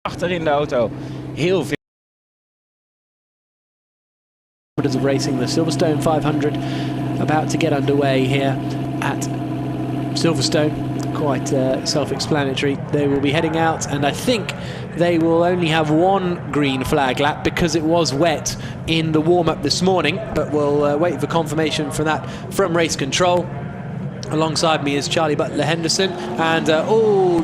achter in de auto. Heel veel. Of racing, the Silverstone 500 about to get underway here at Silverstone. Quite self-explanatory. They will be heading out, and I think they will only have one green flag lap because it was wet in the warm-up this morning, but we'll wait for confirmation for that from race control. Alongside me is Charlie Butler-Henderson, and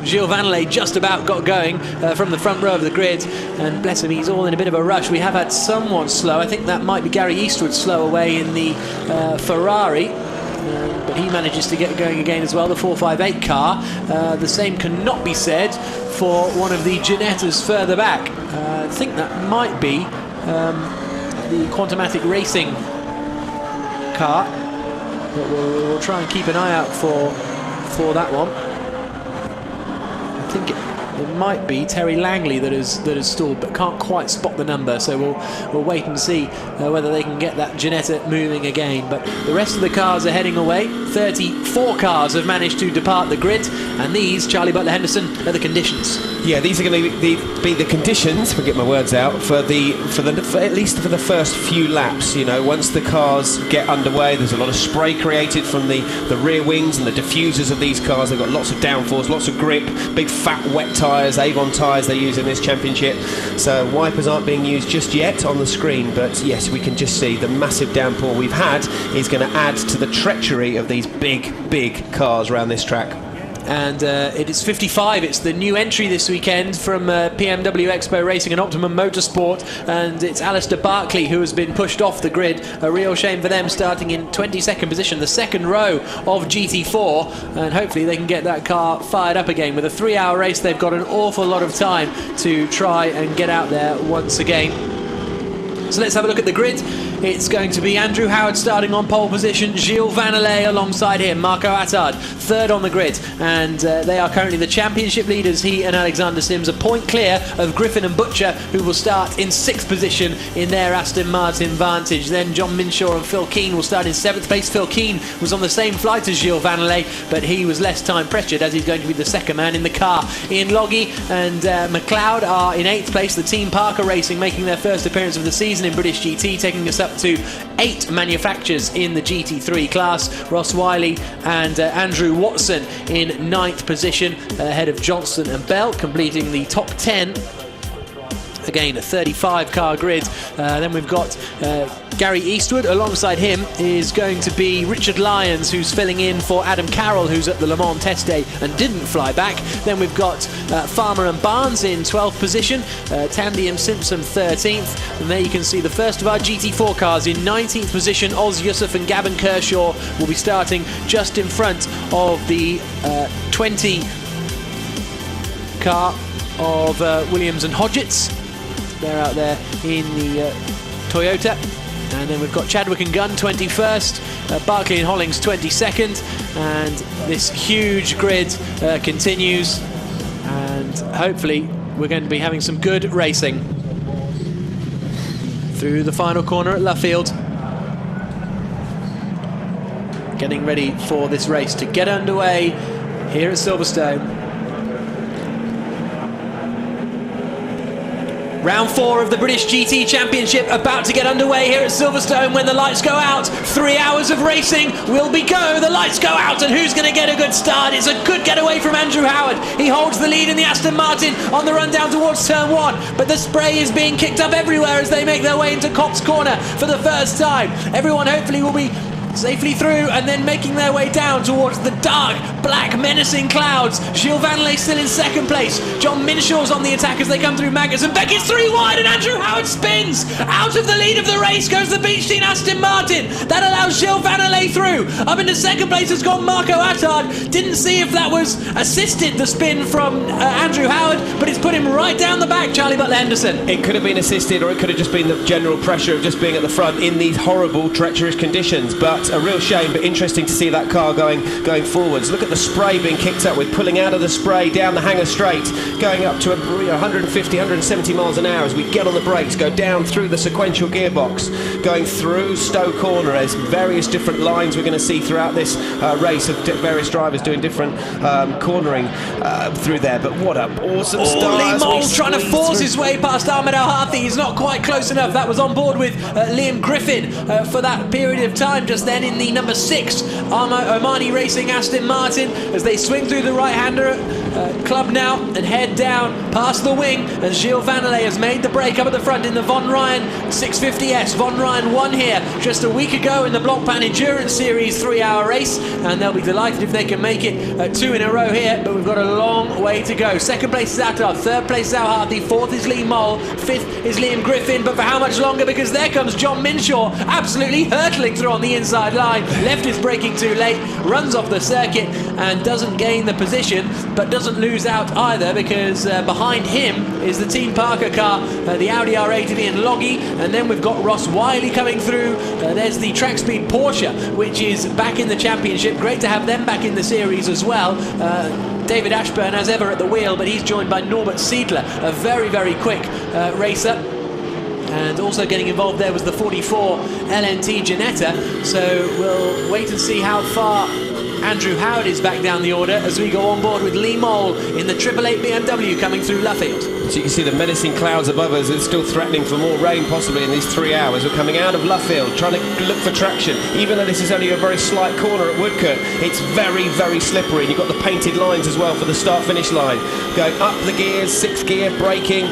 Gilles Vanelay just about got going from the front row of the grid, and bless him, he's all in a bit of a rush. We have had someone slow. I think that might be Gary Eastwood slow away in the Ferrari, but he manages to get going again as well, the 458 car. The same cannot be said for one of the Ginettas further back. I think that might be the Quantumatic Racing car. But we'll try and keep an eye out for that one. I think it might be Terry Langley that has stalled, but can't quite spot the number. So we'll wait and see whether they can get that Ginetta moving again. But the rest of the cars are heading away. 34 cars have managed to depart the grid, and these, Charlie Butler-Henderson, are the conditions. Yeah, these are going to be the conditions. If I get my words out, for at least for the first few laps. You know, once the cars get underway, there's a lot of spray created from the rear wings and the diffusers of these cars. They've got lots of downforce, lots of grip, big fat wet tyres, Avon tyres they use in this championship. So wipers aren't being used just yet on the screen, but yes, we can just see the massive downpour we've had is going to add to the treachery of these big cars around this track. And it is 55. It's the new entry this weekend from PMW Expo Racing and Optimum Motorsport, and it's Alistair Barkley who has been pushed off the grid. A real shame for them, starting in 22nd position, the second row of GT4, and hopefully they can get that car fired up again. With a 3-hour race, they've got an awful lot of time to try and get out there once again. So let's have a look at the grid. It's going to be Andrew Howard starting on pole position, Gilles Vanelay alongside him, Marco Attard third on the grid, and they are currently the championship leaders. He and Alexander Sims a point clear of Griffin and Butcher, who will start in 6th position in their Aston Martin Vantage. Then John Minshaw and Phil Keane will start in 7th place. Phil Keane was on the same flight as Gilles Vanelay, but he was less time pressured as he's going to be the second man in the car. Ian Loggy and McLeod are in 8th place. The Team Parker Racing making their first appearance of the season in British GT, taking us up to 8 manufacturers in the GT3 class. Ross Wiley and Andrew Watson in 9th position, ahead of Johnston and Bell, completing the top 10. Again, a 35 car grid. Then we've got Gary Eastwood. Alongside him is going to be Richard Lyons, who's filling in for Adam Carroll, who's at the Le Mans test day and didn't fly back. Then we've got Farmer and Barnes in 12th position, Tandy and Simpson 13th, and there you can see the first of our GT4 cars in 19th position. Oz Yusuf and Gavin Kershaw will be starting just in front of the 20 car of Williams and Hodgetts. They're out there in the Toyota. And then we've got Chadwick and Gunn 21st, Barkley and Hollings 22nd, and this huge grid continues, and hopefully we're going to be having some good racing through the final corner at Luffield. Getting ready for this race to get underway here at Silverstone. Round 4 of the British GT Championship about to get underway here at Silverstone when the lights go out. 3 hours of racing will be go. The lights go out, and who's going to get a good start? It's a good getaway from Andrew Howard. He holds the lead in the Aston Martin on the run down towards turn 1, but the spray is being kicked up everywhere as they make their way into Cox Corner for the first time. Everyone hopefully will be safely through and then making their way down towards the dark, black, menacing clouds. Gilles Vanelay still in 2nd place. John Minshaw's on the attack as they come through Maggots, and Beckett's 3 wide, and Andrew Howard spins. Out of the lead of the race goes the Beach Team Aston Martin. That allows Gilles Vanelay through. Up into 2nd place has gone Marco Attard. Didn't see if that was assisted, the spin from Andrew Howard, but it's put him right down the back, Charlie Butler-Henderson. It could have been assisted, or it could have just been the general pressure of just being at the front in these horrible, treacherous conditions. But a real shame, but interesting to see that car going forwards. Look at the spray being kicked up with, pulling out of the spray down the Hanger Straight, going up to 150, 170 miles an hour as we get on the brakes, go down through the sequential gearbox, going through Stowe Corner. There's various different lines we're going to see throughout this race of various drivers doing different cornering through there. But what an awesome start. Lee Mole's trying to force his way past Ahmed Al-Harthi. He's not quite close enough. That was on board with Liam Griffin for that period of time just then in the number 6 Omani Racing Aston Martin as they swing through the right-hander club now and head down past the wing, and Gilles Vanelay has made the break up at the front in the Von Ryan 650S. Von Ryan won here just a week ago in the Blockpan Endurance Series 3-hour race, and they'll be delighted if they can make it 2 in a row here, but we've got a long way to go. Second place is Attard, third place is Al-Harthi, fourth is Lee Mole, fifth is Liam Griffin, but for how much longer? Because there comes John Minshaw absolutely hurtling through on the inside line, left is braking too late, runs off the circuit and doesn't gain the position, but doesn't lose out either, because behind him is the Team Parker car, the Audi R8 of Ian Loggy, and then we've got Ross Wiley coming through. There's the Track Speed Porsche, which is back in the championship. Great to have them back in the series as well. David Ashburn as ever at the wheel, but he's joined by Norbert Siedler, a very, very quick racer. And also getting involved there was the 44 LNT Ginetta. So we'll wait and see how far Andrew Howard is back down the order as we go on board with Lee Mole in the 888 BMW coming through Luffield. So you can see the menacing clouds above us. It's still threatening for more rain possibly in these 3 hours. We're coming out of Luffield, trying to look for traction. Even though this is only a very slight corner at Woodcote, it's very, very slippery. And you've got the painted lines as well for the start-finish line. Going up the gears, 6th gear, braking.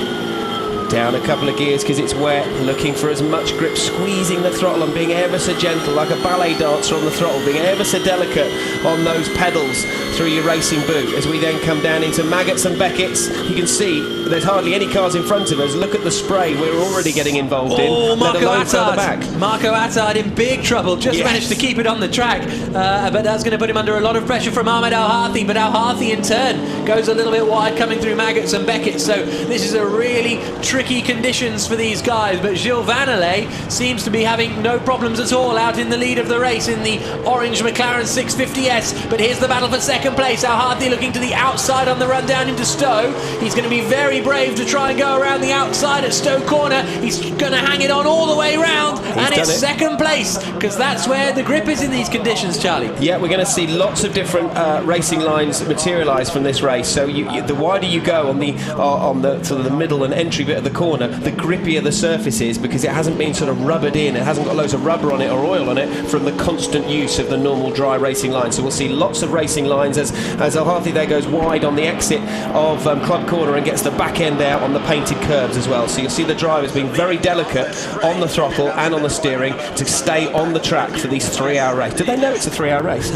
Down a couple of gears because it's wet, looking for as much grip, squeezing the throttle and being ever so gentle, like a ballet dancer on the throttle, being ever so delicate on those pedals through your racing boot. As we then come down into Maggots and Beckett's, you can see there's hardly any cars in front of us. Look at the spray we're already getting involved in, let alone further back. Marco Attard in big trouble, just managed to keep it on the track, but that's going to put him under a lot of pressure from Ahmed Al-Harthi, but Al-Harthi in turn goes a little bit wide coming through Maggots and Beckett, so this is a really tricky conditions for these guys, but Gilles Vanelay seems to be having no problems at all out in the lead of the race in the orange McLaren 650S. But here's the battle for second place. Al-Harthi looking to the outside on the run down into Stowe. He's going to be very brave to try and go around the outside at Stowe Corner. He's going to hang it on all the way round, and it's second place, because that's where the grip is in these conditions, Charlie. Yeah, we're going to see lots of different racing lines materialise from this race. So the wider you go on the sort of the middle and entry bit of the corner, the grippier the surface is, because it hasn't been sort of rubbered in, it hasn't got loads of rubber on it or oil on it from the constant use of the normal dry racing line. So we'll see lots of racing lines as Al-Harthi there goes wide on the exit of Club Corner and gets the back end out on the painted curbs as well. So you'll see the drivers being very delicate on the throttle and on the steering to stay on the track for these 3-hour race. Did they know it's a 3-hour race?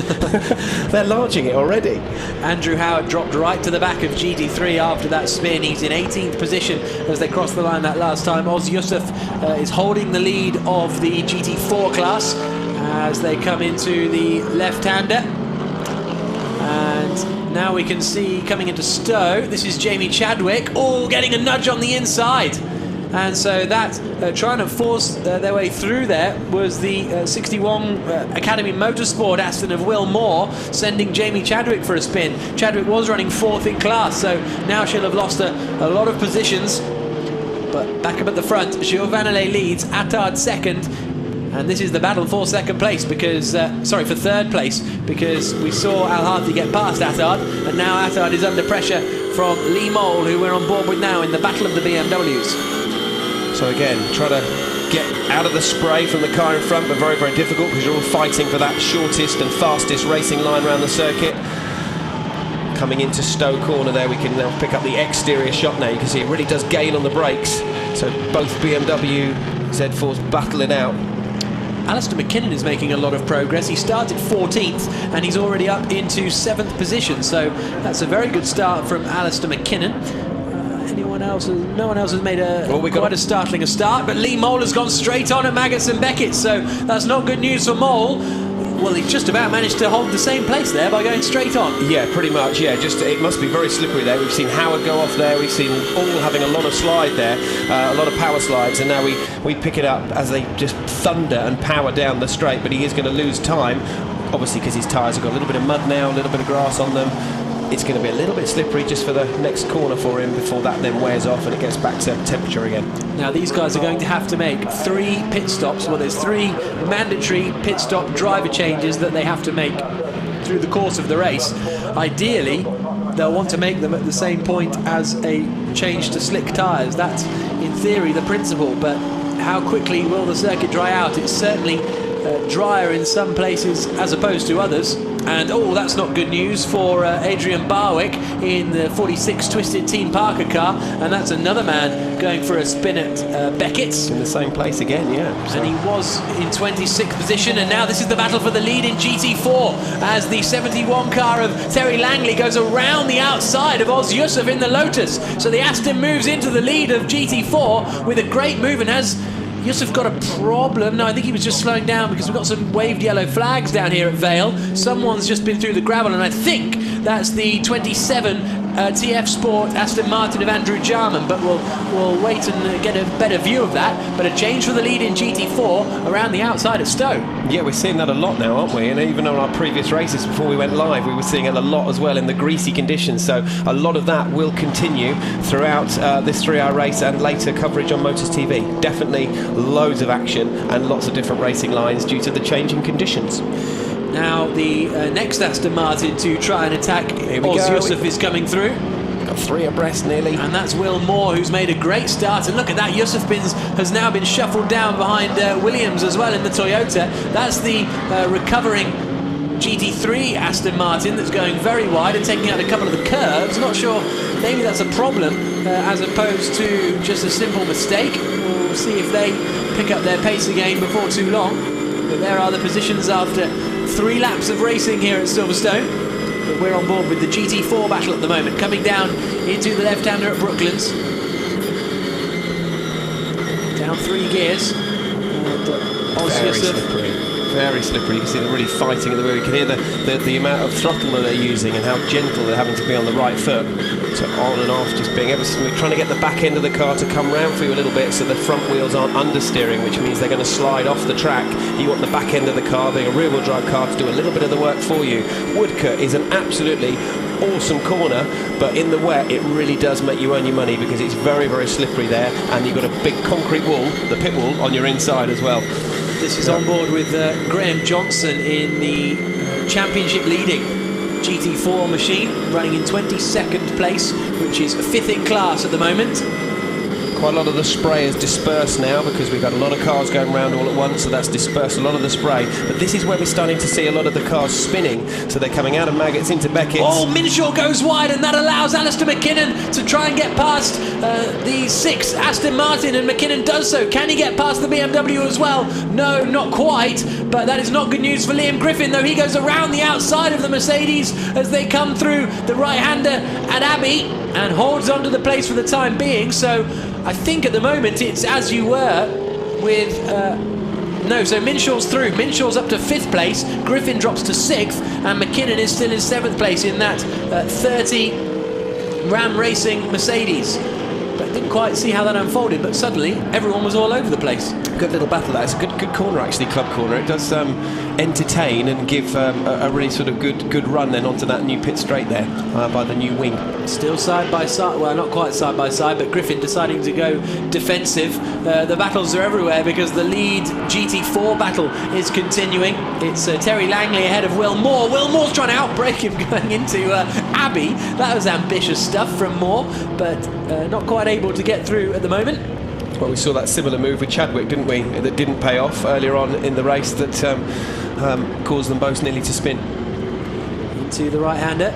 They're launching it already. Andrew Howard dropped right to the back of GT3 after that spin. He's in 18th position as they cross the line that last time. Oz Yusuf is holding the lead of the GT4 class as they come into the left-hander. And now we can see coming into Stowe, this is Jamie Chadwick, getting a nudge on the inside. And so that, trying to force their way through there, was the 61 Academy Motorsport Aston of Will Moore, sending Jamie Chadwick for a spin. Chadwick was running 4th in class, so now she'll have lost a lot of positions. But back up at the front, Gilles Vanelay leads, Attard second, and this is the battle for second place, because for third place, because we saw Al-Harthi get past Attard, and now Attard is under pressure from Lee Mole, who we're on board with now in the battle of the BMWs. So again, try to get out of the spray from the car in front, but very, very difficult because you're all fighting for that shortest and fastest racing line around the circuit. Coming into Stowe Corner there, we can now pick up the exterior shot now. You can see it really does gain on the brakes. So both BMW Z4s battling out. Alistair McKinnon is making a lot of progress. He started 14th and he's already up into 7th position. So that's a very good start from Alistair McKinnon. No one else has made quite as startling a start, but Lee Mole has gone straight on at Maggots and Beckett, so that's not good news for Mole. Well, he's just about managed to hold the same place there by going straight on. Yeah, pretty much, yeah. It must be very slippery there. We've seen Howard go off there. We've seen all having a lot of slide there, a lot of power slides, and now we pick it up as they just thunder and power down the straight, but he is going to lose time. obviously because his tyres have got a little bit of mud now, a little bit of grass on them. It's going to be a little bit slippery just for the next corner for him before that then wears off and it gets back to temperature again. Now these guys are going to have to make 3 pit stops. Well, there's 3 mandatory pit stop driver changes that they have to make through the course of the race. Ideally, they'll want to make them at the same point as a change to slick tyres. That's, in theory, the principle, but how quickly will the circuit dry out? It's certainly drier in some places as opposed to others. And oh, that's not good news for Adrian Barwick in the 46 Twisted Team Parker car, and that's another man going for a spin at Beckett's. In the same place again, yeah. So. And he was in 26th position, and now this is the battle for the lead in GT4 as the 71 car of Terry Langley goes around the outside of Oz Yusuf in the Lotus. So the Aston moves into the lead of GT4 with a great move, and has Yusuf got a problem? No, I think he was just slowing down because we've got some waved yellow flags down here at Vale. Someone's just been through the gravel, and I think that's the 27 TF Sport Aston Martin of Andrew Jarman, but we'll wait and get a better view of that. But a change for the lead in GT4 around the outside of Stowe. Yeah, we're seeing that a lot now, aren't we? And even on our previous races before we went live, we were seeing it a lot as well in the greasy conditions. So a lot of that will continue throughout this 3-hour race and later coverage on Motors TV. Definitely loads of action and lots of different racing lines due to the changing conditions. Now the next Aston Martin to try and attack Oz Yusuf is coming through. Got 3 abreast nearly. And that's Will Moore, who's made a great start. And look at that, Yusuf has now been shuffled down behind Williams as well in the Toyota. That's the recovering GT3 Aston Martin that's going very wide and taking out a couple of the curves. Not sure, maybe that's a problem as opposed to just a simple mistake. We'll see if they pick up their pace again before too long. But there are the positions after 3 laps of racing here at Silverstone. But we're on board with the GT4 battle at the moment, coming down into the left-hander at Brooklands. Down 3 gears. Very slippery. You can see them really fighting at the rear. You can hear the amount of throttle that they're using and how gentle they're having to be on the right foot. So on and off, just being ever so trying to get the back end of the car to come round for you a little bit so the front wheels aren't understeering, which means they're going to slide off the track. You want the back end of the car, being a rear-wheel drive car, to do a little bit of the work for you. Woodcote is an absolutely awesome corner, but in the wet it really does make you earn your money because it's very, very slippery there, and you've got a big concrete wall, the pit wall, on your inside as well. This is on board with Graham Johnson in the championship leading GT4 machine, running in 22nd place, which is 5th in class at the moment. Quite a lot of the spray is dispersed now because we've got a lot of cars going around all at once, so that's dispersed a lot of the spray. But this is where we're starting to see a lot of the cars spinning, so they're coming out of Maggots into Beckett's. Oh, Minshaw goes wide, and that allows Alistair McKinnon to try and get past the 6 Aston Martin, and McKinnon does so. Can he get past the BMW as well? No, not quite, but that is not good news for Liam Griffin, though he goes around the outside of the Mercedes as they come through the right-hander at Abbey and holds onto the place for the time being. So I think at the moment it's as you were with no, so Minshaw's through. Minshaw's up to 5th place, Griffin drops to 6th, and McKinnon is still in 7th place in that 30 Ram Racing Mercedes. But didn't quite see how that unfolded, but suddenly everyone was all over the place. Good little battle there. It's a good corner actually, club corner. It does entertain and give a really sort of good run then onto that new pit straight there by the new wing. Still side by side, well, not quite side by side, but Griffin deciding to go defensive. The battles are everywhere because the lead GT4 battle is continuing. It's Terry Langley ahead of Will Moore. Will Moore's trying to outbrake him going into Abbey. That was ambitious stuff from Moore, but not quite able to get through at the moment. Well, we saw that similar move with Chadwick, didn't we? That didn't pay off earlier on in the race, that caused them both nearly to spin. Into the right-hander,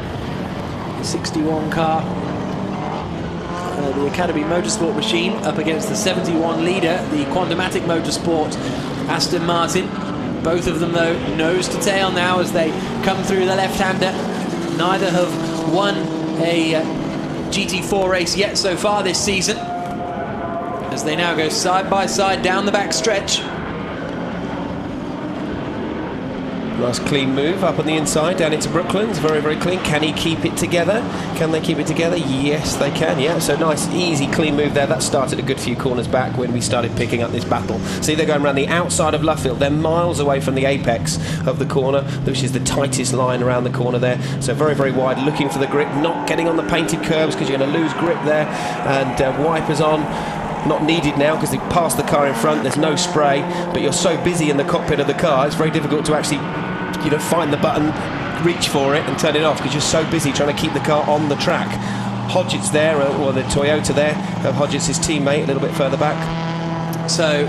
the 61 car, the Academy Motorsport machine up against the 71 leader, the Quantumatic Motorsport Aston Martin. Both of them, though, nose to tail now as they come through the left-hander. Neither have won a GT4 race yet so far this season, as they now go side by side down the back stretch. Nice clean move up on the inside, down into Brooklands. Very, very clean. Can he keep it together? Can they keep it together? Yes, they can, yeah. So nice, easy, clean move there. That started a good few corners back when we started picking up this battle. See, they're going around the outside of Luffield. They're miles away from the apex of the corner, which is the tightest line around the corner there. So very, very wide, looking for the grip, not getting on the painted curbs because you're going to lose grip there. And wipers on. Not needed now because they passed the car in front. There's no spray, but you're so busy in the cockpit of the car, it's very difficult to actually, find the button, reach for it and turn it off because you're so busy trying to keep the car on the track. Hodgett's there, or the Toyota there. Hodgett's his teammate a little bit further back. So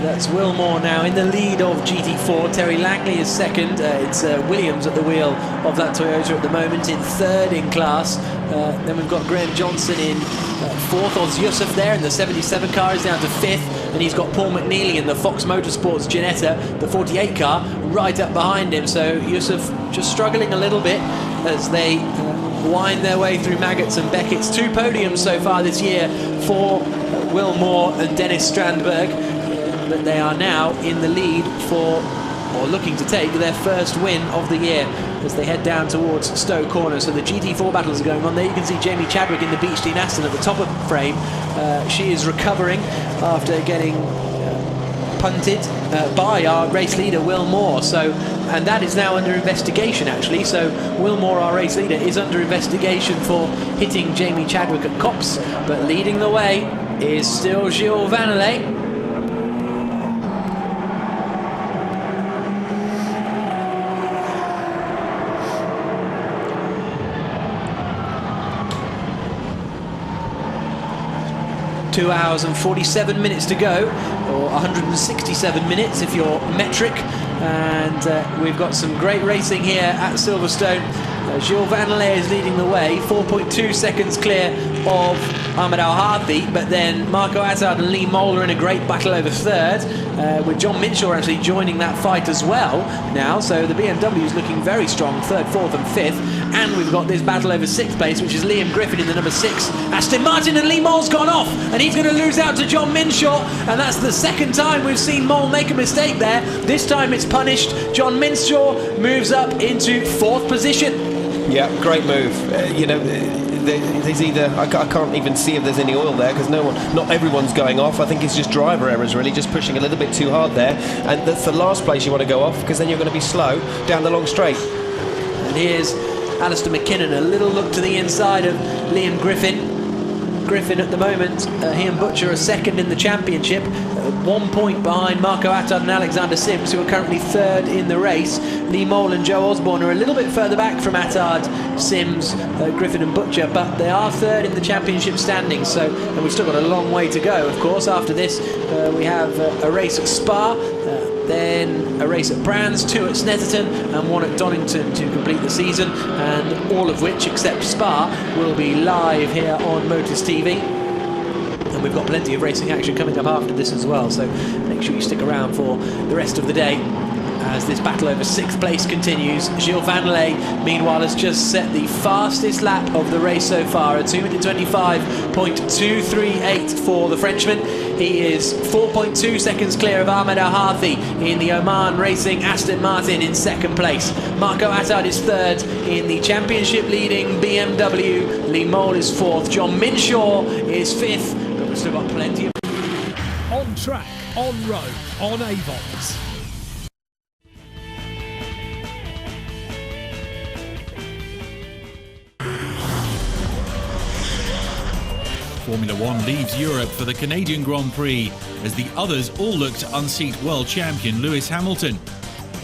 that's Will Moore now in the lead of GT4. Terry Langley is second. It's Williams at the wheel of that Toyota at the moment, in third in class. Then we've got Graham Johnson in fourth. Oz Yusuf there in the 77 car is down to fifth. And he's got Paul McNeely in the Fox Motorsports Ginetta, the 48 car, right up behind him. So Yusuf just struggling a little bit as they wind their way through Maggots and Beckett's. 2 podiums so far this year for Will Moore and Dennis Strandberg. But they are now in the lead for, or looking to take, their first win of the year as they head down towards Stowe Corner. So the GT4 battles are going on there. You can see Jamie Chadwick in the Beechdene Aston at the top of the frame. She is recovering after getting punted by our race leader Will Moore. So, and that is now under investigation actually. So Will Moore, our race leader, is under investigation for hitting Jamie Chadwick at Copse. But leading the way is still Gilles Vanelay. Two hours and 47 minutes to go, or 167 minutes if you're metric, and we've got some great racing here at Silverstone. Gilles Vanelay is leading the way, 4.2 seconds clear of Ahmed Al-Harthi, but then Marco Attard and Lee Moll are in a great battle over third, with John Minshaw actually joining that fight as well now. So the BMW is looking very strong, third, fourth and fifth. And we've got this battle over sixth place, which is Liam Griffin in the number 6 Aston Martin, and Lee Moll's gone off and he's going to lose out to John Minshaw, and that's the second time we've seen Moll make a mistake there. This time it's punished. John Minshaw moves up into fourth position. Yeah, great move. There's either, I can't even see if there's any oil there because not everyone's going off. I think it's just driver errors really, just pushing a little bit too hard there, and that's the last place you want to go off because then you're going to be slow down the long straight. And here's Alistair McKinnon, a little look to the inside of Liam Griffin. Griffin at the moment, he and Butcher are second in the championship, 1 point behind Marco Attard and Alexander Sims, who are currently third in the race. Lee Moll and Joe Osborne are a little bit further back from Attard, Sims, Griffin and Butcher, but they are third in the championship standings. So, and we've still got a long way to go, of course. After this, we have a race at Spa, then a race at Brands, 2 at Snetterton and 1 at Donington to complete the season, and all of which, except Spa, will be live here on Motors TV. And we've got plenty of racing action coming up after this as well, so make sure you stick around for the rest of the day as this battle over 6th place continues. Gilles Vanelay, meanwhile, has just set the fastest lap of the race so far, a 2:25.238 for the Frenchman. He is 4.2 seconds clear of Ahmed Al-Harthi in the Oman Racing Aston Martin in second place. Marco Attard is third in the championship leading BMW. Lee Moll is fourth. John Minshaw is fifth, but we've still got plenty of... On track, on road, on Avons. Formula One leaves Europe for the Canadian Grand Prix as the others all look to unseat world champion Lewis Hamilton.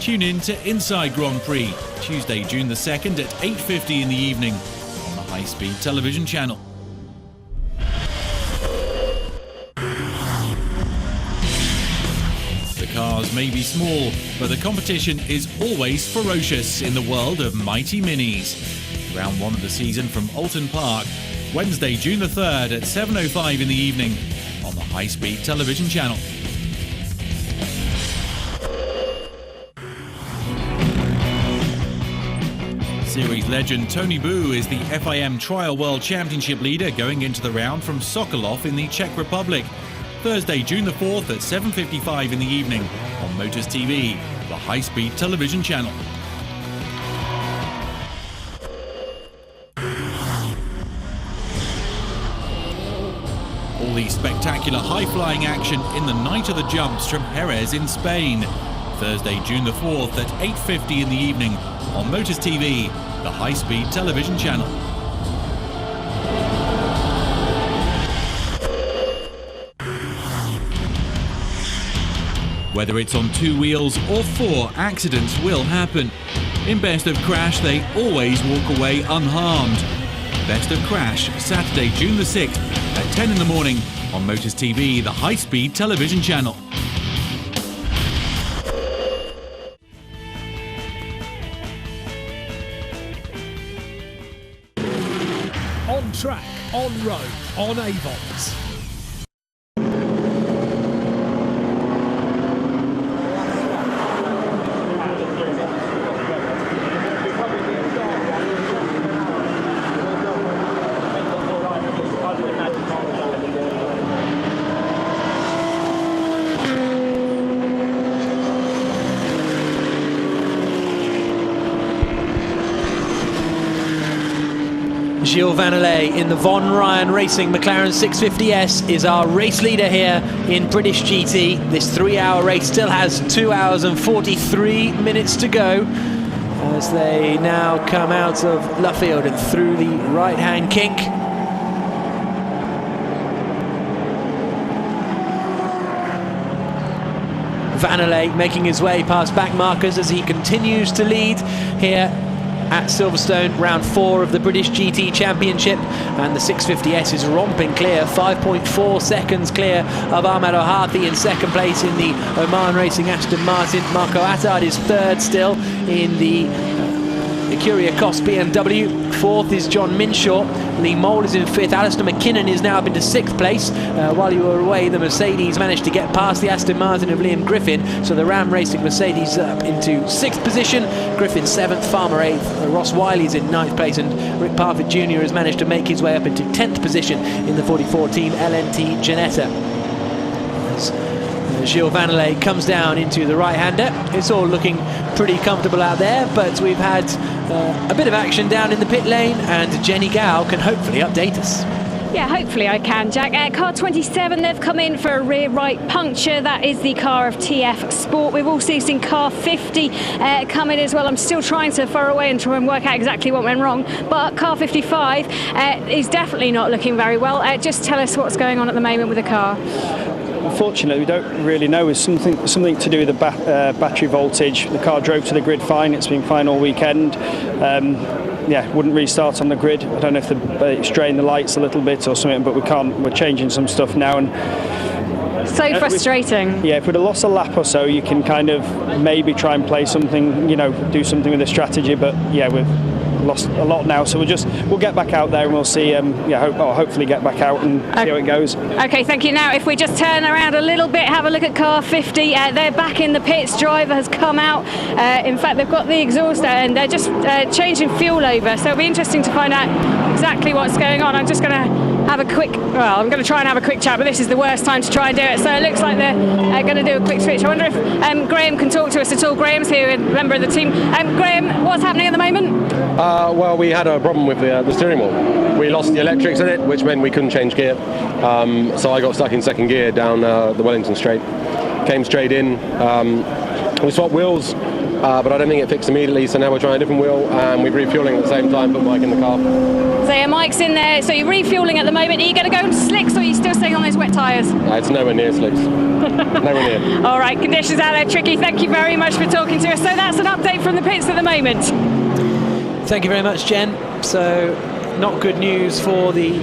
Tune in to Inside Grand Prix, Tuesday, June the 2nd at 8:50 in the evening on the High Speed Television channel. The cars may be small, but the competition is always ferocious in the world of mighty minis. Round 1 of the season from Alton Park, Wednesday, June the 3rd at 7:05 in the evening on the High Speed Television channel. Series legend Tony Boo is the FIM Trial World Championship leader going into the round from Sokolov in the Czech Republic. Thursday, June the 4th at 7:55 in the evening on Motors TV, the high-speed television channel. All the spectacular high-flying action in the night of the jumps from Jerez in Spain. Thursday, June the 4th at 8:50 in the evening on Motors TV, the high-speed television channel. Whether it's on 2 wheels or 4, accidents will happen. In Best of Crash, they always walk away unharmed. Best of Crash, Saturday, June the 6th at 10 in the morning on Motors TV, the high-speed television channel. On track, on road, on Avons. Gilles Vanelay in the Von Ryan Racing McLaren 650S is our race leader here in British GT. This 3-hour race still has 2 hours and 43 minutes to go as they now come out of Luffield and through the right-hand kink. Vanelay making his way past back markers as he continues to lead here at Silverstone, round 4 of the British GT Championship, and the 650S is romping clear, 5.4 seconds clear of Ahmed O'Harthi in second place in the Oman Racing Aston Martin. Marco Attard is third still in the Kyriakos BMW. Fourth is John Minshaw. Lee Mole is in fifth. Alistair McKinnon is now up into sixth place. While you were away, the Mercedes managed to get past the Aston Martin of Liam Griffin, so the Ram Racing Mercedes up into sixth position. Griffin seventh, Farmer eighth, Ross Wiley's in ninth place, and Rick Parfitt Jr. has managed to make his way up into 10th position in the 2014 LNT Ginetta. Gilles Vanelay comes down into the right-hander. It's all looking pretty comfortable out there, but we've had a bit of action down in the pit lane, and Jenny Gow can hopefully update us. Yeah, hopefully I can, Jack. Car 27, they've come in for a rear right puncture. That is the car of TF Sport. We've also seen car 50 come in as well. I'm still trying to far away and try and work out exactly what went wrong, but car 55 is definitely not looking very well. Just tell us what's going on at the moment with the car. Unfortunately, we don't really know. It's something to do with the battery voltage. The car drove to the grid fine. It's been fine all weekend. Yeah, wouldn't restart on the grid. I don't know if it's drained the lights a little bit or something, but we can't. We're changing some stuff now, and so frustrating. Yeah, if we'd have lost a lap or so, you can kind of maybe try and play something, you know, do something with the strategy. But yeah, we've lost a lot now, so we'll get back out there and we'll see. Hopefully get back out and see how it goes. Okay, thank you. Now, if we just turn around a little bit, have a look at car 50. They're back in the pits. Driver has come out. In fact, they've got the exhaust and they're just changing fuel over. So it'll be interesting to find out exactly what's going on. I'm just going to have a quick. Well, I'm going to try and have a quick chat, but this is the worst time to try and do it. So it looks like they're going to do a quick switch. I wonder if Graham can talk to us at all. Graham's here, a member of the team. Graham, what's happening at the moment? Well, we had a problem with the steering wheel. We lost the electrics in it, which meant we couldn't change gear. So I got stuck in second gear down the Wellington Straight. Came straight in. We swapped wheels, but I don't think it fixed immediately. So now we're trying a different wheel, and we're refueling at the same time. Put Mike in the car. So yeah, Mike's in there. So you're refueling at the moment. Are you going to go slicks, or are you still staying on those wet tyres? It's nowhere near slicks. Nowhere near. All right, conditions out there tricky. Thank you very much for talking to us. So that's an update from the pits at the moment. Thank you very much, Jen. So, not good news for the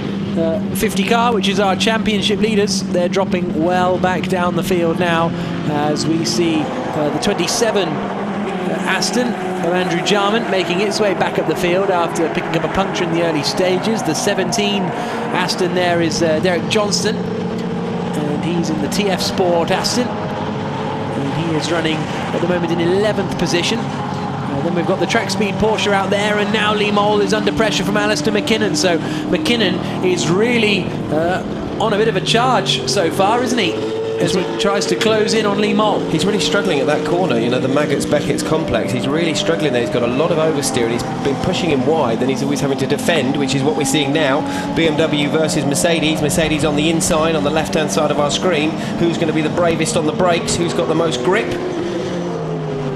50 car, which is our championship leaders. They're dropping well back down the field now as we see the 27 Aston of Andrew Jarman making its way back up the field after picking up a puncture in the early stages. The 17 Aston there is Derek Johnston, and he's in the TF Sport Aston, and he is running at the moment in 11th position. Then we've got the track speed Porsche out there, and now Lee Mole is under pressure from Alistair McKinnon. So McKinnon is really on a bit of a charge so far, isn't he? As he tries to close in on Lee Mole. He's really struggling at that corner, you know, the Maggots-Beckett's complex. He's really struggling there. He's got a lot of oversteer and he's been pushing him wide. Then he's always having to defend, which is what we're seeing now. BMW versus Mercedes. Mercedes on the inside, on the left-hand side of our screen. Who's going to be the bravest on the brakes? Who's got the most grip?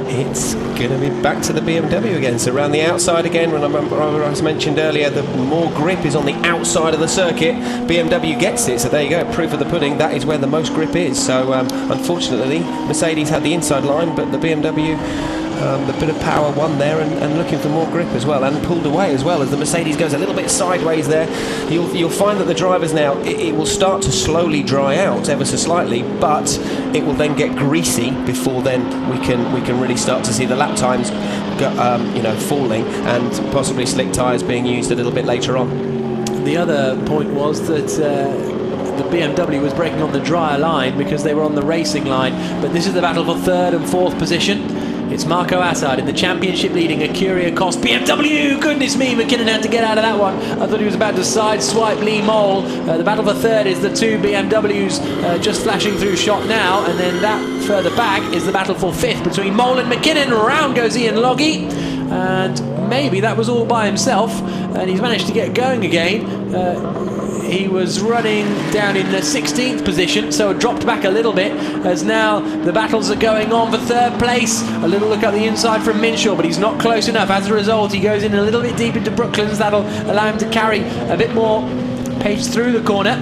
It's going to be back to the BMW again. So around the outside again, as mentioned earlier, the more grip is on the outside of the circuit. BMW gets it, so there you go, proof of the pudding. That is where the most grip is. So unfortunately, Mercedes had the inside line, but the BMW, the bit of power won there and looking for more grip as well, and pulled away as well as the Mercedes goes a little bit sideways there. You'll find that the drivers now, it will start to slowly dry out ever so slightly, but it will then get greasy before then we can really start to see the lap times falling and possibly slick tyres being used a little bit later on. The other point was that the BMW was braking on the drier line because they were on the racing line, but this is the battle for third and fourth position. It's Marco Assad in the championship leading a Curia Cost BMW. Goodness me, McKinnon had to get out of that one. I thought he was about to sideswipe Lee Mole. The battle for third is the two BMWs just flashing through shot now, and then that further back is the battle for fifth between Mole and McKinnon. Round goes Ian Loggy, and maybe that was all by himself, and he's managed to get going again. He was running down in the 16th position, so dropped back a little bit as now the battles are going on for third place. A little look at the inside from Minshaw, but he's not close enough. As a result, he goes in a little bit deep into Brooklands. That'll allow him to carry a bit more pace through the corner.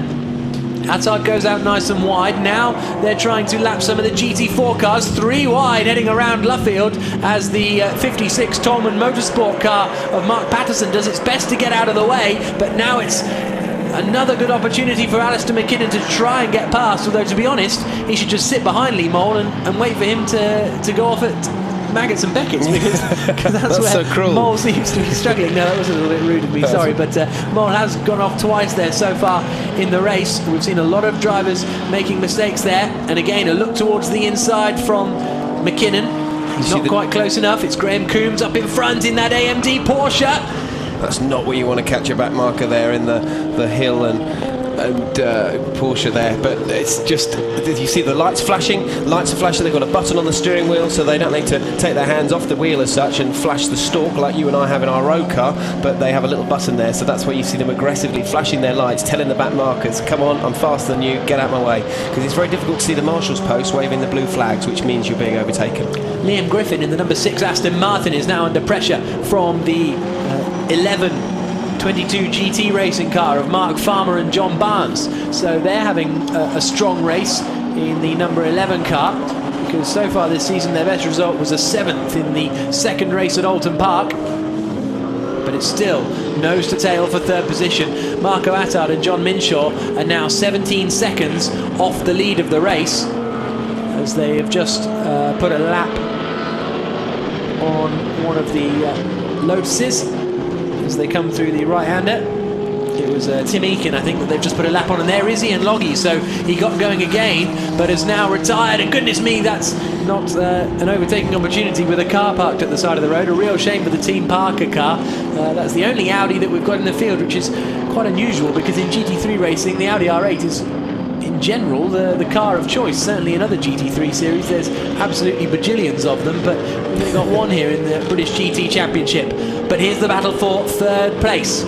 Attard goes out nice and wide. Now they're trying to lap some of the GT4 cars. 3 wide heading around Luffield as the 56 Tolman Motorsport car of Mark Patterson does its best to get out of the way, but now it's another good opportunity for Alistair McKinnon to try and get past, although to be honest he should just sit behind Lee Mole and wait for him to go off at Maggots and Beckett's, because that's where so cruel. Mole seems to be struggling. No, that was a little bit rude of me, sorry, but Mole has gone off twice there so far in the race. We've seen a lot of drivers making mistakes there, and again a look towards the inside from McKinnon. He's not quite close enough. It's Graham Coombs up in front in that AMD Porsche. That's not what you want to catch a back marker there in the hill and Porsche there, but it's just, you see the lights flashing. Lights are flashing. They've got a button on the steering wheel, so they don't need to take their hands off the wheel as such and flash the stalk like you and I have in our road car, but they have a little button there, so that's where you see them aggressively flashing their lights, telling the back markers, come on, I'm faster than you, get out my way, because it's very difficult to see the marshal's post waving the blue flags, which means you're being overtaken. Liam Griffin in the number 6 Aston Martin is now under pressure from the 11-22 GT racing car of Mark Farmer and John Barnes. So they're having a strong race in the number 11 car, because so far this season their best result was a 7th in the second race at Alton Park. But it's still nose to tail for third position. Marco Attard and John Minshaw are now 17 seconds off the lead of the race, as they have just put a lap on one of the Lotuses as they come through the right-hander. It was Tim Eakin, I think, that they've just put a lap on, and there is Ian Loggy, so he got going again but has now retired, and goodness me, that's not an overtaking opportunity with a car parked at the side of the road. A real shame for the Team Parker car. That's the only Audi that we've got in the field, which is quite unusual, because in GT3 racing the Audi R8 is in general the car of choice. Certainly in other GT3 series there's absolutely bajillions of them, but we've only got one here in the British GT Championship. But here's the battle for third place.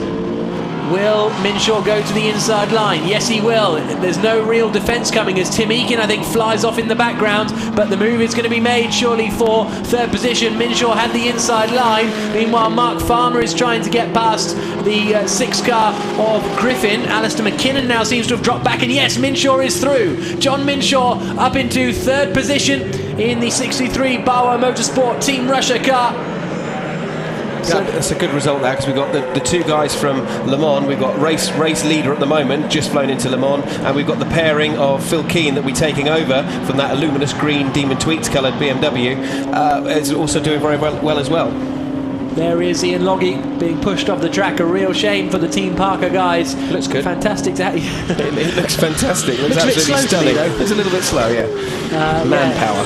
Will Minshaw go to the inside line? Yes, he will. There's no real defence coming as Tim Eakin, I think, flies off in the background, but the move is going to be made surely for third position. Minshaw had the inside line. Meanwhile, Mark Farmer is trying to get past the 6 car of Griffin. Alistair McKinnon now seems to have dropped back, and yes, Minshaw is through. John Minshaw up into third position in the 63 Bauer Motorsport Team Russia car. So that's a good result there, because we've got the 2 guys from Le Mans. We've got race leader at the moment, just flown into Le Mans, and we've got the pairing of Phil Keane that we're taking over from that luminous green Demon Tweeds coloured BMW. Is also doing very well as well. There is Ian Loggy being pushed off the track. A real shame for the Team Parker guys. Looks good. Fantastic to have you. It looks fantastic. It looks absolutely stunning. It's a little bit slow, yeah. Manpower.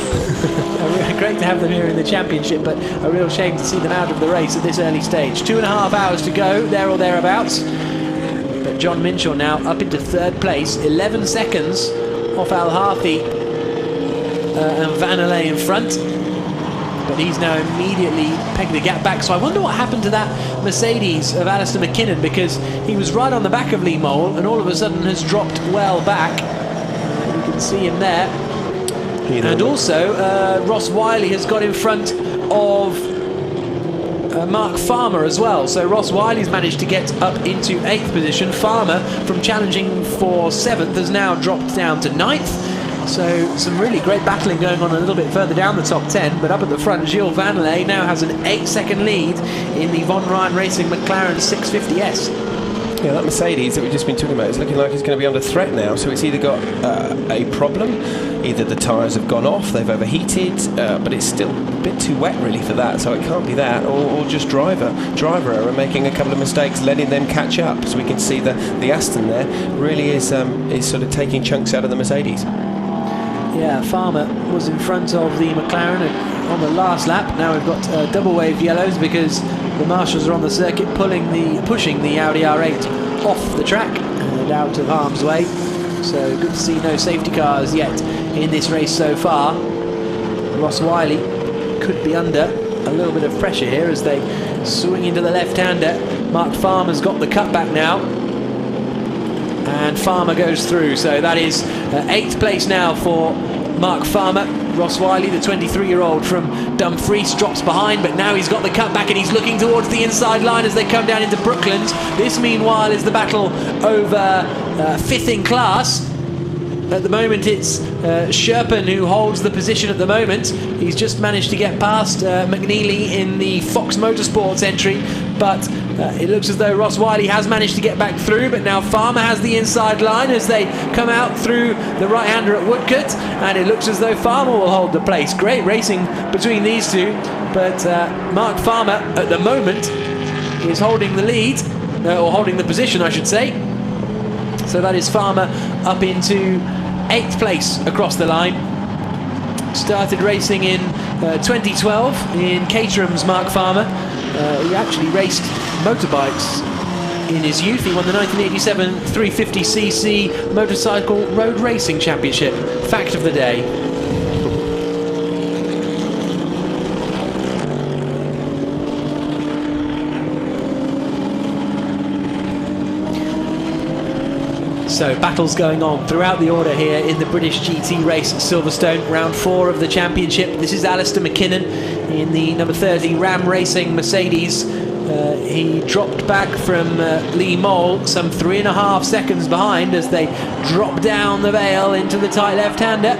Great to have them here in the championship, but a real shame to see them out of the race at this early stage. 2.5 hours to go, there or thereabouts. But John Minshaw now up into third place, 11 seconds off Al Harthi and Vanelay in front. But he's now immediately pegged the gap back. So I wonder what happened to that Mercedes of Alistair McKinnon, because he was right on the back of Lee Mole and all of a sudden has dropped well back. You can see him there. And also Ross Wiley has got in front of Mark Farmer as well. So Ross Wiley's managed to get up into 8th position. Farmer, from challenging for 7th, has now dropped down to 9th. So some really great battling going on a little bit further down the top 10, but up at the front, Gilles Vanelay now has an 8-second lead in the Von Ryan Racing McLaren 650S. Yeah, that Mercedes that we've just been talking about is looking like it's going to be under threat now. So it's either got a problem, either the tyres have gone off, they've overheated, but it's still a bit too wet really for that. So it can't be that, or just driver error, making a couple of mistakes, letting them catch up. So we can see the Aston there really is sort of taking chunks out of the Mercedes. Yeah, Farmer was in front of the McLaren on the last lap. Now we've got double wave yellows because the marshals are on the circuit pushing the Audi R8 off the track and out of harm's way. So good to see no safety cars yet in this race so far. Ross Wiley could be under a little bit of pressure here as they swing into the left-hander. Mark Farmer's got the cutback now, and Farmer goes through. So that is 8th place now for Mark Farmer. Ross Wiley, the 23-year-old from Dumfries, drops behind, but now he's got the cutback and he's looking towards the inside line as they come down into Brooklands. This, meanwhile, is the battle over 5th in class. At the moment, it's Sherpen who holds the position at the moment. He's just managed to get past McNeely in the Fox Motorsports entry, but it looks as though Ross Wiley has managed to get back through, but now Farmer has the inside line as they come out through the right-hander at Woodcote, and it looks as though Farmer will hold the place. Great racing between these two, but Mark Farmer at the moment is holding the lead, or holding the position, I should say. So that is Farmer up into 8th place across the line. Started racing in 2012 in Caterham's Mark Farmer. He actually raced motorbikes in his youth. He won the 1987 350cc Motorcycle Road Racing Championship. Fact of the day. So battles going on throughout the order here in the British GT race at Silverstone, round 4 of the championship. This is Alistair McKinnon in the number 30 Ram Racing Mercedes. He dropped back from Lee Mole, some 3.5 seconds behind as they drop down the Vale into the tight left-hander.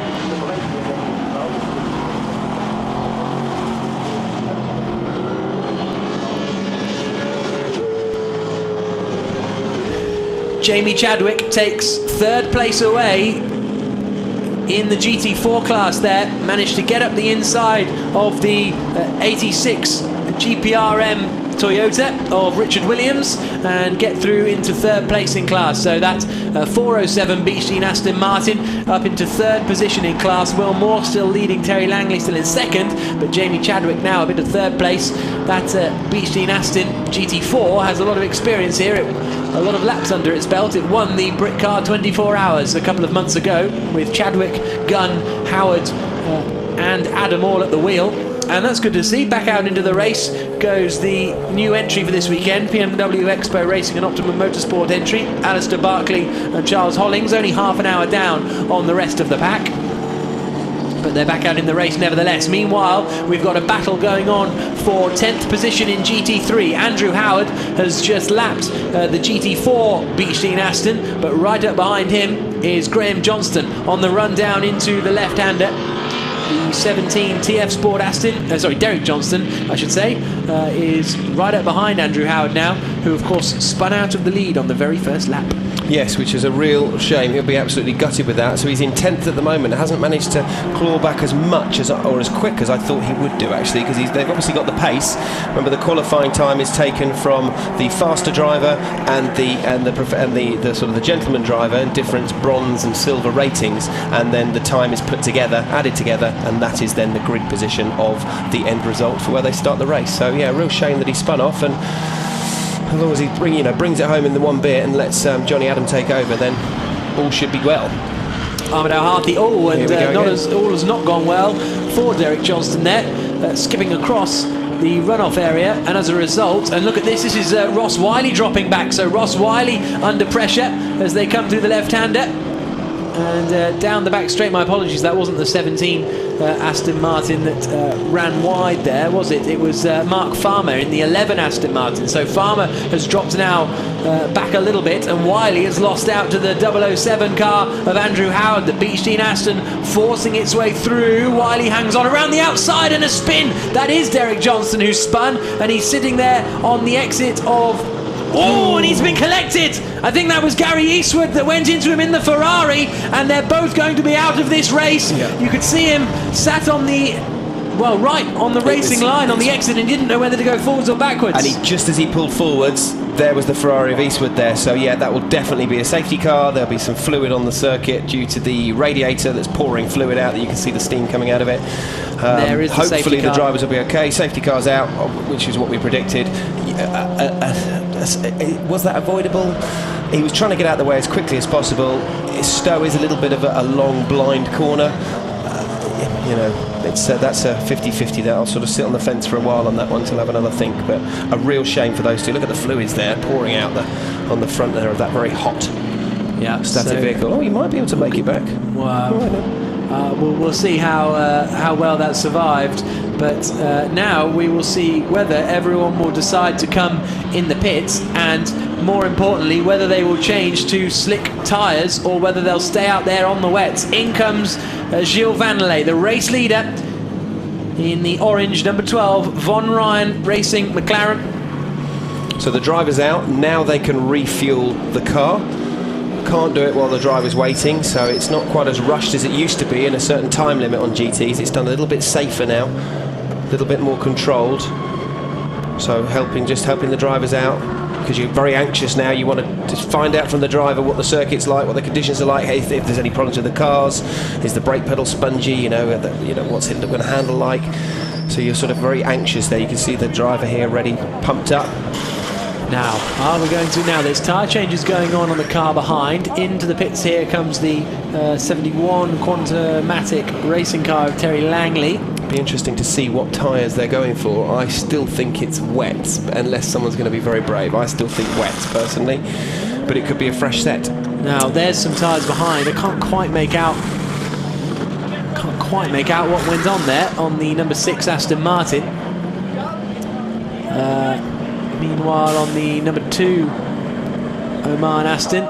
Jamie Chadwick takes 3rd place away in the GT4 class there. Managed to get up the inside of the 86 GPRM Toyota of Richard Williams and get through into 3rd place in class. So that's 407 Beechstein Aston Martin up into 3rd position in class. Will Moore still leading, Terry Langley still in 2nd, but Jamie Chadwick now up into 3rd place. That Beechstein Aston GT4 has a lot of experience here. A lot of laps under its belt. It won the Britcar 24 Hours a couple of months ago with Chadwick, Gunn, Howard and Adam all at the wheel. And that's good to see. Back out into the race goes the new entry for this weekend, BMW Expo Racing and Optimum Motorsport entry, Alistair Barkley and Charles Hollings, only half an hour down on the rest of the pack. But they're back out in the race nevertheless. Meanwhile, we've got a battle going on for 10th position in GT3. Andrew Howard has just lapped the GT4 Beechstein Aston, but right up behind him is Graham Johnston on the run down into the left-hander. The 17 TF Sport Aston, Derek Johnston, I should say, is right up behind Andrew Howard now, who of course spun out of the lead on the very first lap. Yes, which is a real shame. He'll be absolutely gutted with that. So he's in 10th at the moment. Hasn't managed to claw back as much as, or as quick as I thought he would do, actually, because they've obviously got the pace. Remember, the qualifying time is taken from the faster driver and the sort of the gentleman driver in different bronze and silver ratings, and then the time is put together, added together, and that is then the grid position of the end result for where they start the race. So yeah, real shame that he spun off, and as long as he brings it home in the one bit and lets Johnny Adam take over, then all should be well. Ahmed Al Harthi, all has not gone well for Derek Johnston there, skipping across the runoff area, and as a result, and look at this, is Ross Wiley dropping back, so Ross Wiley under pressure as they come through the left-hander, and down the back straight. My apologies, that wasn't the 17 Aston Martin that ran wide there, was it? It was Mark Farmer in the 11 Aston Martin. So Farmer has dropped now back a little bit, and Wiley has lost out to the 007 car of Andrew Howard, the Beechdene Aston, forcing its way through. Wiley hangs on around the outside, and a spin. That is Derek Johnston who's spun, and he's sitting there on the exit of... Oh, and he's been collected. I think that was Gary Eastwood that went into him in the Ferrari, and they're both going to be out of this race. Yeah. You could see him sat on the, right on the racing line on the exit, and didn't know whether to go forwards or backwards. And just as he pulled forwards, there was the Ferrari of Eastwood there. So yeah, that will definitely be a safety car. There'll be some fluid on the circuit due to the radiator that's pouring fluid out, that you can see the steam coming out of it. There is hopefully the drivers will be okay. Safety car's out, which is what we predicted. Was that avoidable? He was trying to get out of the way as quickly as possible. Stowe is a little bit of a long blind corner. That's a 50-50 there. I'll sort of sit on the fence for a while on that one till I have another think, but a real shame for those two. Look at the fluids there pouring out on the front there of that very hot static vehicle. Oh, you might be able to make it back. Wow. We'll see how well that survived, but now we will see whether everyone will decide to come in the pits, and more importantly whether they will change to slick tyres or whether they'll stay out there on the wets. In comes Gilles Vandelay, the race leader in the orange number 12 Von Ryan Racing McLaren. So the driver's out, now they can refuel the car. Can't do it while the driver's waiting, so it's not quite as rushed as it used to be in a certain time limit on GTs. It's done a little bit safer now, a little bit more controlled, so helping the drivers out, because you're very anxious now. You want to just find out from the driver what the circuit's like, what the conditions are like, if there's any problems with the cars, is the brake pedal spongy, what's it going to handle like. So you're sort of very anxious there. You can see the driver here ready, pumped up. Now, are we going to... Now, there's tyre changes going on the car behind. Into the pits here comes the 71 Quantomatic racing car of Terry Langley. Be interesting to see what tyres they're going for. I still think it's wet, unless someone's going to be very brave. I still think wet, personally, but it could be a fresh set. Now, there's some tyres behind. I can't quite make out what went on there on the number 6 Aston Martin. Meanwhile, on the number 2 Oman Aston,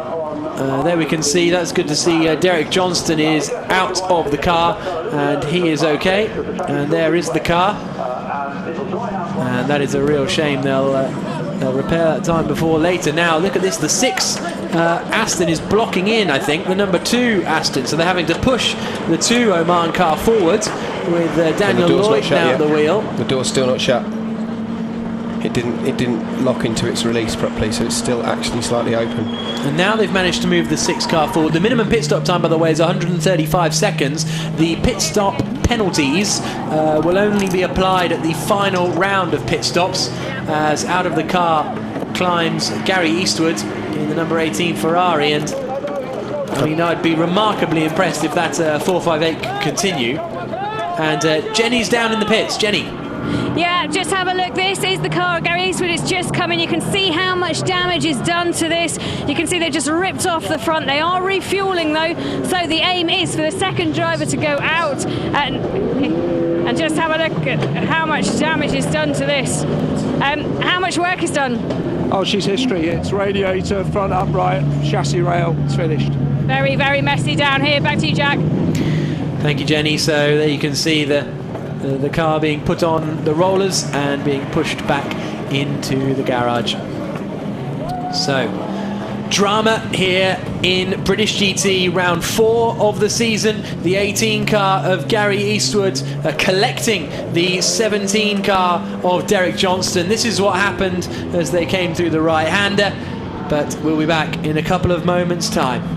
there we can see, that's good to see, Derek Johnston is out of the car, and he is okay. And there is the car, and that is a real shame. They'll repair that time before later. Now look at this, the 6 Aston is blocking in, I think, the number 2 Aston, so they're having to push the 2 Oman car forward with Daniel Lloyd now at the wheel. The door's still not shut. It didn't lock into its release properly, so it's still actually slightly open. And now they've managed to move the 6 car forward. The minimum pit stop time, by the way, is 135 seconds. The pit stop penalties will only be applied at the final round of pit stops, as out of the car climbs Gary Eastwood in the number 18 Ferrari. And I mean, I'd be remarkably impressed if that 458 could continue. And Jenny's down in the pits. Jenny. Yeah, just have a look. This is the car of Gary Eastwood. It's just come in. You can see how much damage is done to this. You can see they've just ripped off the front. They are refueling though, so the aim is for the second driver to go out and just have a look at how much damage is done to this. How much work is done? Oh, she's history. It's radiator, front upright, chassis rail. It's finished. Very, very messy down here. Back to you, Jack. Thank you, Jenny. So there you can see the car being put on the rollers and being pushed back into the garage. So, drama here in British GT, round 4 of the season. The 18 car of Gary Eastwood collecting the 17 car of Derek Johnston. This is what happened as they came through the right-hander, but we'll be back in a couple of moments' time.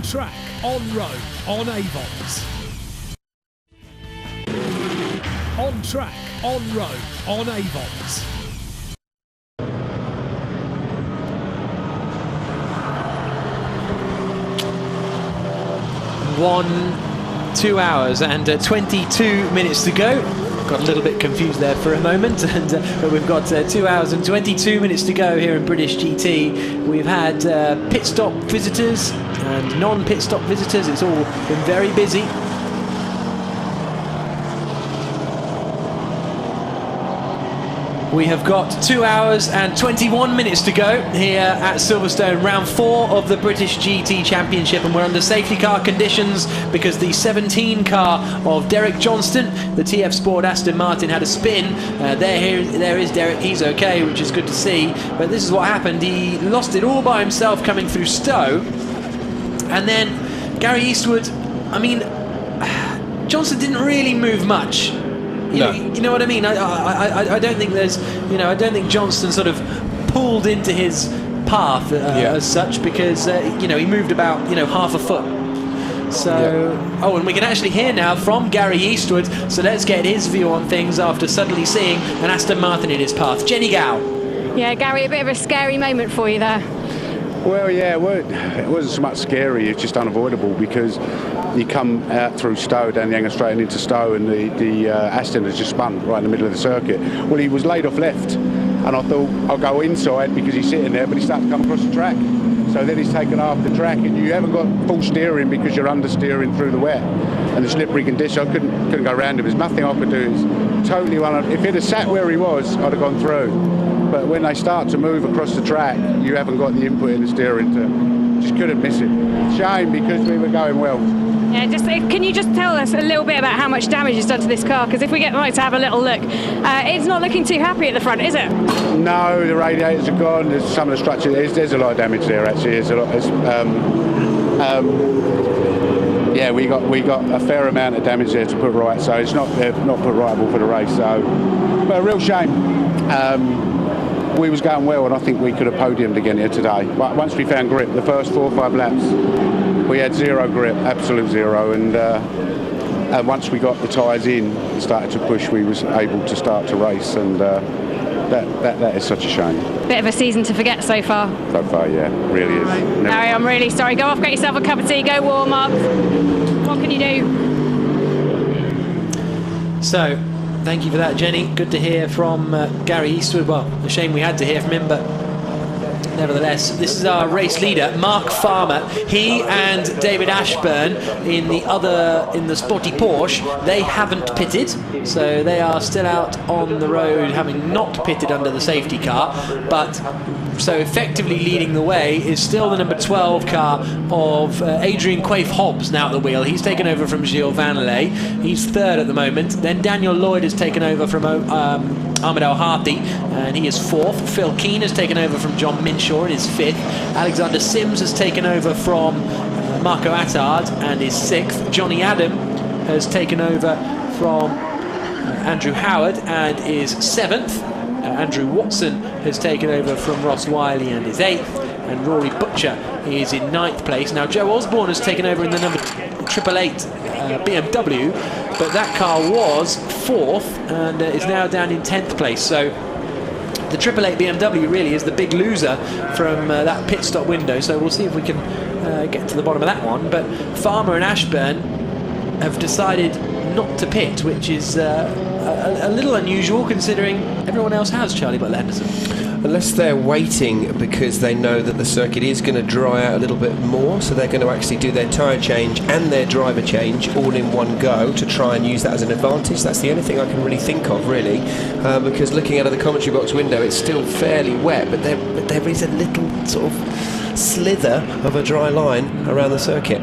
On track, on road, on Avons. On track, on road, on Avons. 2 hours and 22 minutes to go. Got a little bit confused there for a moment, but we've got 2 hours and 22 minutes to go here in British GT. We've had pit stop visitors and non-pit stop visitors. It's all been very busy. We have got 2 hours and 21 minutes to go here at Silverstone, round 4 of the British GT Championship, and we're under safety car conditions because the 17 car of Derek Johnston, the TF Sport Aston Martin, had a spin. There is Derek, he's okay, which is good to see, but this is what happened. He lost it all by himself coming through Stowe, and then Gary Eastwood, I mean, Johnston didn't really move much. You know what I mean? I don't think there's, I don't think Johnston sort of pulled into his path as such, because he moved about half a foot. So and we can actually hear now from Gary Eastwood. So let's get his view on things after suddenly seeing an Aston Martin in his path. Jenny Gow. Yeah, Gary, a bit of a scary moment for you there. Well, yeah, it wasn't so much scary, it's just unavoidable, because you come out through Stowe, down the Angus Straight and into Stowe, and the Aston has just spun right in the middle of the circuit. Well, he was laid off left, and I thought I'll go inside because he's sitting there, but he started to come across the track. So then he's taken half the track, and you haven't got full steering because you're understeering through the wet and the slippery condition. I couldn't go around him. There's nothing I could do. It's totally if he'd have sat where he was, I'd have gone through. But when they start to move across the track, you haven't got the input in the steering just couldn't miss it. Shame, because we were going well. Yeah, can you just tell us a little bit about how much damage is done to this car? Because if we get Mike to have a little look, it's not looking too happy at the front, is it? No, the radiators are gone. There's some of the structure. There's a lot of damage there. Actually, there's a lot. Yeah, we got a fair amount of damage there to put right. So it's not put rightable for the race. So, but a real shame. We was going well, and I think we could have podiumed again here today. But once we found grip, the first 4 or 5 laps, we had zero grip, absolute zero. And once we got the tyres in and started to push, we was able to start to race. And that is such a shame. Bit of a season to forget so far. So far, yeah, really is. Right. Harry, I'm really sorry. Go off, get yourself a cup of tea, go warm up. What can you do? So, thank you for that, Jenny. Good to hear from Gary Eastwood. Well, a shame we had to hear from him, but nevertheless, this is our race leader, Mark Farmer. He and David Ashburn in the Spotty Porsche, they haven't pitted, so they are still out on the road, having not pitted under the safety car. But so effectively leading the way is still the number 12 car of Adrian Quaife-Hobbs now at the wheel. He's taken over from Gilles Vanley. He's third at the moment. Then Daniel Lloyd has taken over from Ahmed El Harthi, and he is fourth. Phil Keane has taken over from John Minshaw and is fifth. Alexander Sims has taken over from Marco Attard and is sixth. Johnny Adam has taken over from Andrew Howard and is seventh. Andrew Watson has taken over from Ross Wiley and is 8th, and Rory Butcher is in 9th place. Now Joe Osborne has taken over in the number 888 BMW, but that car was 4th and is now down in 10th place. So the 888 BMW really is the big loser from that pit stop window. So we'll see if we can get to the bottom of that one. But Farmer and Ashburn have decided not to pit, which is a little unusual considering everyone else has, Charlie Butler Henderson. Unless they're waiting because they know that the circuit is going to dry out a little bit more, so they're going to actually do their tyre change and their driver change all in one go to try and use that as an advantage. That's the only thing I can really think of, really, because looking out of the commentary box window, it's still fairly wet, but there is a little sort of slither of a dry line around the circuit.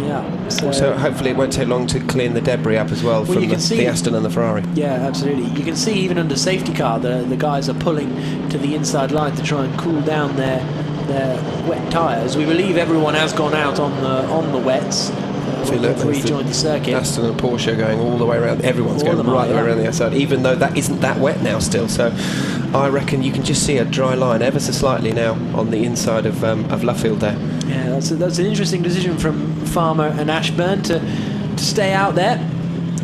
Yeah. So hopefully it won't take long to clean the debris up as well from the Aston and the Ferrari. Yeah, absolutely. You can see even under safety car the guys are pulling to the inside line to try and cool down their wet tyres. We believe everyone has gone out on the wets. If we joined the circuit. Aston and Porsche going all the way around. Everyone's going right the way around the outside, even though that isn't that wet now still. So I reckon you can just see a dry line ever so slightly now on the inside of Luffield there. Yeah, that's an interesting decision from Farmer and Ashburn to stay out there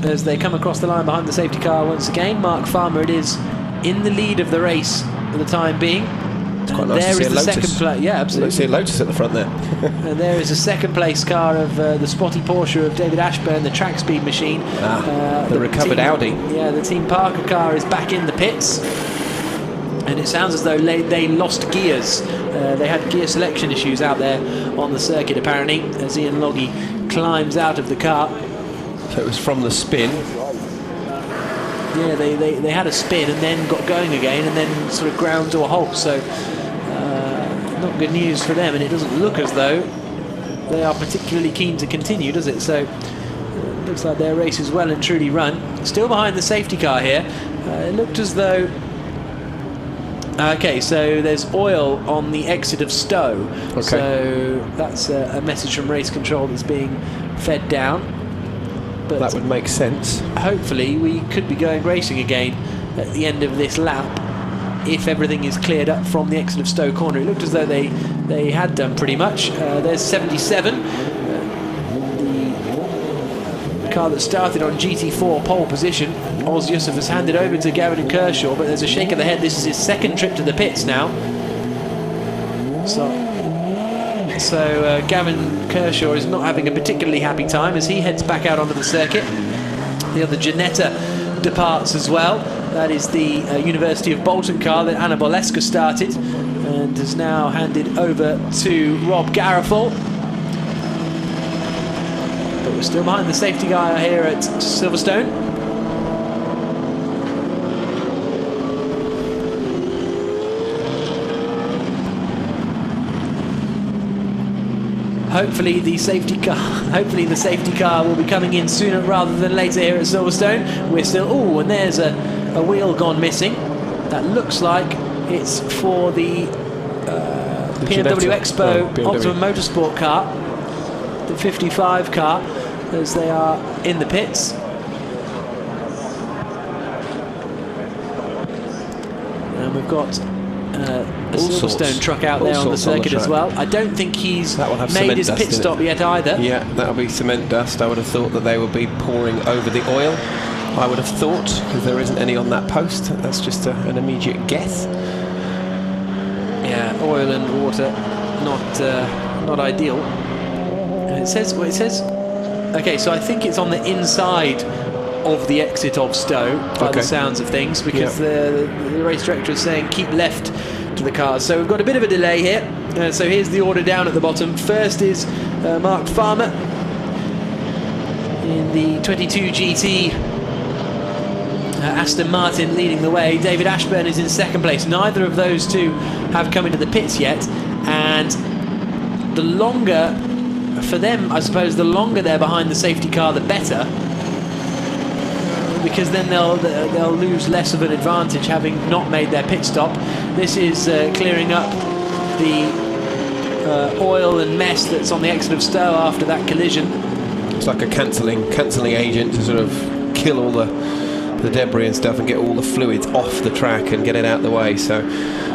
as they come across the line behind the safety car once again. Mark Farmer it is in the lead of the race for the time being. It's quite nice to see a Lotus. Yeah, absolutely. Let's see a Lotus at the front there. And there is a second place car of the spotty Porsche of David Ashburn, the track speed machine. The recovered Audi. Yeah, the Team Parker car is back in the pits. And it sounds as though they lost gears. They had gear selection issues out there on the circuit, apparently, as Ian Loggy climbs out of the car. So it was from the spin. Yeah, they had a spin and then got going again and then sort of ground to a halt. So not good news for them, and it doesn't look as though they are particularly keen to continue, does it? So looks like their race is well and truly run. Still behind the safety car here. It looked as though... Okay, so there's oil on the exit of Stowe. Okay. So that's a message from race control that's being fed down. But that would make sense. Hopefully we could be going racing again at the end of this lap if everything is cleared up from the exit of Stowe Corner. It looked as though they had done pretty much. There's 77. The car that started on GT4 pole position. Oz Yusuf has handed over to Gavin and Kershaw, but there's a shake of the head. This is his second trip to the pits now. So Gavin Kershaw is not having a particularly happy time as he heads back out onto the circuit. The other Janetta departs as well. That is the University of Bolton car that Anna Boleska started and has now handed over to Rob Garofal. But we're still behind the safety guy here at Silverstone. Hopefully the safety car will be coming in sooner rather than later here at Silverstone. We're still... Oh, and there's a wheel gone missing. That looks like it's for the BMW Expo Optimum Motorsport car, the 55 car, as they are in the pits. And we've got a Silverstone truck out there on the circuit as well. I don't think he's made his pit stop yet either. Yeah, that'll be cement dust. I would have thought that they would be pouring over the oil. I would have thought, because there isn't any on that post. That's just an immediate guess. Yeah, oil and water, not ideal. And it says. Okay, so I think it's on the inside of the exit of Stowe by the sounds of things, because the race director is saying keep left to the cars. So we've got a bit of a delay here. So here's the order down at the bottom. First is Mark Farmer in the 22 GT Aston Martin leading the way. David Ashburn is in second place. Neither of those two have come into the pits yet, and the longer for them, I suppose, the longer they're behind the safety car, the better, because then they'll lose less of an advantage having not made their pit stop. This is clearing up the oil and mess that's on the exit of Stowe after that collision. It's like a cancelling agent to sort of kill all the debris and stuff and get all the fluids off the track and get it out the way. So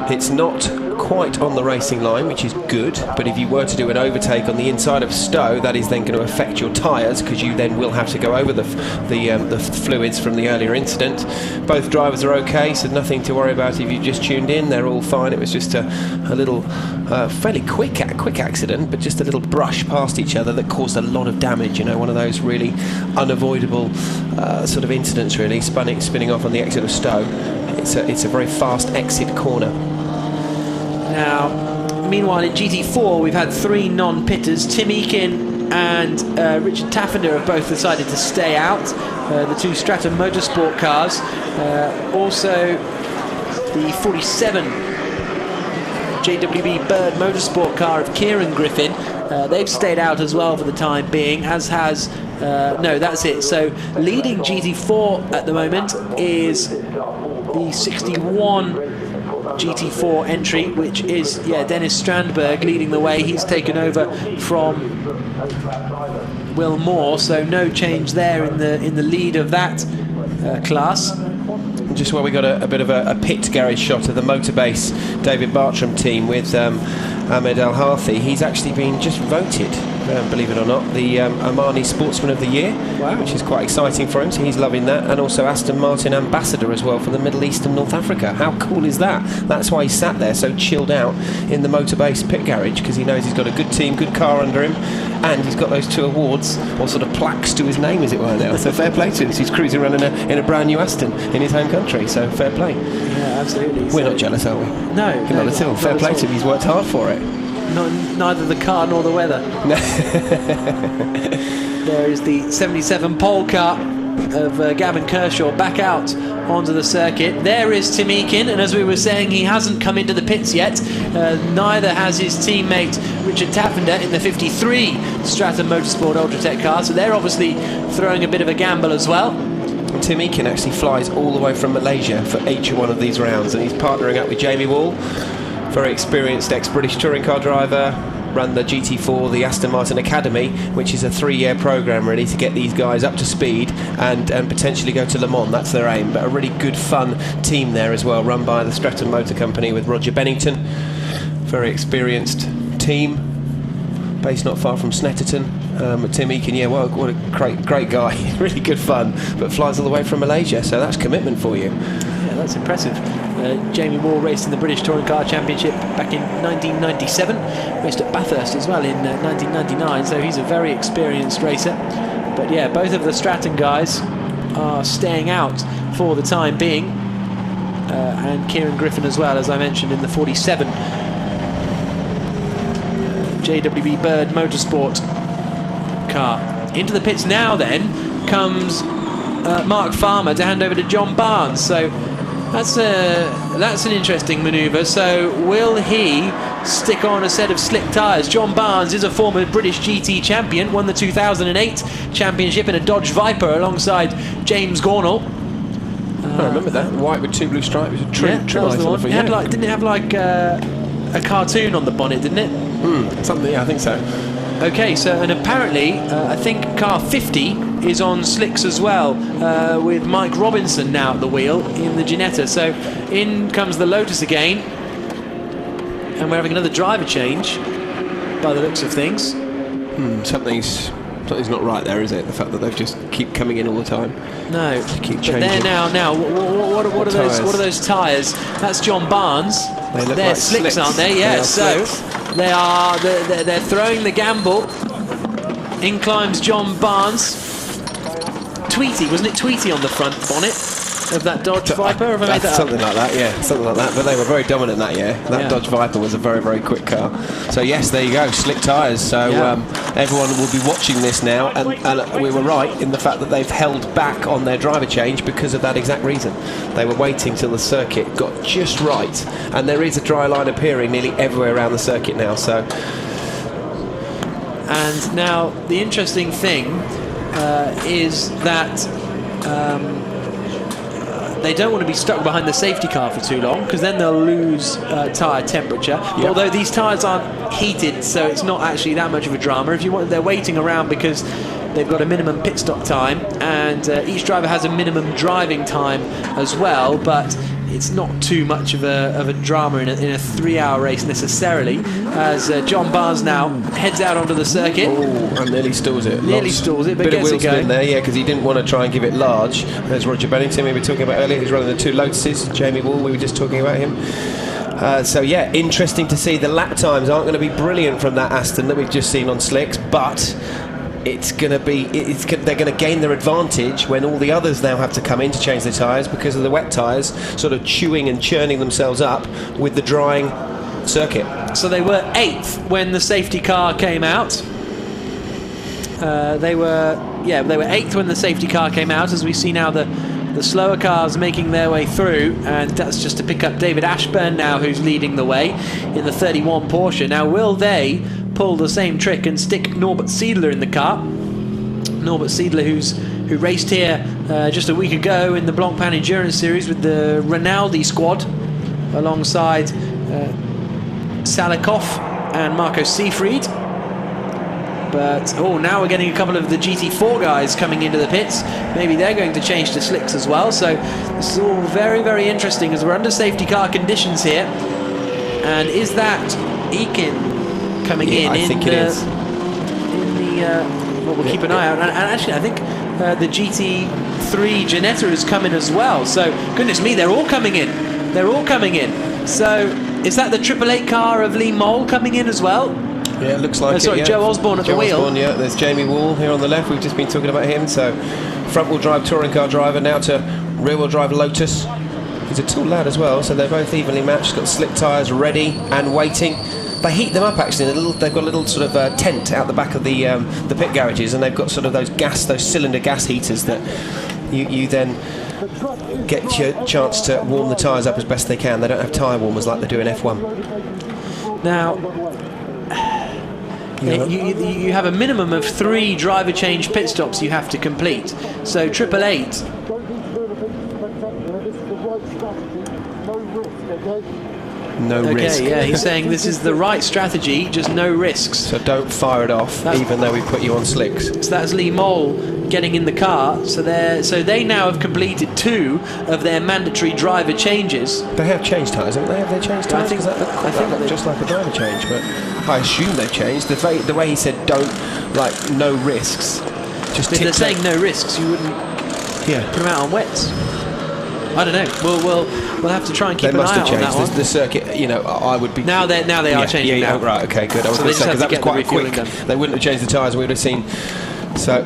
it's not quite on the racing line, which is good, but if you were to do an overtake on the inside of Stowe, that is then going to affect your tyres, because you then will have to go over the fluids from the earlier incident. Both drivers are okay, so nothing to worry about if you just tuned in. They're all fine. It was just a little fairly quick accident, but just a little brush past each other that caused a lot of damage. You know, one of those really unavoidable sort of incidents, really, spinning off on the exit of Stowe. It's a very fast exit corner. Now, meanwhile in GT4 we've had three non-pitters. Tim Eakin and Richard Taffender have both decided to stay out. The two Stratum Motorsport cars. Also the 47 JWB Bird Motorsport car of Kieran Griffin. They've stayed out as well for the time being, as has... no, that's it. So leading GT4 at the moment is the 61 GT4 entry, which is Dennis Strandberg leading the way. He's taken over from Will Moore, so no change there in the lead of that class. Just where we got a bit of a pit garage shot of the Motorbase David Bartram team with Ahmed Al Harthi, he's actually been just voted, believe it or not, the Omani Sportsman of the Year, which is quite exciting for him, so he's loving that, and also Aston Martin Ambassador as well for the Middle East and North Africa. How cool is that? That's why he sat there so chilled out in the Motorbase pit garage, because he knows he's got a good team, good car under him, and he's got those 2 awards, or sort of plaques to his name, as it were, now. So fair play to him. He's cruising around in a brand new Aston in his home country, so fair play. Yeah, absolutely. We're not jealous, are we? No. Not at all. Fair play to him. He's worked hard for it. Neither the car nor the weather. There is the 77 pole car of Gavin Kershaw back out onto the circuit. There is Tim Eakin, and as we were saying, he hasn't come into the pits yet. Neither has his teammate Richard Taffender in the 53 Stratham Motorsport Ultratech car, so they're obviously throwing a bit of a gamble as well. Tim Eakin actually flies all the way from Malaysia for each one of these rounds, and he's partnering up with Jamie Wall, very experienced ex-British touring car driver, run the GT4, the Aston Martin Academy, which is a 3-year programme really to get these guys up to speed and potentially go to Le Mans. That's their aim, but a really good fun team there as well, run by the Stratton Motor Company with Roger Bennington. Very experienced team, based not far from Snetterton. Tim Eakin, yeah, well, what a great guy. Really good fun, but flies all the way from Malaysia, so that's commitment for you. Yeah, that's impressive. Jamie Moore raced in the British Touring Car Championship back in 1997, raced at Bathurst as well in 1999, so he's a very experienced racer. But yeah, both of the Stratton guys are staying out for the time being, and Kieran Griffin as well, as I mentioned, in the 47 JWB Bird Motorsport car. Into the pits now then comes Mark Farmer to hand over to John Barnes, so that's an interesting manoeuvre. So will he stick on a set of slick tyres? John Barnes is a former British GT champion, won the 2008 championship in a Dodge Viper alongside James Gornall. I remember that, white with 2 blue stripes, a trim that was the one. Didn't it have like a cartoon on the bonnet, didn't it? Something, yeah, I think so. Okay, so, and apparently, I think car 50 is on slicks as well, with Mike Robinson now at the wheel in the Ginetta. So in comes the Lotus again, and we're having another driver change by the looks of things. Something's not right there, is it? The fact that they've just keep coming in all the time. No, just keep but changing. there now. What are those tyres? That's John Barnes. They're like slicks, aren't they? Yeah. So they're throwing the gamble. In climbs John Barnes. Tweety, wasn't it Tweety on the front bonnet of that Dodge Viper? Have I made that something up? like that, yeah, something like that. But they were very dominant that year. That Dodge Viper was a very, very quick car. So yes, there you go, slick tyres. So everyone will be watching this now, and we were right in the fact that they've held back on their driver change because of that exact reason. They were waiting till the circuit got just right, and there is a dry line appearing nearly everywhere around the circuit now. So, and now the interesting thing is that they don't want to be stuck behind the safety car for too long, because then they'll lose tyre temperature. But although these tyres aren't heated, so it's not actually that much of a drama. If you want, they're waiting around because they've got a minimum pit stop time, and each driver has a minimum driving time as well. But it's not too much of a drama in a 3-hour race necessarily, as John Barnes now heads out onto the circuit. Oh, and nearly stalls it. Stalls it, but bit gets of it going. in there, yeah, because he didn't want to try and give it large. There's Roger Bennington we were talking about earlier, who's running the 2 Lotuses. Jamie Wall, we were just talking about him. So yeah, interesting to see. The lap times aren't going to be brilliant from that Aston that we've just seen on slicks, but they're going to gain their advantage when all the others now have to come in to change their tyres, because of the wet tyres sort of chewing and churning themselves up with the drying circuit. So they were 8th when the safety car came out. They were 8th when the safety car came out, as we see now the slower cars making their way through, and that's just to pick up David Ashburn now, who's leading the way in the 31 Porsche. Now, will they pull the same trick and stick Norbert Siedler in the car? Norbert Siedler, who raced here just a week ago in the Blancpain Endurance Series with the Rinaldi squad, alongside Salikov and Marco Seefried. But now we're getting a couple of the GT4 guys coming into the pits. Maybe they're going to change to slicks as well. So this is all very, very interesting as we're under safety car conditions here. And is that Eakin coming in. I think it is. Well, we'll keep an eye out. And actually, I think the GT3 Ginetta has come in as well. So, goodness me, they're all coming in. They're all coming in. So, is that the 888 car of Lee Mole coming in as well? Yeah, it looks like sorry, it. Yeah. Joe Osborne at the wheel. Osborne, yeah. There's Jamie Wall here on the left. We've just been talking about him. So, front-wheel drive touring car driver now to rear-wheel drive Lotus. He's a tall lad as well, so they're both evenly matched. Got slick tyres ready and waiting. They heat them up actually. They've got a little sort of tent out the back of the pit garages, and they've got sort of those cylinder gas heaters that you then get your chance to warm the tyres up as best they can. They don't have tyre warmers like they do in F1. Now, you have a minimum of 3 driver change pit stops you have to complete. So 888. No risk. Okay, yeah, he's saying this is the right strategy, just no risks. So don't fire it off, even though we put you on slicks. So that's Lee Mole getting in the car. So they now have completed 2 of their mandatory driver changes. They have changed tyres, haven't they? Have they changed tyres? I think that looked just like a driver change, but I assume they've changed. The way he said don't, like, no risks. Just if they're saying no risks, you wouldn't put them out on wets. I don't know. We'll have to try and keep an eye out on that one. The circuit, you know, I would be... Now they are changing now. Oh, right, okay, good. I was so going to say, because that was quite quick. Done. They wouldn't have changed the tyres, we would have seen... So,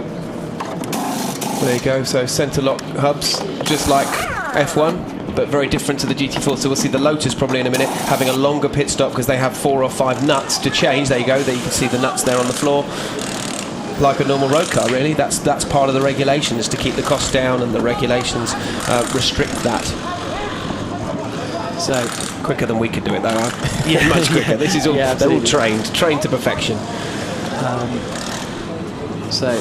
there you go. So, centre lock hubs, just like F1, but very different to the GT4. So we'll see the Lotus probably in a minute, having a longer pit stop because they have 4 or 5 nuts to change. There you go. There you can see the nuts there on the floor. Like a normal road car, really. That's part of the regulations, to keep the costs down, and the regulations restrict that. So quicker than we could do it, though. Yeah, much quicker. This is all they're all trained to perfection. So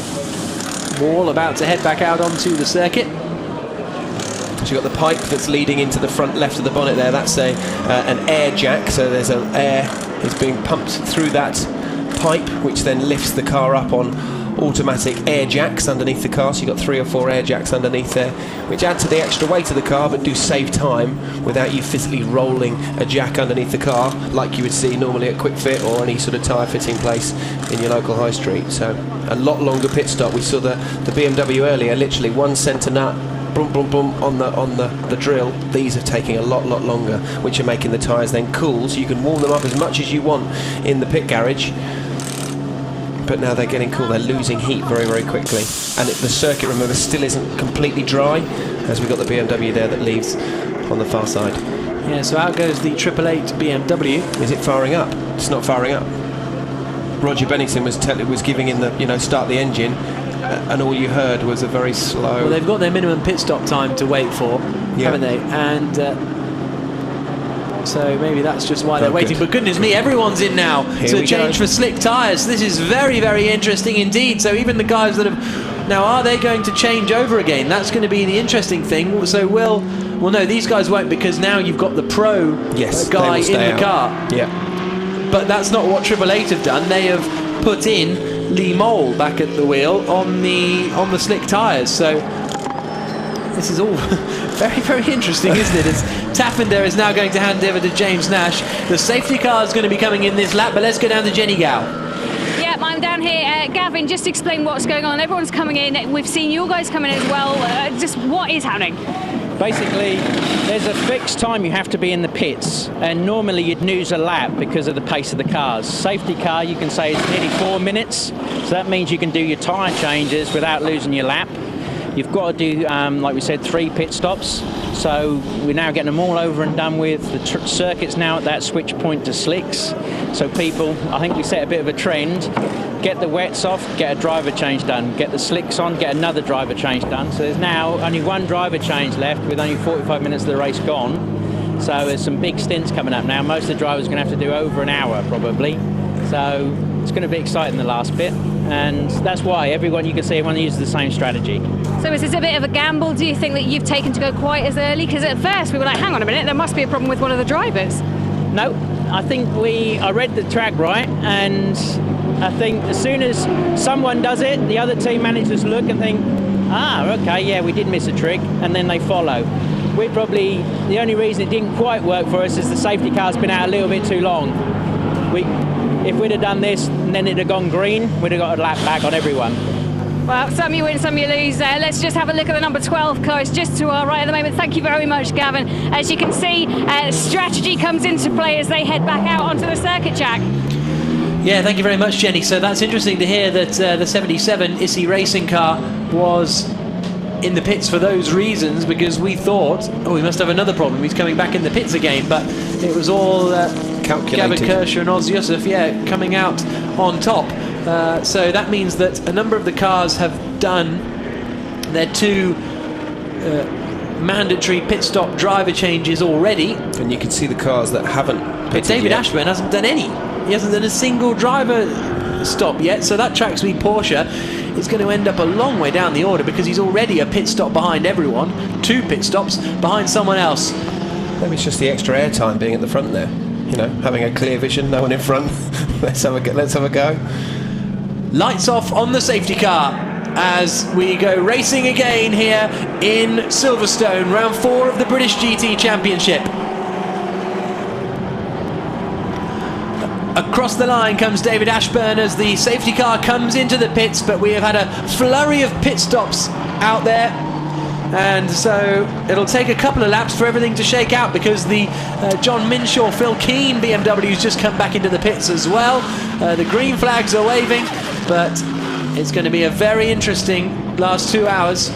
Wall about to head back out onto the circuit. So you've got the pipe that's leading into the front left of the bonnet there. That's an air jack. So there's an air is being pumped through that pipe, which then lifts the car up on automatic air jacks underneath the car. So you've got 3 or 4 air jacks underneath there, which add to the extra weight of the car but do save time without you physically rolling a jack underneath the car like you would see normally at Quick Fit or any sort of tyre fitting place in your local high street. So a lot longer pit stop. We saw the BMW earlier, literally 1 centre nut, boom, boom, boom on the drill. These are taking a lot longer, which are making the tyres then cool, so you can warm them up as much as you want in the pit garage. But now they're getting cool, they're losing heat very quickly. And the circuit, remember, still isn't completely dry, as we've got the BMW there that leaves on the far side. Yeah, so out goes the 888 BMW. Is it firing up? It's not firing up. Roger Bennington was giving in the, start the engine, and all you heard was a very slow... Well, they've got their minimum pit stop time to wait for, haven't they? And... so maybe that's just why they're waiting. But goodness me, everyone's in now to change for slick tyres. This is very interesting indeed. So even the guys that have... Now, are they going to change over again? That's going to be the interesting thing. So well, no, these guys won't, because now you've got the pro guy in the car. Yeah. But that's not what 888 have done. They have put in Lee Mole back at the wheel on the slick tyres. So this is all very interesting, isn't it? As Taffender is now going to hand over to James Nash. The safety car is going to be coming in this lap, but let's go down to Jenny Gow. Yeah, I'm down here. Gavin, just explain what's going on. Everyone's coming in. We've seen you guys coming in as well. Just what is happening? Basically, there's a fixed time you have to be in the pits, and normally you'd lose a lap because of the pace of the cars. Safety car, you can say, is nearly 4 minutes, so that means you can do your tyre changes without losing your lap. You've got to do, like we said, 3 pit stops. So we're now getting them all over and done with. The circuit's now at that switch point to slicks. So people, I think we set a bit of a trend. Get the wets off, get a driver change done. Get the slicks on, get another driver change done. So there's now only 1 driver change left with only 45 minutes of the race gone. So there's some big stints coming up now. Most of the drivers are going to have to do over an hour probably. So it's going to be exciting, the last bit. And that's why everyone, you can see everyone uses the same strategy. So is this a bit of a gamble, do you think, that you've taken to go quite as early? Because at first we were like, hang on a minute, there must be a problem with one of the drivers. No, I think I read the track right, and I think as soon as someone does it, the other team managers look and think, okay, yeah, we did miss a trick, and then they follow. We're probably, the only reason it didn't quite work for us is the safety car's been out a little bit too long. If we'd have done this and then it'd have gone green, we'd have got a lap back on everyone. Well, some you win, some you lose there. Let's just have a look at the number 12 car. It's just to our right at the moment. Thank you very much, Gavin. As you can see, strategy comes into play as they head back out onto the circuit, Jack. Yeah, thank you very much, Jenny. So that's interesting to hear that the 77 Issy racing car was in the pits for those reasons, because we thought, oh, we must have another problem. He's coming back in the pits again. But it was all calculated. Gavin Kirscher and Oz Yusuf, coming out on top. So that means that a number of the cars have done their 2 mandatory pit stop driver changes already. And you can see the cars that haven't pitted But David yet. Ashburn hasn't done any. He hasn't done a single driver stop yet. So that track speed Porsche is going to end up a long way down the order, because he's already a pit stop behind everyone. 2 pit stops behind someone else. Maybe it's just the extra airtime being at the front there. You know, having a clear vision, no one in front. Let's have a go. Lights off on the safety car as we go racing again here in Silverstone, round 4 of the British GT Championship. Across the line comes David Ashburn as the safety car comes into the pits, but we have had a flurry of pit stops out there. And so it'll take a couple of laps for everything to shake out, because the John Minshaw, Phil Keane BMW's just come back into the pits as well. The green flags are waving, but it's going to be a very interesting last 2 hours.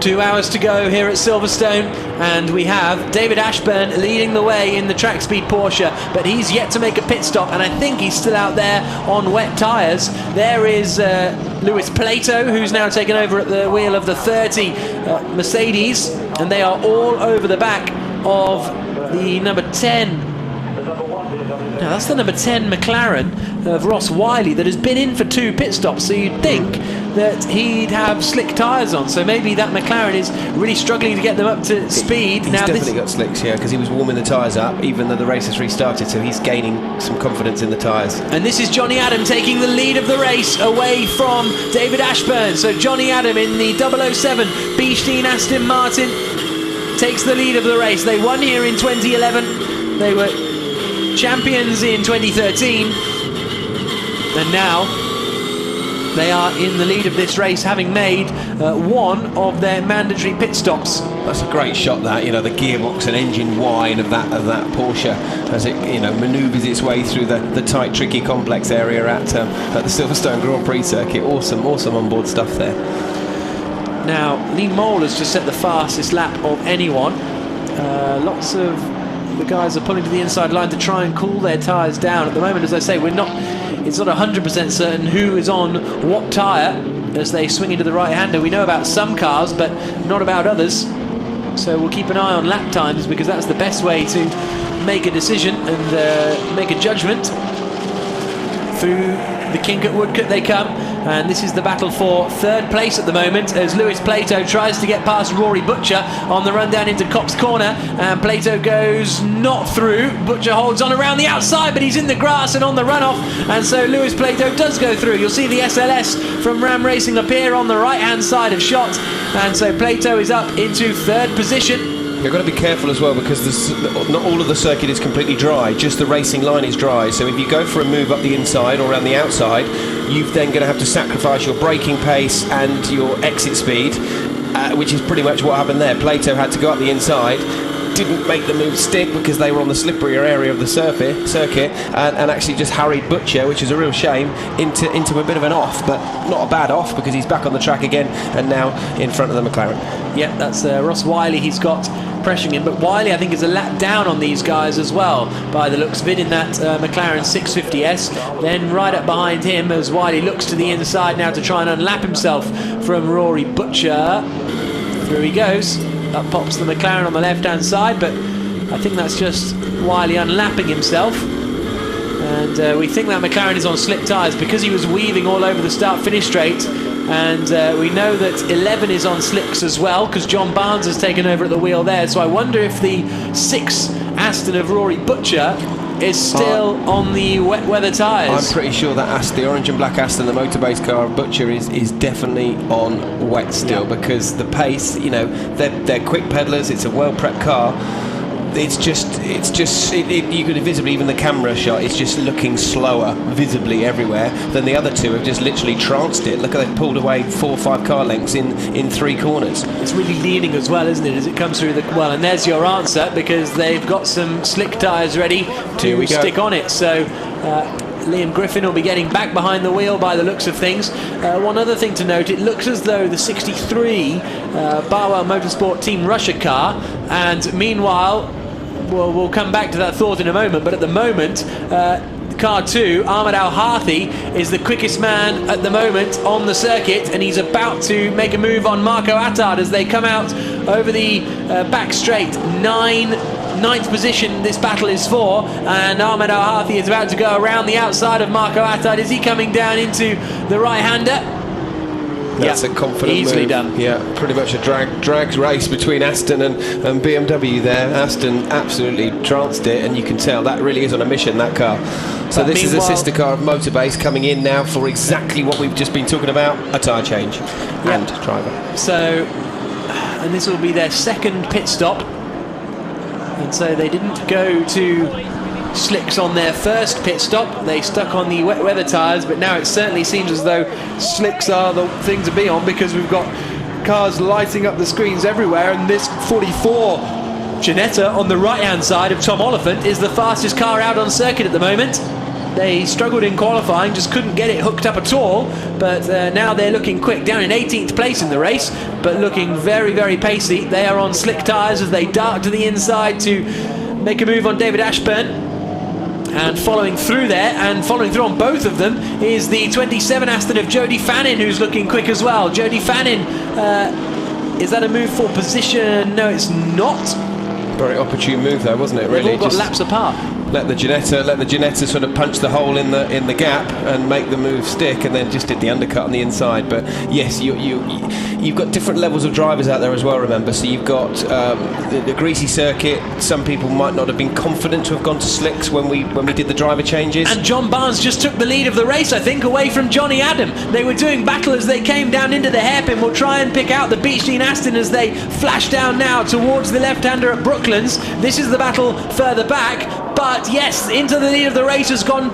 Two hours to go here at Silverstone, and we have David Ashburn leading the way in the track speed Porsche, but he's yet to make a pit stop, and I think he's still out there on wet tyres. There is Lewis Plato, who's now taken over at the wheel of the 30 Mercedes, and they are all over the back of the number 10. Now that's the number 10 McLaren of Ross Wiley that has been in for 2 pit stops, so you'd think that he'd have slick tyres on, so maybe that McLaren is really struggling to get them up to speed. He's definitely got slicks here, because he was warming the tyres up even though the race has restarted, so he's gaining some confidence in the tyres. And this is Johnny Adam taking the lead of the race away from David Ashburn. So Johnny Adam in the 007 Beesteen Aston Martin takes the lead of the race. They won here in 2011. They were champions in 2013, and now they are in the lead of this race, having made 1 of their mandatory pit stops. That's a great shot, that, you know, the gearbox and engine whine of that Porsche as it, you know, manoeuvres its way through the tight, tricky, complex area at the Silverstone Grand Prix circuit. Awesome onboard stuff there. Now, Lee Mole has just set the fastest lap of anyone. Lots of the guys are pulling to the inside line to try and cool their tyres down. At the moment, as I say, it's not 100% certain who is on what tyre as they swing into the right-hander. We know about some cars, but not about others. So we'll keep an eye on lap times, because that's the best way to make a decision and make a judgment. Through the kink at Woodcote they come, and this is the battle for 3rd place at the moment, as Lewis Plato tries to get past Rory Butcher on the run down into Cops Corner, and Plato goes not through. Butcher holds on around the outside, but he's in the grass and on the runoff, and so Lewis Plato does go through. You'll see the SLS from Ram Racing appear on the right hand side of shot, and so Plato is up into 3rd position. You've got to be careful as well, because not all of the circuit is completely dry, just the racing line is dry. So if you go for a move up the inside or around the outside, you're then going to have to sacrifice your braking pace and your exit speed, which is pretty much what happened there. Plato had to go up the inside, didn't make the move stick because they were on the slipperier area of the circuit, and actually just harried Butcher, which is a real shame, into a bit of an off, but not a bad off, because he's back on the track again and now in front of the McLaren. Yeah, that's Ross Wiley he's got pressuring him, but Wiley I think is a lap down on these guys as well by the looks of it in that McLaren 650S. Then right up behind him as Wiley looks to the inside now to try and unlap himself from Rory Butcher. Through he goes. Up pops the McLaren on the left hand side, but I think that's just Wiley unlapping himself. And we think that McLaren is on slick tyres because he was weaving all over the start-finish straight. And we know that 11 is on slicks as well, because John Barnes has taken over at the wheel there. So I wonder if the 6 Aston of Rory Butcher is still on the wet weather tyres. I'm pretty sure that the orange and black Aston, the motor-based car of Butcher, is definitely on wet still, because the pace, you know, they're quick pedalers. It's a well-prepped car. It's just you could visibly, even the camera shot, it's just looking slower visibly everywhere than the other two have just literally tranced it. Look, they've pulled away 4 or 5 car lengths in 3 corners. It's really leaning as well, isn't it, as it comes through the... Well, and there's your answer, because they've got some slick tyres ready to stick on it. So Liam Griffin will be getting back behind the wheel by the looks of things. One other thing to note, it looks as though the 63 Barwell Motorsport Team Russia car, and meanwhile, we'll come back to that thought in a moment, but at the moment, car 2, Ahmed Al-Hathi, is the quickest man at the moment on the circuit, and he's about to make a move on Marco Attard as they come out over the back straight. Ninth position this battle is for, and Ahmed Al-Hathi is about to go around the outside of Marco Attard. Is he coming down into the right-hander? That's a confident easily move. Done. Yeah, pretty much a drag race between Aston and BMW there. Aston absolutely tranced it, and you can tell that really is on a mission, that car. So this is a sister car of Motorbase coming in now for exactly what we've just been talking about, a tyre change and driver. So, and this will be their second pit stop, and so they didn't go to slicks on their first pit stop. They stuck on the wet weather tyres, but now it certainly seems as though slicks are the thing to be on, because we've got cars lighting up the screens everywhere, and this 44 Ginetta on the right hand side of Tom Oliphant is the fastest car out on circuit at the moment. They struggled in qualifying, just couldn't get it hooked up at all, but now they're looking quick, down in 18th place in the race, but looking very, very pacey. They are on slick tyres as they dart to the inside to make a move on David Ashburn. And following through there, and following through on both of them, is the 27 Aston of Jody Fannin, who's looking quick as well. Jody Fannin, is that a move for position? No, it's not. Very opportune move though, wasn't it? Really, they've all got laps apart. Let the Ginetta sort of punch the hole in the gap and make the move stick, and then just did the undercut on the inside. But yes, you've got different levels of drivers out there as well, remember. So you've got the greasy circuit. Some people might not have been confident to have gone to slicks when we did the driver changes. And John Barnes just took the lead of the race, I think, away from Johnny Adam. They were doing battle as they came down into the hairpin. We'll try and pick out the Beach Dean Aston as they flash down now towards the left-hander at Brooklands. This is the battle further back. But yes, into the lead of the race has gone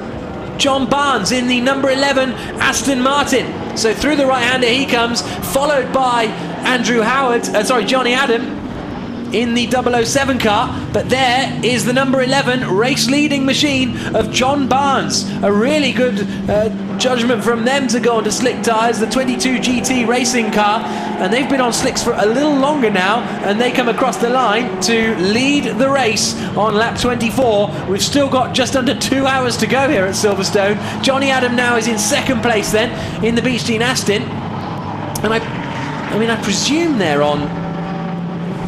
John Barnes in the number 11 Aston Martin. So through the right-hander he comes, followed by Johnny Adam in the 007 car. But there is the number 11 race-leading machine of John Barnes. A really good judgment from them to go onto slick tyres, the 22 GT racing car, and they've been on slicks for a little longer now, and they come across the line to lead the race on lap 24. We've still got just under 2 hours to go here at Silverstone. Johnny Adam now is in second place then in the Beach Dean Aston, and I presume they're on...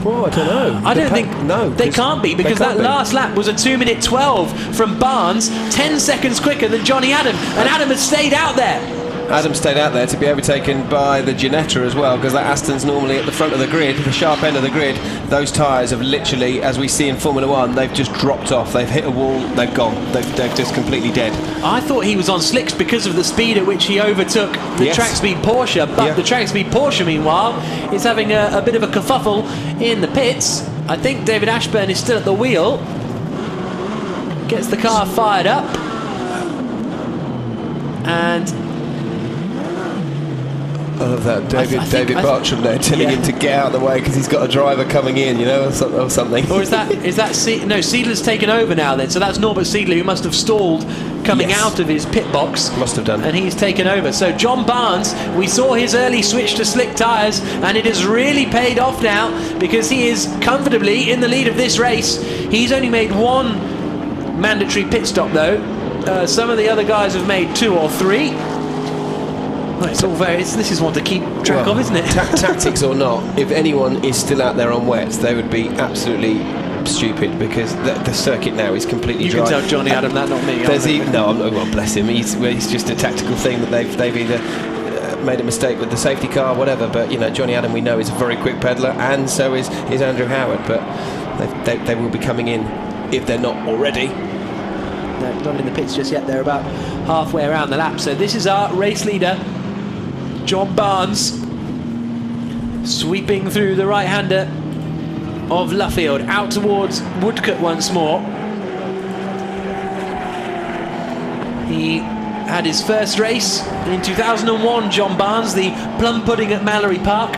Oh, I don't know. I don't think... No. They can't be, because that last lap was a 2:12 from Barnes, 10 seconds quicker than Johnny Adam, and Adam has stayed out there. Adam stayed out there to be overtaken by the Ginetta as well, because that Aston's normally at the front of the grid, the sharp end of the grid. Those tyres have literally, as we see in Formula 1, they've just dropped off. They've hit a wall, they've gone. They're just completely dead. I thought he was on slicks because of the speed at which he overtook the track speed Porsche, but the track speed Porsche, meanwhile, is having a bit of a kerfuffle in the pits. I think David Ashburn is still at the wheel. Gets the car fired up. And... I love that David Bartram there telling him to get out of the way because he's got a driver coming in, you know, or something. Or is that no, Seidler's taken over now then, so that's Norbert Seidler, who must have stalled coming out of his pit box. Must have done. And he's taken over. So John Barnes, we saw his early switch to slick tyres, and it has really paid off now, because he is comfortably in the lead of this race. He's only made one mandatory pit stop though. Some of the other guys have made 2 or 3. It's all this is one to keep track of, isn't it? Tactics or not, if anyone is still out there on wets, they would be absolutely stupid, because the circuit now is completely dry. You can tell Johnny Adam that, not me. Well, bless him. He's just a tactical thing that they've either made a mistake with the safety car, whatever. But you know, Johnny Adam, we know, is a very quick peddler, and so is Andrew Howard. But they will be coming in if they're not already. No, not in the pits just yet. They're about halfway around the lap. So this is our race leader, John Barnes, sweeping through the right-hander of Luffield, out towards Woodcote once more. He had his first race in 2001, John Barnes, the plum pudding at Mallory Park.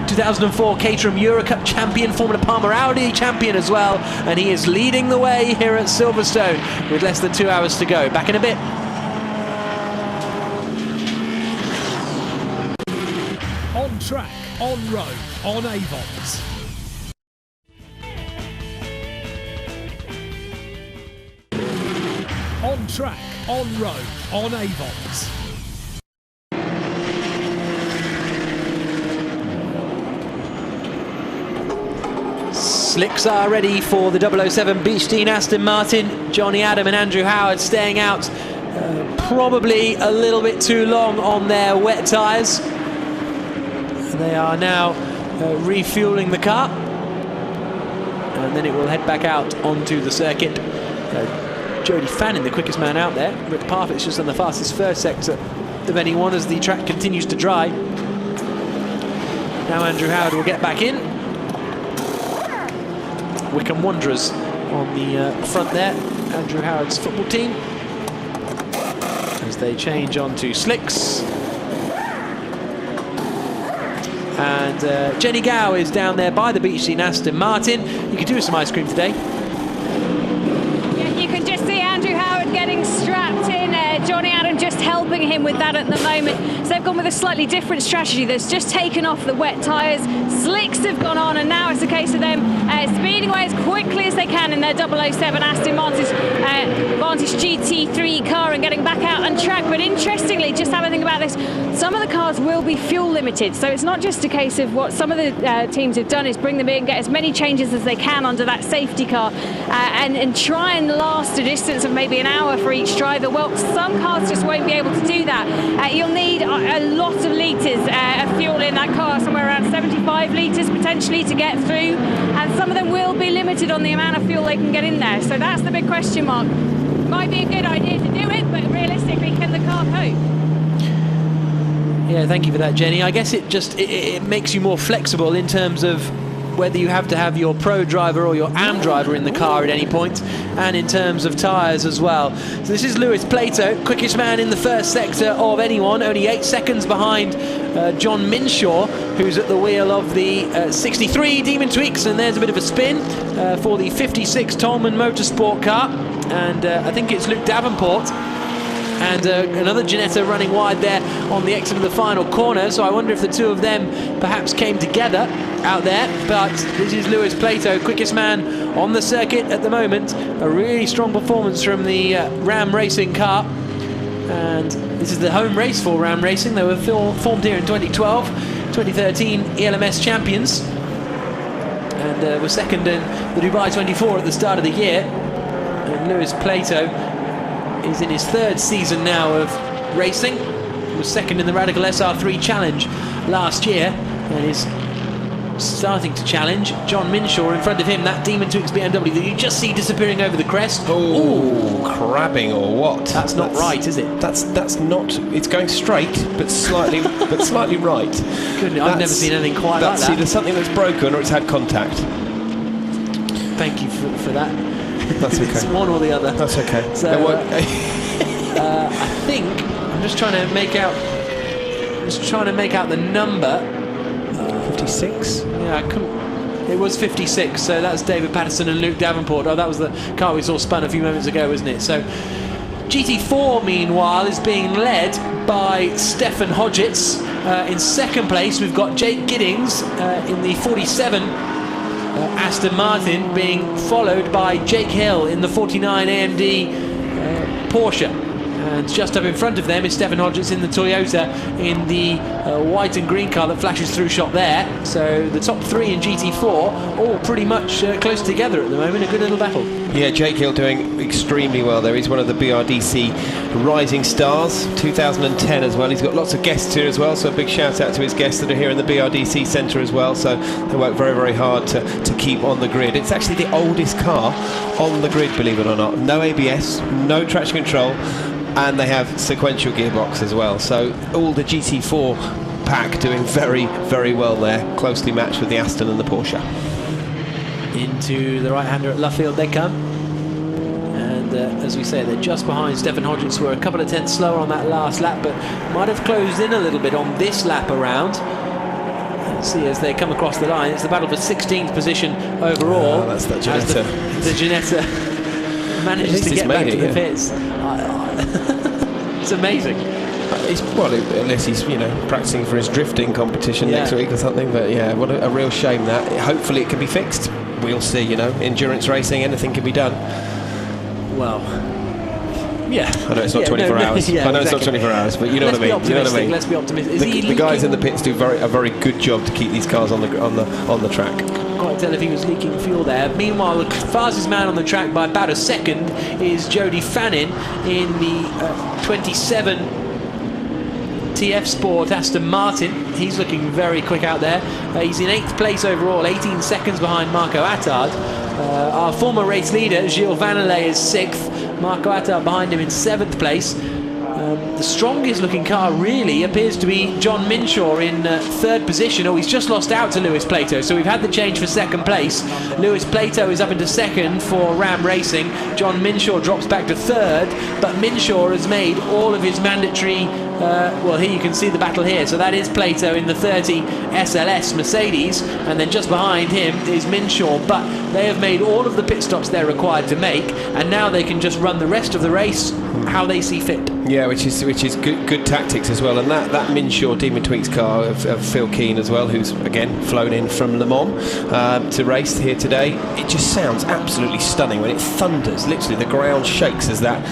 2004 Caterham Eurocup champion, Formula Palmer Audi champion as well, and he is leading the way here at Silverstone with less than 2 hours to go. Back in a bit. On track, on road, on Avons. On track, on road, on Avons. Slicks are ready for the 007 Beach Team Aston Martin. Johnny Adam and Andrew Howard staying out probably a little bit too long on their wet tyres. They are now refueling the car, and then it will head back out onto the circuit. Jody Fannin, the quickest man out there. Rick Parfitt's just on the fastest first sector of anyone as the track continues to dry. Now Andrew Howard will get back in. Wycombe Wanderers on the front there, Andrew Howard's football team, as they change onto slicks. And Jenny Gow is down there by the beach scene, Aston Martin. You could do with some ice cream today. Yeah, you can just see Andrew Howard getting strapped in. Johnny Adam just helping him with that at the moment. So they've gone with a slightly different strategy that's just taken off the wet tyres. Slicks have gone on, and now it's a case of them speeding away as quickly as they can in their 007 Aston Martin's Vantage GT3 car and getting back out on track. But interestingly, just have a think about this, some of the cars will be fuel limited. So it's not just a case of what some of the teams have done is bring them in, get as many changes as they can onto that safety car and try and last a distance of maybe an hour for each driver. Well, some cars just won't be able to do that. You'll need a lot of litres of fuel in that car, somewhere around 75 litres potentially to get through, and some of them will be limited on the amount of fuel they can get in there. So that's the big question mark. Might be a good idea to do it, but realistically, can the car cope? Yeah, thank you for that, Jenny. I guess it just it makes you more flexible in terms of whether you have to have your pro driver or your AM driver in the car at any point, and in terms of tyres as well. So this is Lewis Plato, quickest man in the first sector of anyone, only 8 seconds behind John Minshaw, who's at the wheel of the 63 Demon Tweaks, and there's a bit of a spin for the 56 Tolman Motorsport car, and I think it's Luke Davenport. And another Ginetta running wide there on the exit of the final corner, so I wonder if the two of them perhaps came together out there. But this is Lewis Plato, quickest man on the circuit at the moment. A really strong performance from the Ram Racing car, and this is the home race for Ram Racing. They were formed here in 2012, 2013 ELMS champions, and were second in the Dubai 24 at the start of the year. And Lewis Plato is in his third season now of racing. He was second in the Radical SR3 Challenge last year, and is starting to challenge John Minshaw in front of him, that Demon Tweaks BMW that you just see disappearing over the crest. Oh, crabbing or what? That's not right, is it? That's not. It's going straight, but slightly right. Goodness, I've never seen anything quite like that. That's either something that's broken or it's had contact. Thank you for that. That's okay. It's one or the other. That's okay. So I think I'm just trying to make out. The number. 56. Yeah, I couldn't. It was 56. So that's David Patterson and Luke Davenport. Oh, that was the car we saw spun a few moments ago, wasn't it? So GT4, meanwhile, is being led by Stefan Hodgetts. In second place, we've got Jake Giddings in the 47. Aston Martin, being followed by Jake Hill in the 49 AMD Porsche, and just up in front of them is Stefan Hodgetts in the Toyota in the white and green car that flashes through shot there. So the top three in GT4 all pretty much close together at the moment. A good little battle. Yeah, Jake Hill doing extremely well there. He's one of the BRDC rising stars, 2010 as well. He's got lots of guests here as well, so a big shout out to his guests that are here in the BRDC Centre as well. So they work very, very hard to keep on the grid. It's actually the oldest car on the grid, believe it or not. No ABS, no traction control, and they have sequential gearbox as well. So all the GT4 pack doing very, very well there, closely matched with the Aston and the Porsche. Into the right-hander at Luffield they come, and as we say, they're just behind Stefan Hodgetts, who were a couple of tenths slower on that last lap, but might have closed in a little bit on this lap around. Let's see as they come across the line. It's the battle for 16th position overall. That's the Ginetta. The Ginetta manages to get back to the pits. It's amazing. Well, unless he's, you know, practicing for his drifting competition next week or something. But yeah, what a real shame that. Hopefully it can be fixed. We'll see, you know. Endurance racing, anything can be done. Well, yeah. I know it's not 24 hours. Yeah, I know it's not 24 hours, but you know what I mean. You know what I mean. Let's be optimistic. The guys in the pits do a very good job to keep these cars on the track. Quite tell if he was leaking fuel there. Meanwhile, the fastest man on the track by about a second is Jody Fannin in the 27 TF Sport Aston Martin. He's looking very quick out there. He's in 8th place overall, 18 seconds behind Marco Attard. Our former race leader, Gilles Vanelay, is 6th. Marco Attard behind him in 7th place. The strongest looking car really appears to be John Minshaw in 3rd position. Oh, he's just lost out to Lewis Plato, so we've had the change for 2nd place. Lewis Plato is up into 2nd for Ram Racing. John Minshaw drops back to 3rd, but Minshaw has made all of his mandatory well, here you can see the battle here. So that is Plato in the 30 SLS Mercedes, and then just behind him is Minshaw. But they have made all of the pit stops they're required to make, and now they can just run the rest of the race how they see fit. Yeah, which is good tactics as well. And that Minshaw Demon Tweaks car of Phil Keane as well, who's again flown in from Le Mans to race here today. It just sounds absolutely stunning when it thunders. Literally, the ground shakes as that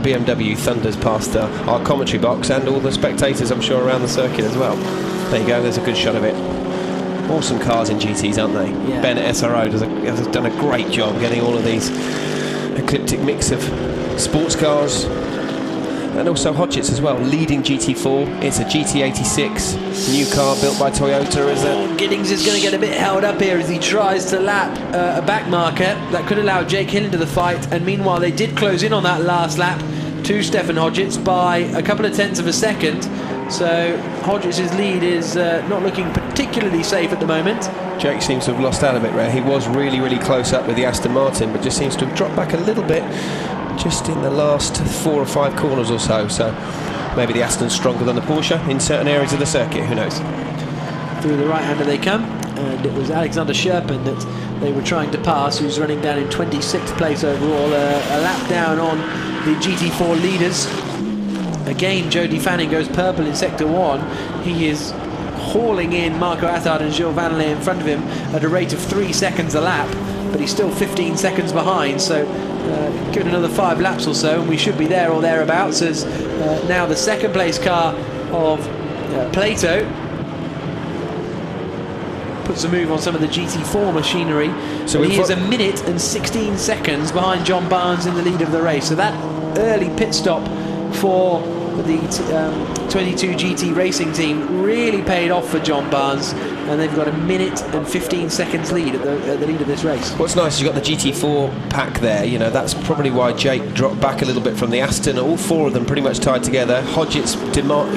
BMW thunders past our commentary box and all the spectators, I'm sure, around the circuit as well. There you go. There's a good shot of it. Awesome cars in GTs, aren't they? Yeah. Ben at SRO has done a great job getting all of these eclectic mix of sports cars. And also Hodgetts as well, leading GT4. It's a GT86 new car built by Toyota. Giddings is going to get a bit held up here as he tries to lap a back marker that could allow Jake Hill into the fight. And meanwhile, they did close in on that last lap to Stefan Hodgetts by a couple of tenths of a second. So Hodgetts' lead is not looking particularly safe at the moment. Jake seems to have lost out a bit, Ray. He was really, really close up with the Aston Martin, but just seems to have dropped back a little bit just in the last 4 or 5 corners or so. So maybe the Aston's stronger than the Porsche in certain areas of the circuit, who knows. Through the right-hander they come, and it was Alexander Sherpen that they were trying to pass, who's running down in 26th place overall, a lap down on the GT4 leaders. Again, Jody Fanning goes purple in Sector 1. He is hauling in Marco Attard and Gilles Vanelay in front of him at a rate of 3 seconds a lap, but he's still 15 seconds behind, so give it another 5 laps or so and we should be there or thereabouts, as now the 2nd place car of Plato puts a move on some of the GT4 machinery. So he is a minute and 16 seconds behind John Barnes in the lead of the race. So that early pit stop for the 22 GT racing team really paid off for John Barnes, and they've got a minute and 15 seconds lead at the lead of this race. What's nice is you've got the GT4 pack there. You know, that's probably why Jake dropped back a little bit from the Aston. All 4 of them pretty much tied together. Hodgetts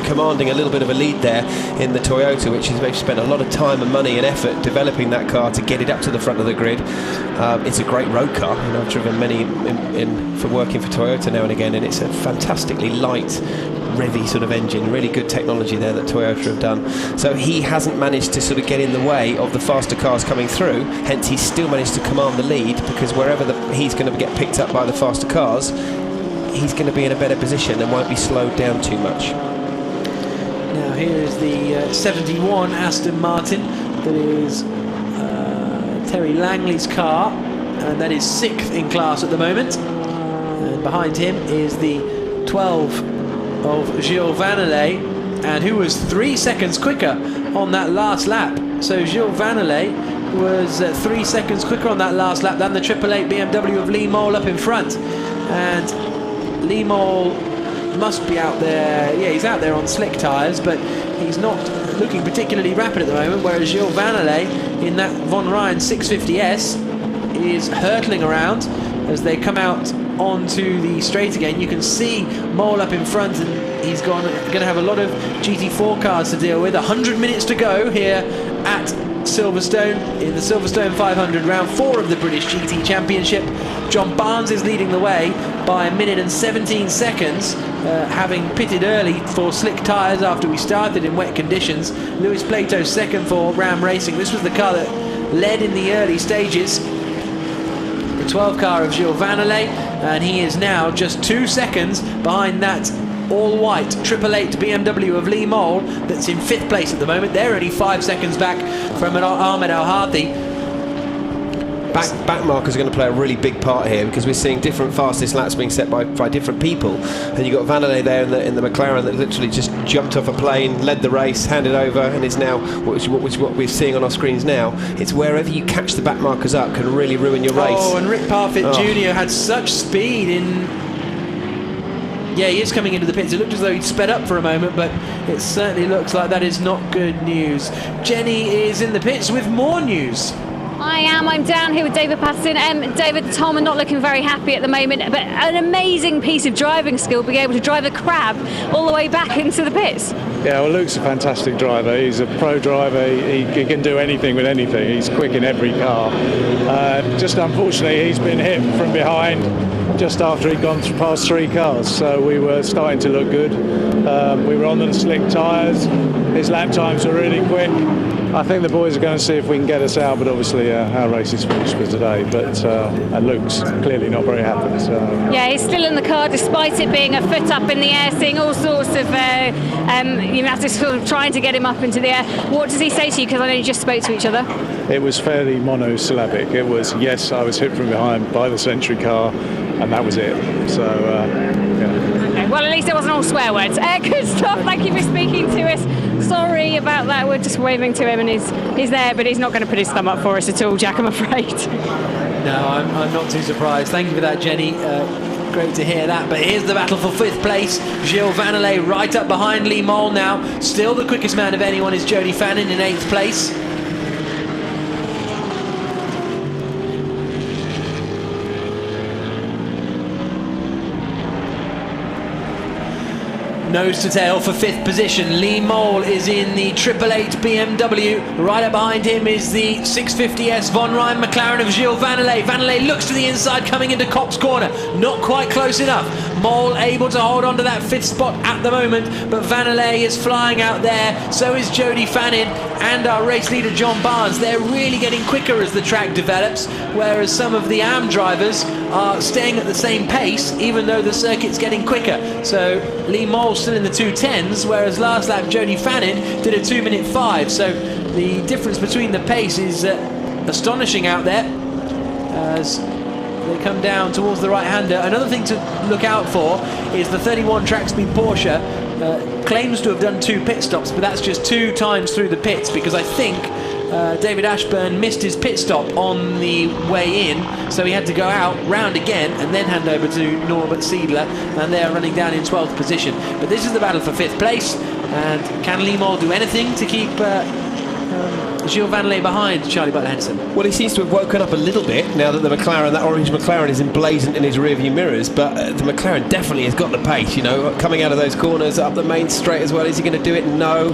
commanding a little bit of a lead there in the Toyota, which is they've spent a lot of time and money and effort developing that car to get it up to the front of the grid. It's a great road car. You know, I've driven many for working for Toyota now and again, and it's a fantastically light, revvy sort of engine. Really good technology there that Toyota have done. So he hasn't managed to sort of get in the way of the faster cars coming through, hence he's still managed to command the lead, because wherever he's going to get picked up by the faster cars, he's going to be in a better position and won't be slowed down too much. Now here is the 71 Aston Martin that is Terry Langley's car, and that is 6th in class at the moment, and behind him is the 12 of Gilles Vanelay, and who was 3 seconds quicker on that last lap. So Gilles Vanelay was 3 seconds quicker on that last lap than the 888 BMW of Lee Mole up in front. And Lee Mole must be out there. Yeah, he's out there on slick tyres, but he's not looking particularly rapid at the moment, whereas Gilles Vanelay in that Von Ryan 650S is hurtling around as they come out onto the straight again. You can see Mole up in front, and he's going to have a lot of GT4 cars to deal with. 100 minutes to go here at Silverstone in the Silverstone 500, round 4 of the British GT Championship. John Barnes is leading the way by 1 minute and 17 seconds, having pitted early for slick tyres after we started in wet conditions. Luis Plato second for Ram Racing. This was the car that led in the early stages, the 12 car of Gilles Vanelay, and he is now just 2 seconds behind that all-white 888 BMW of Lee Mole that's in 5th place at the moment. They're only 5 seconds back from Ahmed Al-Hadi. Back markers are going to play a really big part here, because we're seeing different fastest laps being set by different people, and you've got Vanelay there in the McLaren that literally just jumped off a plane, led the race, handed over, and is now what we're seeing on our screens now. It's wherever you catch the back markers up can really ruin your race. Oh, and Rick Parfitt Jr. had such speed in... Yeah, he is coming into the pits. It looked as though he'd sped up for a moment, but it certainly looks like that is not good news. Jenny is in the pits with more news. I am. I'm down here with David Patterson. David, Tom are not looking very happy at the moment, but an amazing piece of driving skill, being able to drive a crab all the way back into the pits. Yeah, well, Luke's a fantastic driver. He's a pro driver. He can do anything with anything. He's quick in every car. Just unfortunately, he's been hit from behind just after he'd gone past 3 cars. So we were starting to look good. We were on the slick tyres. His lap times were really quick. I think the boys are going to see if we can get us out, but obviously our race is finished for today. But and Luke's clearly not very happy. So. Yeah, he's still in the car despite it being a foot up in the air, seeing all sorts of gymnastics sort of trying to get him up into the air. What does he say to you? Because I know you just spoke to each other. It was fairly monosyllabic. It was, yes, I was hit from behind by the Century car, and that was it. So, yeah. Okay, well, at least it wasn't all swear words. Good stuff. Thank you for speaking to us. Sorry about that. We're just waving to him, and he's there, but he's not going to put his thumb up for us at all, Jack, I'm afraid. No, I'm not too surprised. Thank you for that, Jenny. Great to hear that. But here's the battle for 5th place. Gilles Vanelay right up behind Lee Mole now. Still the quickest man of anyone is Jody Fannin in 8th place. Nose to tail for 5th position. Lee Mole is in the 888 BMW. Right up behind him is the 650S Von Ryan McLaren of Gilles Vanelay. Vanelay looks to the inside, coming into Cops Corner. Not quite close enough. Mole able to hold on to that 5th spot at the moment, but Vanelay is flying out there. So is Jody Fannin and our race leader John Barnes. They're really getting quicker as the track develops, whereas some of the AM drivers are staying at the same pace, even though the circuit's getting quicker. So Lee Mole still in the 2:10s, whereas last lap Jody Fannin did a 2:05. So the difference between the pace is astonishing out there as they come down towards the right-hander. Another thing to look out for is the 31 track speed Porsche claims to have done 2 pit stops, but that's just 2 times through the pits, because I think David Ashburn missed his pit stop on the way in, so he had to go out, round again, and then hand over to Norbert Siedler, and they're running down in 12th position. But this is the battle for 5th place, and can Lee Mole do anything to keep Gilles Vanelay behind Charlie Butler-Henderson? Well, he seems to have woken up a little bit now that the McLaren, that orange McLaren, is emblazoned in his rearview mirrors, but the McLaren definitely has got the pace, you know, coming out of those corners, up the main straight as well. Is he going to do it? No.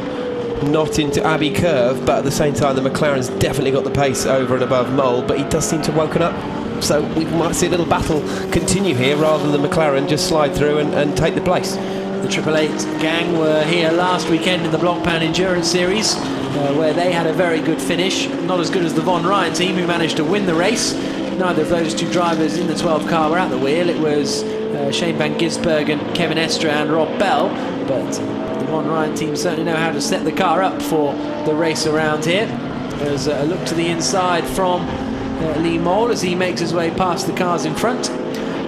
Not into Abbey Curve, but at the same time the McLaren's definitely got the pace over and above Mole, but he does seem to have woken up, so we might see a little battle continue here rather than the McLaren just slide through and take the place. The 888 gang were here last weekend in the Blockpan Endurance Series, where they had a very good finish, not as good as the Von Ryan team, who managed to win the race. Neither of those 2 drivers in the 12 car were at the wheel. It was Shane Van Gisbergen and Kevin Estra and Rob Bell, but the Von Ryan team certainly know how to set the car up for the race around here. There's a look to the inside from Lee Mole as he makes his way past the cars in front.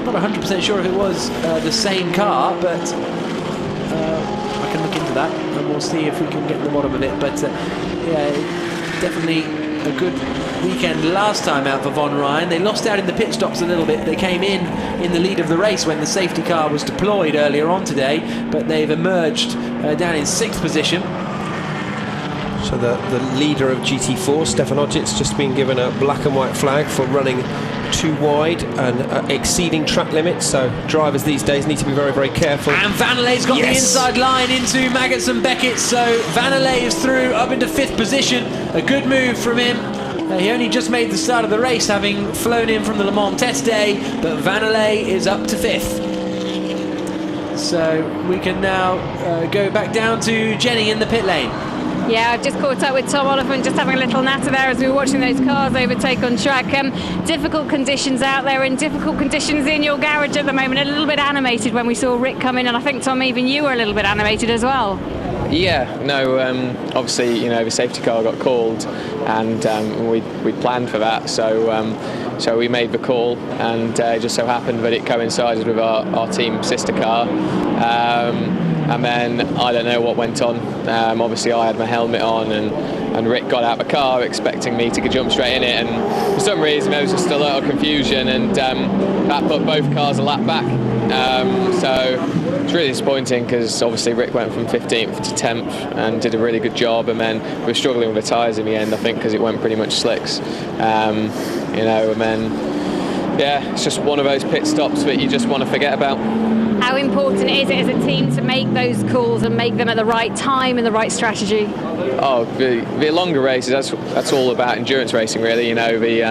Not 100% sure if it was the same car, but I can look into that and we'll see if we can get to the bottom of it. But yeah, definitely a good weekend last time out for Von Ryan. They lost out in the pit stops a little bit. They came in the lead of the race when the safety car was deployed earlier on today, but they've emerged down in 6th position. So the leader of GT4, Stefan Odgit's just been given a black and white flag for running too wide and exceeding track limits, so drivers these days need to be very, very careful. And Vanderley's got the inside line into Maggots and Beckett, so Vanderley is through up into 5th position. A good move from him. He only just made the start of the race, having flown in from the Le Mans test day, but Vanderley is up to 5th. So we can now go back down to Jenny in the pit lane. Yeah, I've just caught up with Tom Oliphant, just having a little natter there as we were watching those cars overtake on track. Difficult conditions out there and difficult conditions in your garage at the moment. A little bit animated when we saw Rick come in, and I think, Tom, even you were a little bit animated as well. Yeah, no, obviously, you know, the safety car got called, and we planned for that, so we made the call, and it just so happened that it coincided with our team sister car. And then I don't know what went on. Obviously I had my helmet on, and Rick got out of the car expecting me to jump straight in it, and for some reason there was just a lot of confusion, and that put both cars a lap back. So it's really disappointing, because obviously Rick went from 15th to 10th and did a really good job, and then we were struggling with the tyres in the end, I think, because it went pretty much slicks. You know, and then yeah, it's just one of those pit stops that you just want to forget about. How important is it as a team to make those calls and make them at the right time and the right strategy? Oh, the longer races, that's all about endurance racing, really. You know, the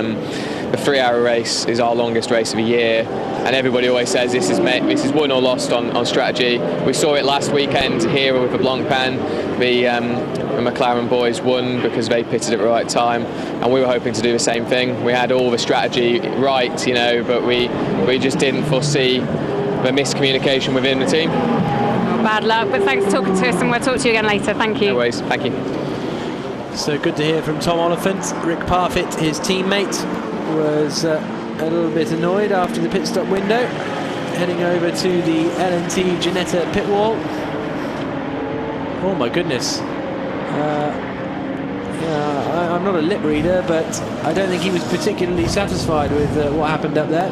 3-hour race is our longest race of the year, and everybody always says this is won or lost on strategy. We saw it last weekend here with the Blancpain. The McLaren boys won because they pitted at the right time, and we were hoping to do the same thing. We had all the strategy right, you know, but we just didn't foresee the miscommunication within the team. Well, bad luck, but thanks for talking to us, and we'll talk to you again later. Thank you. No worries, thank you. So good to hear from Tom Oliphant. Rick Parfitt, his teammate, was a little bit annoyed after the pit stop window, heading over to the LNT Ginetta pit wall. Oh my goodness. I'm not a lip reader, but I don't think he was particularly satisfied with what happened up there.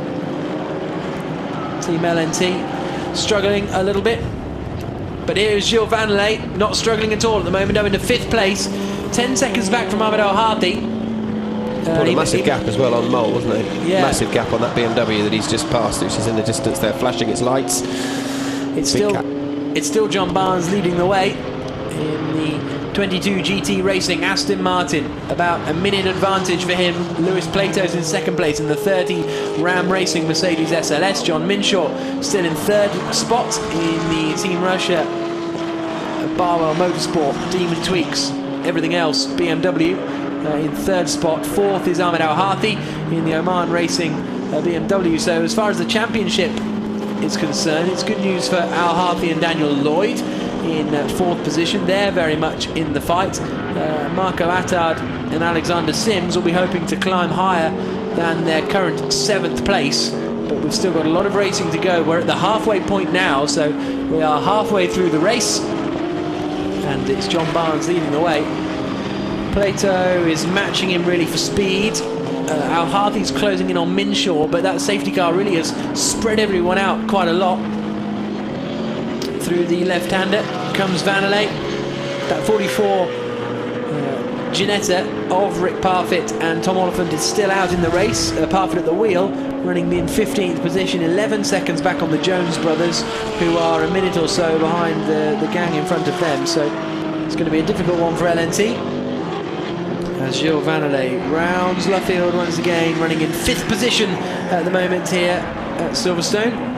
Team LNT struggling a little bit, but here's Gilles Vanderlei, not struggling at all at the moment, up into 5th place, 10 seconds back from Ahmed Al-Harthi. Put a massive gap as well on Mole, wasn't it? Yeah. Massive gap on that BMW that he's just passed, which is in the distance there, flashing its lights. It's still John Barnes leading the way in the 22 GT Racing Aston Martin. About a minute advantage for him. Lewis Plato's in 2nd place in the 30 Ram Racing Mercedes SLS. John Minshaw still in 3rd spot in the Team Russia Barwell Motorsport Demon Tweaks. Everything else BMW in 3rd spot. 4th is Ahmed Al-Harthi in the Oman Racing BMW. So as far as the championship is concerned, it's good news for Al-Harthi and Daniel Lloyd in 4th position. They're very much in the fight. Marco Attard and Alexander Sims will be hoping to climb higher than their current 7th place, but we've still got a lot of racing to go. We're at the halfway point now, so we are halfway through the race, and it's John Barnes leading the way. Plato is matching him really for speed. Al-Harthi's closing in on Minshaw, but that safety car really has spread everyone out quite a lot. Through the left-hander comes Vanderlei. That 44 Ginetta of Rick Parfitt and Tom Oliphant is still out in the race. Parfitt at the wheel, running in 15th position, 11 seconds back on the Jones brothers, who are a minute or so behind the gang in front of them. So it's going to be a difficult one for LNT. As Gilles Vanderlei rounds Luffield once again, running in 5th position at the moment here at Silverstone.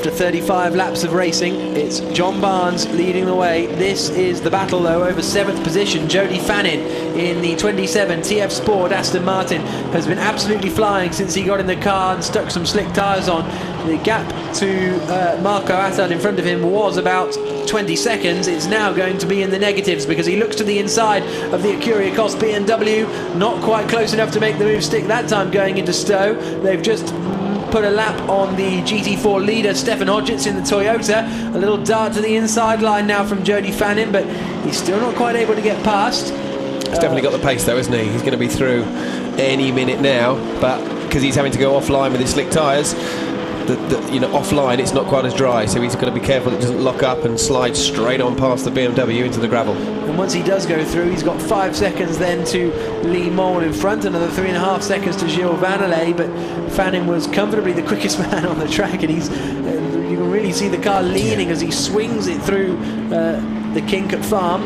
after 35 laps of racing. It's John Barnes leading the way. This is the battle, though, over 7th position. Jody Fannin in the 27 TF Sport Aston Martin has been absolutely flying since he got in the car and stuck some slick tyres on. The gap to Marco Attard in front of him was about 20 seconds. It's now going to be in the negatives because he looks to the inside of the Acuria Cost BMW, not quite close enough to make the move stick that time going into Stowe. They've just put a lap on the GT4 leader, Stefan Hodgetts, in the Toyota. A little dart to the inside line now from Jody Fannin, but he's still not quite able to get past. He's definitely got the pace though, isn't he? He's going to be through any minute now, but because he's having to go offline with his slick tyres, offline it's not quite as dry, so he's got to be careful it doesn't lock up and slide straight on past the BMW into the gravel. And once he does go through, he's got 5 seconds then to Lee Mole in front, another 3.5 seconds to Gilles Vanelay, but Fannin was comfortably the quickest man on the track, and he's you can really see the car leaning as he swings it through the kink at Farm.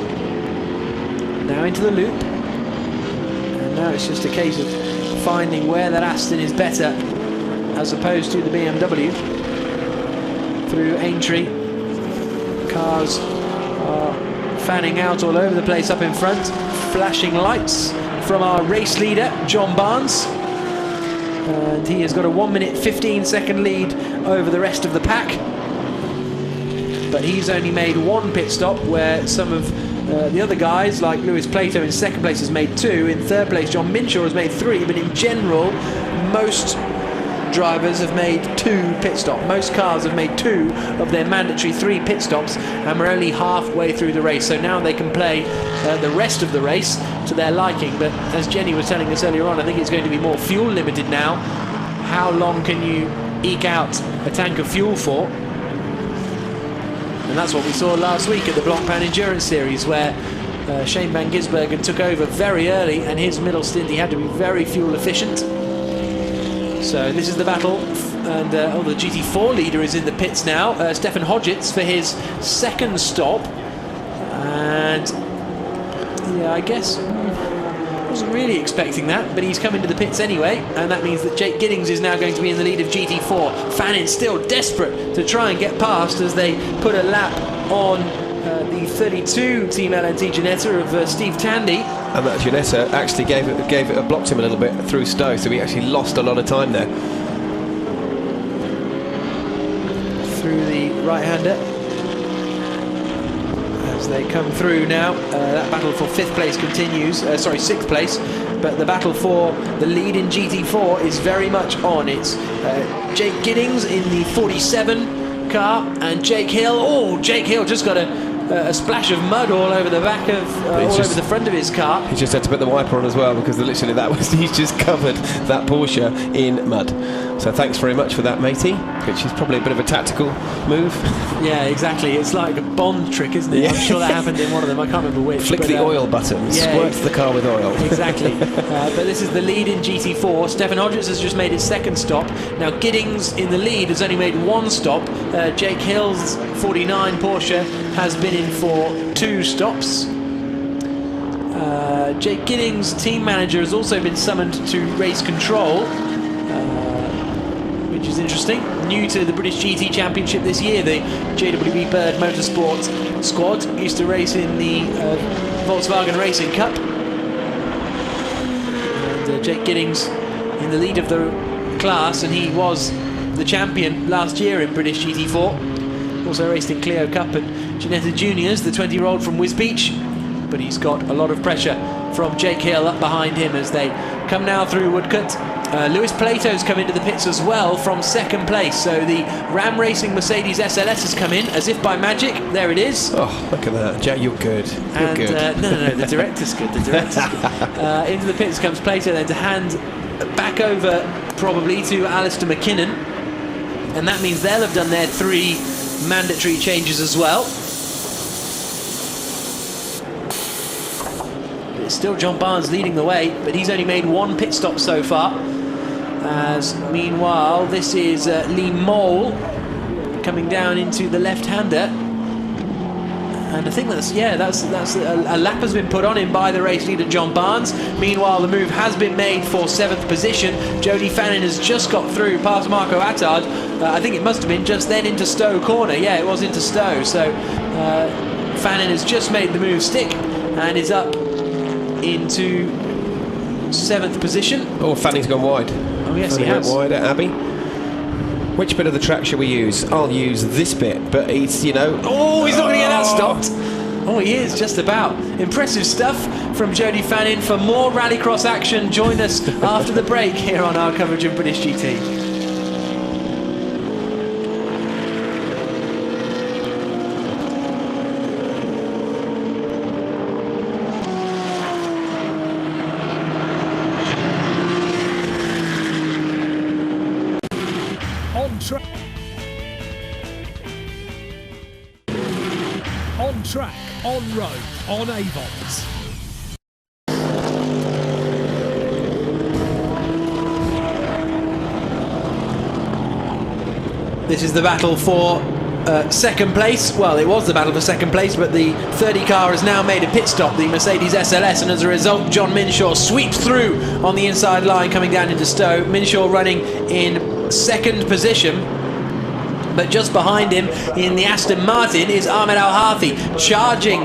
Now into the loop, and now it's just a case of finding where that Aston is better as opposed to the BMW. Through Aintree, cars are fanning out all over the place up in front. Flashing lights from our race leader, John Barnes, and he has got a 1 minute 15 second lead over the rest of the pack, but he's only made 1 pit stop, where some of the other guys like Lewis Plato in 2nd place has made 2. In 3rd place John Minshaw has made 3, but in general most drivers have made 2 pit stops. Most cars have made 2 of their mandatory 3 pit stops, and we're only halfway through the race, so now they can play the rest of the race to their liking. But as Jenny was telling us earlier on, I think it's going to be more fuel limited now. How long can you eke out a tank of fuel for? And that's what we saw last week at the Blancpain Endurance Series, where Shane Van Gisbergen took over very early, and his middle stint he had to be very fuel efficient. So this is the battle, and the GT4 leader is in the pits now, Stefan Hodgetts, for his 2nd stop. And yeah, I guess wasn't really expecting that, but he's come into the pits anyway, and that means that Jake Giddings is now going to be in the lead of GT4. Fannin still desperate to try and get past as they put a lap on the 32 Team LNT Ginetta of Steve Tandy. And that Ginetta actually blocked him a little bit through Stowe, so he actually lost a lot of time there. Through the right-hander as they come through now. That battle for 5th place continues, 6th place, but the battle for the lead in GT4 is very much on. It's Jake Giddings in the 47 car, and Jake Hill. Oh, Jake Hill just got a splash of mud all over the back of, over the front of his car. He just had to put the wiper on as well, because literally he's just covered that Porsche in mud. So thanks very much for that, matey, which is probably a bit of a tactical move. Yeah, exactly. It's like a Bond trick, isn't it? Yeah. I'm sure that happened in one of them. I can't remember which. Flick the oil button, squirt the car with oil. Exactly. But this is the lead in GT4. Stefan Hodgetts has just made his 2nd stop. Now Giddings in the lead has only made 1 stop. Jake Hill's 49 Porsche has been in for 2 stops. Jake Giddings' team manager has also been summoned to race control, which is interesting. New to the British GT Championship this year, the JWB Bird Motorsport squad used to race in the Volkswagen Racing Cup. And Jake Giddings in the lead of the class, and he was the champion last year in British GT4. Also raced in Clio Cup and Ginetta Juniors, the 20-year-old from Wisbech. But he's got a lot of pressure from Jake Hill up behind him as they come now through Woodcote. Lewis Plato's come into the pits as well from 2nd place. So the Ram Racing Mercedes SLS has come in as if by magic. There it is. Oh, look at that. Jack, you're good. You're good. No, the director's good. The director's good. Into the pits comes Plato then to hand back over probably to Alistair McKinnon. And that means they'll have done their 3 mandatory changes as well. It's still John Barnes leading the way, but he's only made 1 pit stop so far. As meanwhile, this is Lee Mole coming down into the left-hander. And I think that's a lap has been put on him by the race leader John Barnes. Meanwhile, the move has been made for 7th position. Jody Fannin has just got through past Marco Attard. I think it must have been just then into Stowe corner. Yeah, it was into Stowe. So Fannin has just made the move stick and is up into 7th position. Oh, Fannin's gone wide. Oh yes, Fannin he has. went wide at Abbey. Which bit of the track should we use? I'll use this bit, but he's, you know... Oh, he's not going to get that stopped. Oh, he is, just about. Impressive stuff from Jody Fannin. For more rallycross action, join us after the break here on our coverage of British GT. On track, on road, on Avons. This is the battle for second place. Well, it was the battle for second place, but the 30 car has now made a pit stop, the Mercedes SLS, and as a result, John Minshaw sweeps through on the inside line coming down into Stowe. Minshaw running in 2nd position. But just behind him in the Aston Martin is Ahmed Al-Harthi, charging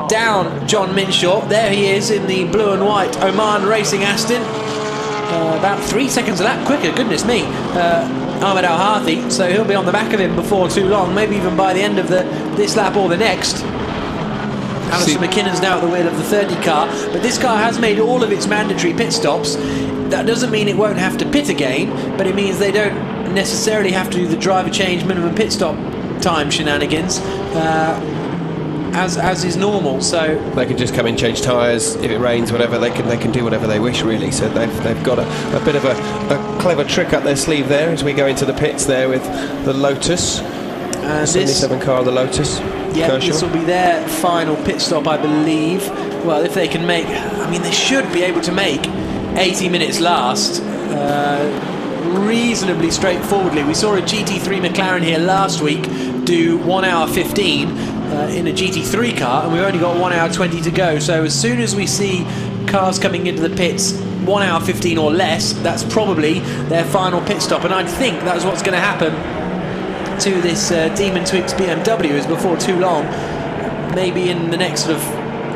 down John Minshaw. There he is in the blue and white Oman Racing Aston. About 3 seconds a lap quicker, goodness me, Ahmed Al-Harthi. So he'll be on the back of him before too long, maybe even by the end of this lap or the next. Alistair McKinnon's now at the wheel of the 30 car, but this car has made all of its mandatory pit stops. That doesn't mean it won't have to pit again, but it means they don't necessarily have to do the driver change minimum pit stop time shenanigans as is normal. So they can just come in, change tyres if it rains, whatever. They can do whatever they wish, really. So they've got a bit of a clever trick up their sleeve there as we go into the pits there with the Lotus, the 77 car of the Lotus. Yeah, Kershaw. This will be their final pit stop, I believe. Well, if they can make, I mean, they should be able to make 80 minutes last. Reasonably straightforwardly. We saw a GT3 McLaren here last week do 1 hour 15 in a GT3 car, and we've only got 1 hour 20 to go. So as soon as we see cars coming into the pits 1 hour 15 or less, that's probably their final pit stop, and I think that's what's going to happen to this Demon Twix BMW. Is before too long, maybe in the next sort of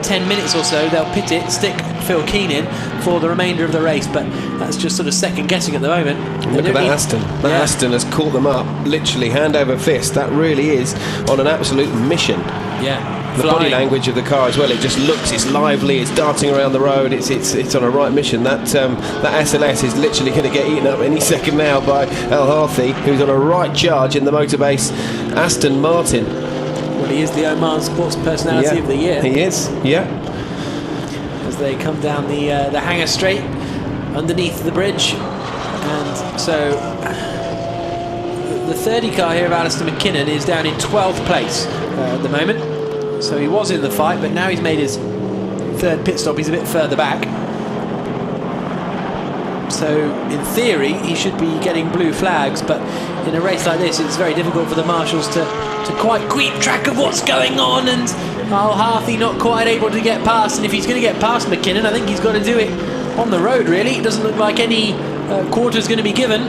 10 minutes or so, they'll pit it, stick Phil Keenan for the remainder of the race, but that's just sort of second guessing at the moment. Look at that Aston. That Aston has caught them up, literally hand over fist. That really is on an absolute mission. Yeah. The body language of the car as well, it just looks, it's lively, it's darting around the road, it's on a right mission. That SLS is literally going to get eaten up any second now by Al-Harthi, who's on a right charge in the Motorbase Aston Martin. Well, he is the Oman Sports Personality of the Year. He is, yeah. As they come down the hangar straight underneath the bridge. And so the 30 car here of Alistair McKinnon is down in 12th place at the moment. So he was in the fight, but now he's made his 3rd pit stop. He's a bit further back. So in theory he should be getting blue flags, but in a race like this it's very difficult for the marshals to quite keep track of what's going on, and Al-Harthi not quite able to get past. And if he's going to get past McKinnon, I think he's got to do it on the road, really. It doesn't look like any quarter's going to be given.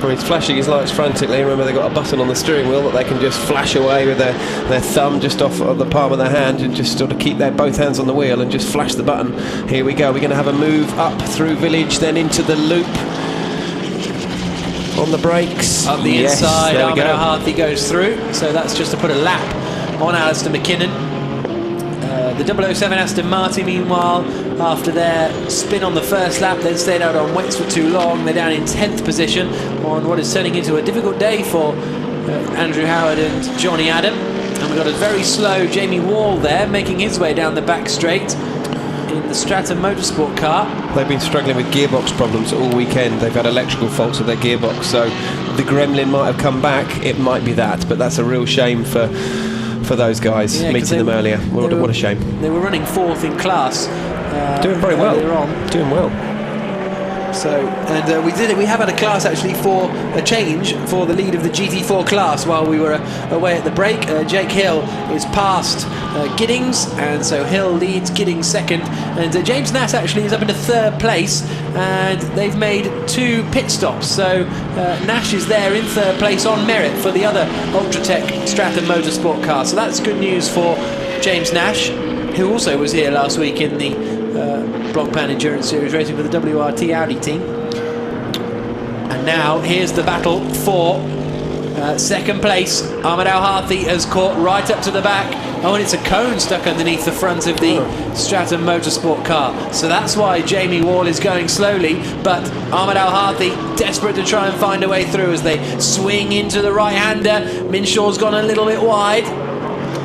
Well, he's flashing his lights frantically. Remember, they've got a button on the steering wheel that they can just flash away with their thumb just off of the palm of their hand, and just sort of keep both hands on the wheel and just flash the button. Here we go. We're going to have a move up through Village, then into the loop on the brakes. Up the inside, Ahmed Al-Harthi goes through. So that's just to put a lap on Alistair McKinnon. The 007 Aston Martin, meanwhile, after their spin on the first lap, then stayed out on wets for too long. They're down in 10th position on what is turning into a difficult day for Andrew Howard and Johnny Adam. And we've got a very slow Jamie Wall there, making his way down the back straight in the Stratum Motorsport car. They've been struggling with gearbox problems all weekend. They've had electrical faults with their gearbox, so the gremlin might have come back. It might be that, but that's a real shame for those guys, meeting them earlier. What a shame. They were running 4th in class. Doing very well. On. Doing well. So, and we have had a class actually for a change for the lead of the GT4 class while we were away at the break. Jake Hill is past Giddings, and so Hill leads, Giddings second, and James Nash actually is up into third place, and they've made 2 pit stops. So Nash is there in third place on merit for the other Ultratech Stratham Motorsport car. So that's good news for James Nash, who also was here last week in the Blancpain Endurance Series racing for the WRT Audi team. And now here's the battle for second place. Ahmed Al-Hathi has caught right up to the back. Oh, and it's a cone stuck underneath the front of the Stratham Motorsport car. So that's why Jamie Wall is going slowly, but Ahmed Al-Hathi desperate to try and find a way through as they swing into the right-hander. Minshaw's gone a little bit wide.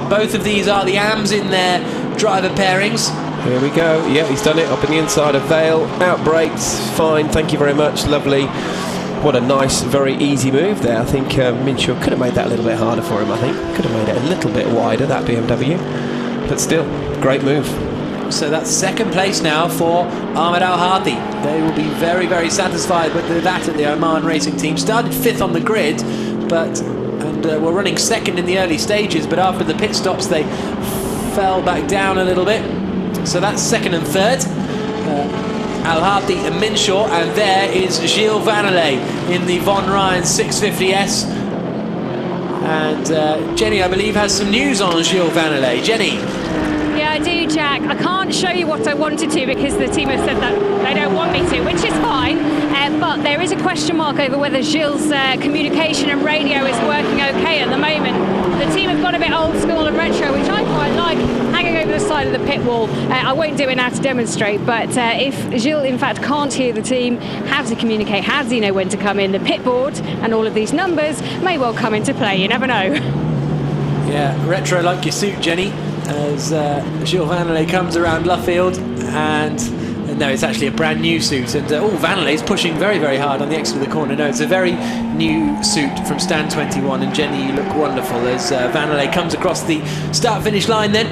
Both of these are the AMs in their driver pairings. Here we go. Yeah, he's done it up in the inside of Vale. Out brakes. Fine. Thank you very much. Lovely. What a nice, very easy move there. I think Minshaw could have made that a little bit harder for him, I think. Could have made it a little bit wider, that BMW. But still, great move. So that's second place now for Ahmed Al-Hathi. They will be very, very satisfied with that at the Oman Racing Team. Started 5th on the grid, but were running second in the early stages, but after the pit stops they fell back down a little bit. So that's second and third. Al-Hathi and Minshaw, and there is Gilles Vanelay in the Von Ryan 650S. And Jenny, I believe, has some news on Gilles Vanelay. Jenny? Yeah, I do, Jack. I can't show you what I wanted to because the team have said that they don't want me to, which is fine. But there is a question mark over whether Gilles' communication and radio is working okay at the moment. The team have gone a bit old school and retro, which I quite like, hanging over the side of the pit wall. I won't do it now to demonstrate, but if Gilles, in fact, can't hear the team, how to communicate, how does he know when to come in? The pit board and all of these numbers may well come into play, you never know. Yeah, retro like your suit, Jenny, as Gilles Vanelay comes around Luffield, and no, it's actually a brand new suit, and Vanelay's pushing very, very hard on the exit of the corner. No, it's a very new suit from Stand 21, and Jenny, you look wonderful as Vanelay comes across the start-finish line then,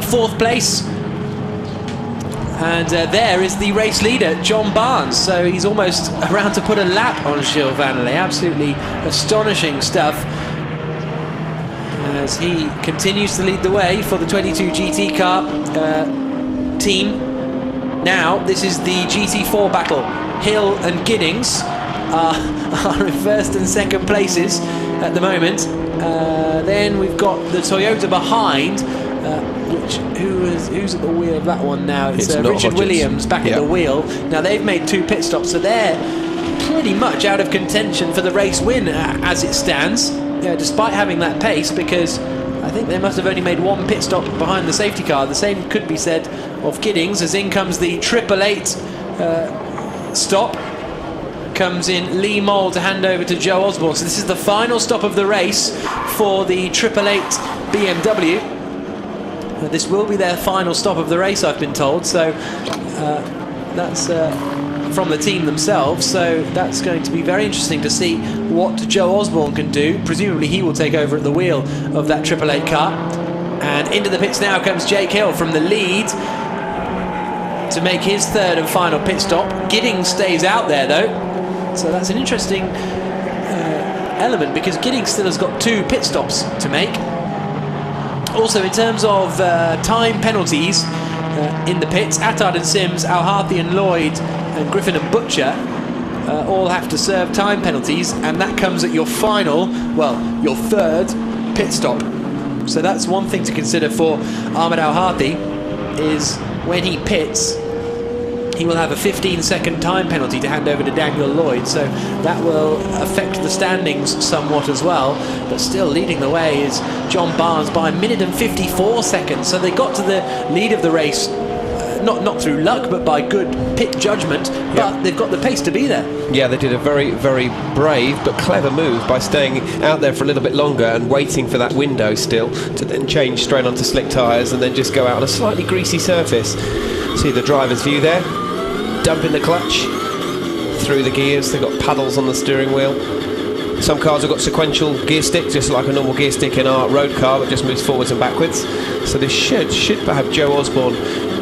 4th place. And there is the race leader, John Barnes, so he's almost around to put a lap on Gilles Vanelay. Absolutely astonishing stuff as he continues to lead the way for the 22 GT car team. Now, this is the GT4 battle. Hill and Giddings are in first and second places at the moment. Then we've got the Toyota behind, who's at the wheel of that one now? It's Richard Hodges. Williams back at the wheel. Now, they've made 2 pit stops, so they're pretty much out of contention for the race win as it stands, despite having that pace, because I think they must have only made 1 pit stop behind the safety car. The same could be said of Giddings, as in comes the 888 stop. Comes in Lee Mole to hand over to Joe Osborne. So this is the final stop of the race for the 888 BMW. This will be their final stop of the race, I've been told. So that's from the team themselves. So that's going to be very interesting to see what Joe Osborne can do. Presumably he will take over at the wheel of that 888 car. And into the pits now comes Jake Hill from the lead to make his 3rd and final pit stop. Giddings stays out there though. So that's an interesting element, because Giddings still has got 2 pit stops to make. Also, in terms of time penalties in the pits, Attard and Sims, Al-Hathi and Lloyd, and Griffin and Butcher all have to serve time penalties, and that comes at your final, well, your 3rd pit stop. So that's one thing to consider for Ahmed Al-Hathi, is when he pits, he will have a 15-second time penalty to hand over to Daniel Lloyd, so that will affect the standings somewhat as well. But still leading the way is John Barnes by 1 minute and 54 seconds. So they got to the lead of the race, not through luck, but by good pit judgment. But they've got the pace to be there. Yeah, they did a very, very brave but clever move by staying out there for a little bit longer and waiting for that window still to then change straight onto slick tyres and then just go out on a slightly greasy surface. See the driver's view there. Dumping the clutch through the gears. They've got paddles on the steering wheel. Some cars have got sequential gear stick, just like a normal gear stick in our road car, that just moves forwards and backwards. So this should have Joe Osborne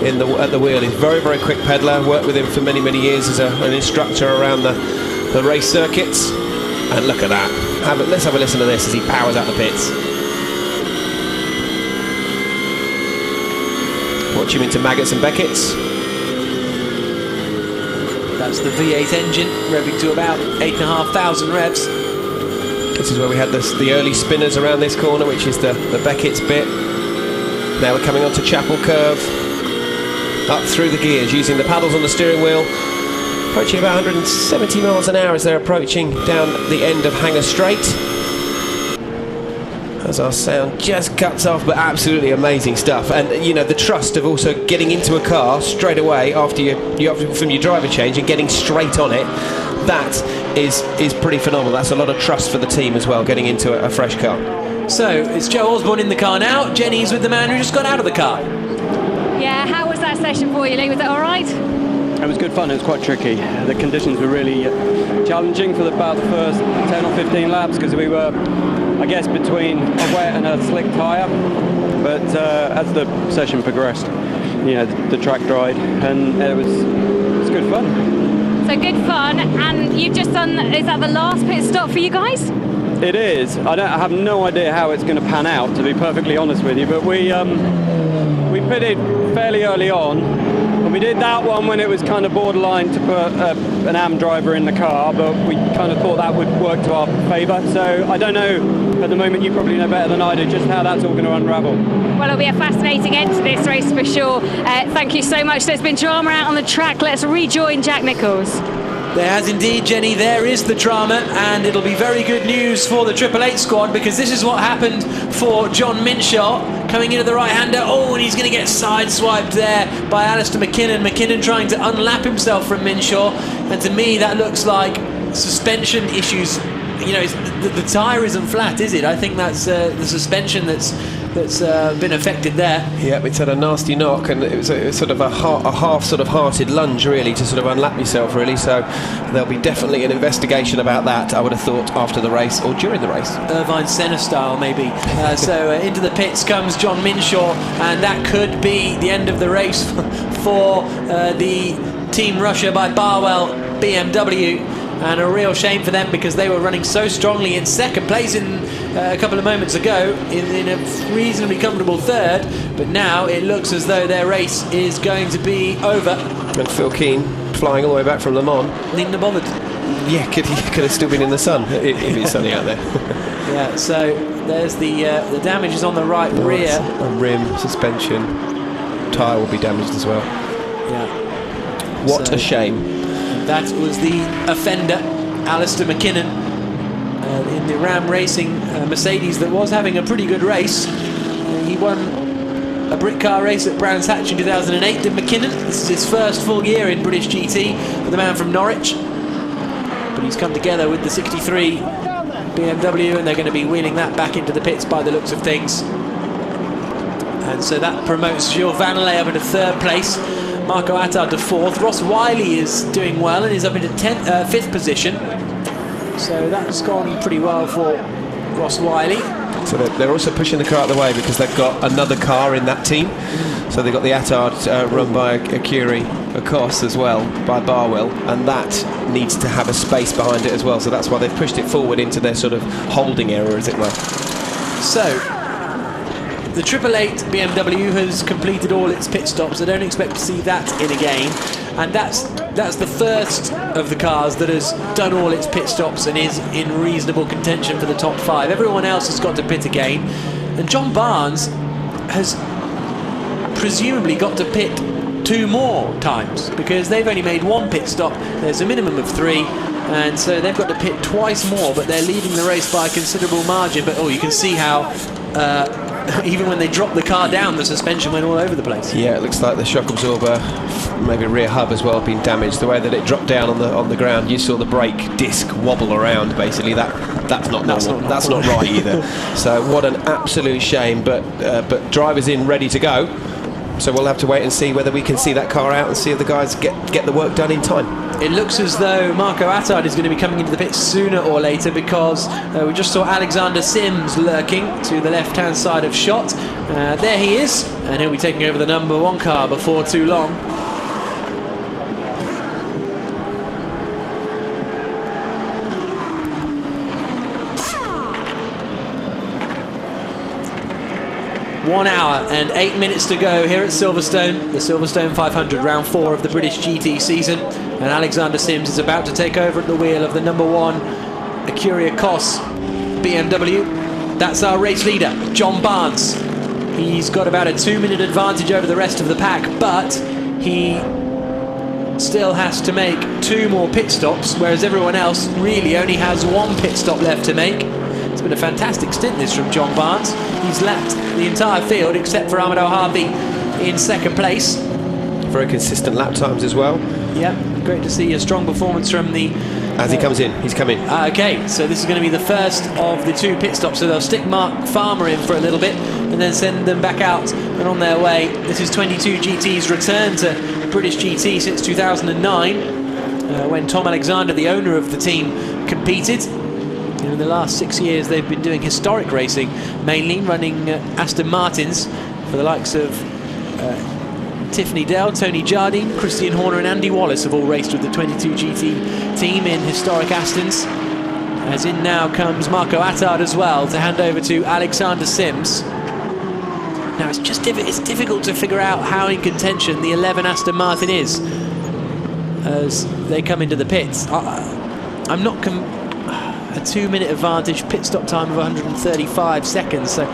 at the wheel. He's a very, very quick peddler. Worked with him for many, many years as an instructor around the race circuits. And look at that. Let's have a listen to this as he powers out the pits. Watch him into Maggotts and Beckett's. That's the V8 engine revving to about 8,500 revs. This is where we had the early spinners around this corner, which is the Beckett's bit. Now we're coming onto Chapel Curve, up through the gears, using the paddles on the steering wheel, approaching about 170 miles an hour as they're approaching down the end of Hanger Straight. As our sound just cuts off, but absolutely amazing stuff. And you know, the trust of also getting into a car straight away after from your driver change and getting straight on it, that is pretty phenomenal. That's a lot of trust for the team as well, getting into a fresh car. So it's Joe Osborne in the car now. Jenny's with the man who just got out of the car. Yeah, how was that session for you, Lee? Was it all right? It was good fun. It was quite tricky. The conditions were really challenging for about the first 10 or 15 laps because we were, I guess, between a wet and a slick tyre. But as the session progressed, you know, the track dried, and it was good fun. So good fun, and you've just done. Is that the last pit stop for you guys? It is. I have no idea how it's going to pan out, to be perfectly honest with you. But we pitted fairly early on. And we did that one when it was kind of borderline to put an AM driver in the car, but we kind of thought that would work to our favour. So I don't know, at the moment you probably know better than I do just how that's all going to unravel. Well, it'll be a fascinating end to this race for sure. Thank you so much. There's been drama out on the track. Let's rejoin Jack Nicholls. There has indeed, Jenny. There is the drama, and it'll be very good news for the 888 squad, because this is what happened for John Minshaw coming into the right-hander. Oh, and he's going to get sideswiped there by Alistair McKinnon. McKinnon trying to unlap himself from Minshaw, and to me that looks like suspension issues. You know, the tyre isn't flat, is it? I think that's the suspension that's been affected there. Yeah, it's had a nasty knock, and it was sort of a half sort of hearted lunge really to sort of unlap yourself really. So there'll be definitely an investigation about that, I would have thought, after the race or during the race. Irvine Senna style maybe. So into the pits comes John Minshaw, and that could be the end of the race for the Team Russia by Barwell BMW. And a real shame for them, because they were running so strongly in second place a couple of moments ago in a reasonably comfortable third, but now it looks as though their race is going to be over. And Phil Keane flying all the way back from Le Mans. Needn't have bothered. Yeah, could have still been in the sun if it's sunny out there. Yeah, so there's the damage is on the right rear. A rim, suspension, tyre will be damaged as well. Yeah. What a shame. That was the offender, Alistair McKinnon, in the Ram Racing Mercedes that was having a pretty good race. He won a brick car race at Brands Hatch in 2008, did McKinnon. This is his first full year in British GT for the man from Norwich. But he's come together with the 63 BMW, and they're going to be wheeling that back into the pits by the looks of things. And so that promotes Gilles Vanelay up into third place. Marco Attard to fourth. Ross Wiley is doing well and is up into fifth position. So that's gone pretty well for Ross Wiley. So they're also pushing the car out of the way because they've got another car in that team. So they've got the Attard run by Akiri Akos as well, by Barwell, and that needs to have a space behind it as well. So that's why they've pushed it forward into their sort of holding area, as it were. So the 888 BMW has completed all its pit stops. I don't expect to see that in again, and that's the first of the cars that has done all its pit stops and is in reasonable contention for the top 5. Everyone else has got to pit again, and John Barnes has presumably got to pit 2 more times, because they've only made 1 pit stop. There's a minimum of 3, and so they've got to pit twice more, but they're leading the race by a considerable margin. But you can see how even when they dropped the car down, the suspension went all over the place. Yeah, it looks like the shock absorber, maybe rear hub as well, been damaged. The way that it dropped down on the ground, you saw the brake disc wobble around. Basically, that's not normal. That's not right either. So what an absolute shame. But drivers in, ready to go. So we'll have to wait and see whether we can see that car out and see if the guys get the work done in time. It looks as though Marco Attard is going to be coming into the pits sooner or later, because we just saw Alexander Sims lurking to the left-hand side of shot. There he is, and he'll be taking over the number 1 car before too long. One hour and 8 minutes to go here at Silverstone, the Silverstone 500, round 4 of the British GT season, and Alexander Sims is about to take over at the wheel of the number 1 Acuria Cos BMW. That's our race leader, John Barnes. He's got about a 2-minute advantage over the rest of the pack, but he still has to make 2 more pit stops, whereas everyone else really only has 1 pit stop left to make. It's been a fantastic stint this from John Barnes. He's lapped the entire field except for Ahmed Al-Harthi in 2nd place. Very consistent lap times as well. Yeah, great to see a strong performance from the... As he comes in, he's coming. Okay, so this is going to be the first of the 2 pit stops, so they'll stick Mark Farmer in for a little bit and then send them back out and on their way. This is 22 GT's return to British GT since 2009, when Tom Alexander, the owner of the team, competed. In the last 6 years they've been doing historic racing, mainly running Aston Martins for the likes of Tiffany Dell, Tony Jardine, Christian Horner and Andy Wallace have all raced with the 22 GT team in historic Astons. As in now comes Marco Attard as well to hand over to Alexander Sims. Now it's difficult to figure out how in contention the 11 Aston Martin is as they come into the pits. I'm not a 2-minute advantage, pit stop time of 135 seconds, so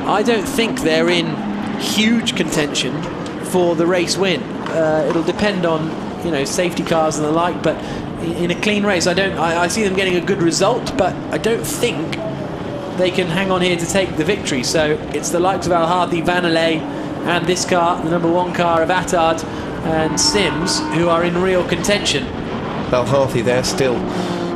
I don't think they're in huge contention for the race win. It'll depend on, you know, safety cars and the like, but in a clean race I see them getting a good result, but I don't think they can hang on here to take the victory. So it's the likes of Al-Harthi, Vanillay and this car, the number 1 car of Attard and Sims, who are in real contention. Al-Harthi there still,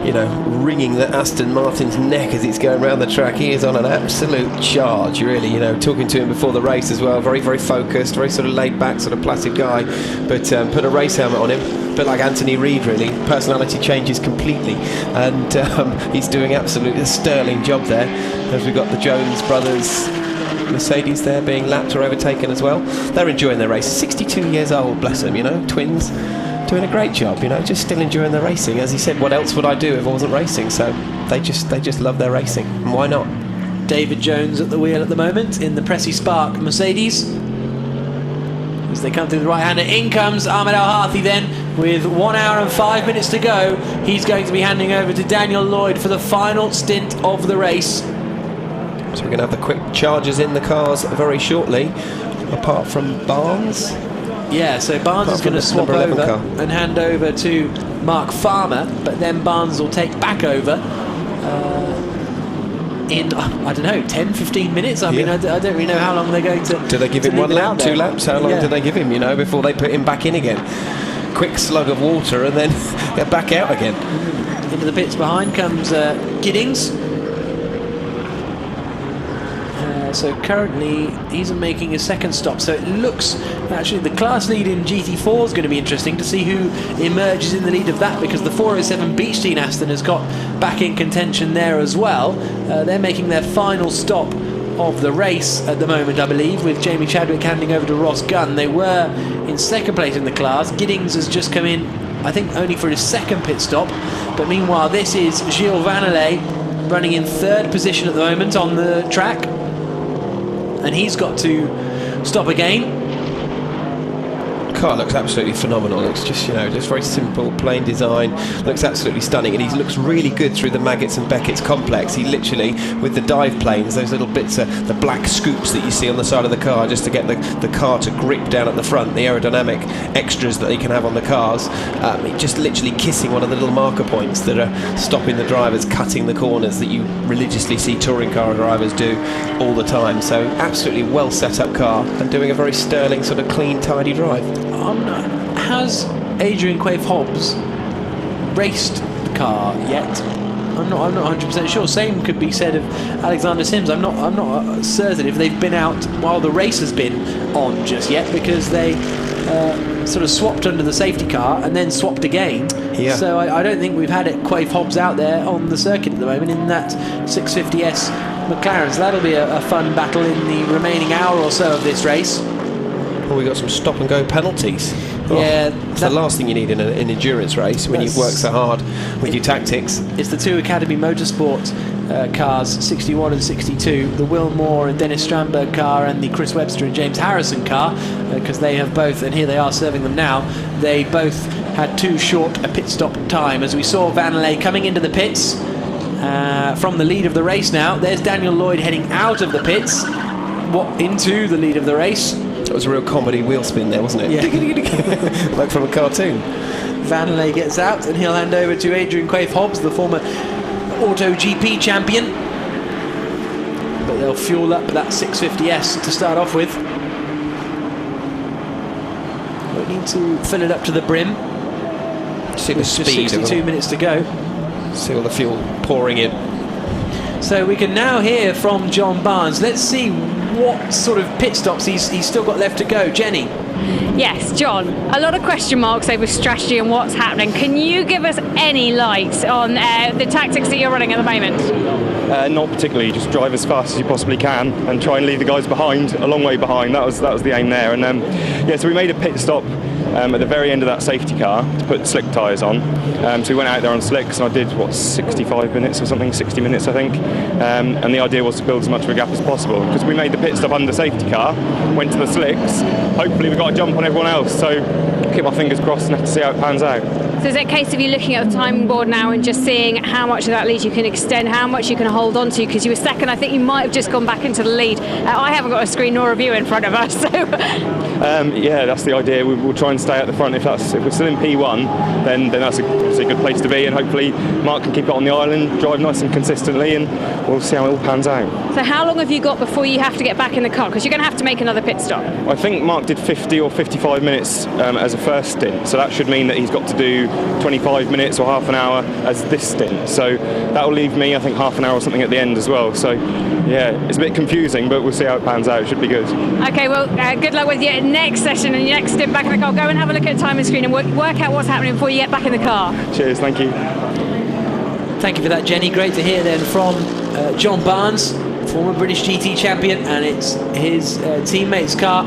you know, wringing the Aston Martin's neck as it's going around the track. He is on an absolute charge, really. You know, talking to him before the race as well, very, very focused, very sort of laid back, sort of placid guy, but put a race helmet on him, a bit like Anthony Reid, really. Personality changes completely, and he's doing absolutely a sterling job there, as we've got the Jones brothers Mercedes there being lapped or overtaken as well. They're enjoying their race. 62 years old, bless them, you know, twins. Doing a great job, you know, just still enjoying their racing. As he said, what else would I do if I wasn't racing? So they just love their racing, and why not? David Jones at the wheel at the moment in the Pressy Spark Mercedes. As they come through the right-hander, in comes Ahmed Al-Harthi then with 1 hour and 5 minutes to go. He's going to be handing over to Daniel Lloyd for the final stint of the race. So we're going to have the quick charges in the cars very shortly, apart from Barnes. Yeah, so Barnes is going to swap over and hand over to Mark Farmer, but then Barnes will take back over in, I don't know, 10-15 minutes. I mean, I don't really know how long they're going to... Do they give him 1 lap, 2 laps? How long do they give him, you know, before they put him back in again? Quick slug of water and then get back out again. Into the pits behind comes Giddings. So currently he's making a 2nd stop, so it looks actually the class lead in GT4 is going to be interesting to see who emerges in the lead of that, because the 407 Beechstein Aston has got back in contention there as well. They're making their final stop of the race at the moment, I believe, with Jamie Chadwick handing over to Ross Gunn. They were in 2nd place in the class. Giddings has just come in, I think, only for his 2nd pit stop, but meanwhile this is Gilles Vanillay running in 3rd position at the moment on the track. And he's got to stop again. Car looks absolutely phenomenal. Looks just, you know, just very simple, plain design. Looks absolutely stunning, and he looks really good through the Maggotts and Beckett's complex. He literally, with the dive planes, those little bits of the black scoops that you see on the side of the car, just to get the car to grip down at the front, the aerodynamic extras that they can have on the cars, just literally kissing one of the little marker points that are stopping the drivers, cutting the corners that you religiously see touring car drivers do all the time. So absolutely well set up car, and doing a very sterling, sort of clean, tidy drive. Has Adrian Quaife Hobbs raced the car yet? I'm not 100% sure. Same could be said of Alexander Sims. I'm not certain if they've been out while the race has been on just yet, because they sort of swapped under the safety car and then swapped again. Yeah. So I don't think we've had Quaife Hobbs out there on the circuit at the moment in that 650S McLaren. So that'll be a fun battle in the remaining hour or so of this race. Well, we got some stop and go penalties. Yeah, it's the last thing you need in an endurance race when you've worked so hard with your tactics. It's the two Academy Motorsport cars, 61 and 62, the Will Moore and Dennis Strandberg car and the Chris Webster and James Harrison car, because they have both, and here they are serving them now, they both had too short a pit stop time. As we saw Vanley coming into the pits from the lead of the race now. There's Daniel Lloyd heading out of the pits, into the lead of the race. It was a real comedy wheel spin there, wasn't it? Yeah. Like from a cartoon. Vanley gets out and he'll hand over to Adrian Quaife Hobbs, the former Auto GP champion. But they'll fuel up that 650S to start off with. Won't need to fill it up to the brim. See the speed. 62 minutes to go. See all the fuel pouring in. So we can now hear from John Barnes. Let's see what sort of pit stops he's still got left to go. Jenny. Yes, John, a lot of question marks over strategy and what's happening. Can you give us any light on the tactics that you're running at the moment? Not particularly, just drive as fast as you possibly can and try and leave the guys behind, a long way behind. That was the aim there. And so we made a pit stop at the very end of that safety car to put slick tyres on. So we went out there on slicks, and I did 65 minutes or something, 60 minutes I think. And the idea was to build as much of a gap as possible, because we made the pit stop under the safety car, went to the slicks. Hopefully we got a jump on everyone else, so keep my fingers crossed and have to see how it pans out. So is it a case of you looking at the timing board now and just seeing how much of that lead you can extend, how much you can hold on to? Because you were second, I think you might have just gone back into the lead. I haven't got a screen nor a view in front of us. So. Yeah, that's the idea. We'll try and stay at the front. If we're still in P1, then that's a good place to be, and hopefully Mark can keep it on the island, drive nice and consistently, and we'll see how it all pans out. So how long have you got before you have to get back in the car? Because you're going to have to make another pit stop. I think Mark did 50 or 55 minutes as a first stint, so that should mean that he's got to do 25 minutes or half an hour as this stint. So that will leave me, I think, half an hour or something at the end as well. So yeah, it's a bit confusing, but we'll see how it pans out. It should be good. Okay, well, good luck with your next session and your next stint back in the car. Go and have a look at the timing screen and work out what's happening before you get back in the car. Cheers, thank you. Thank you for that, Jenny. Great to hear then from John Barnes, former British GT champion, and it's his teammate's car,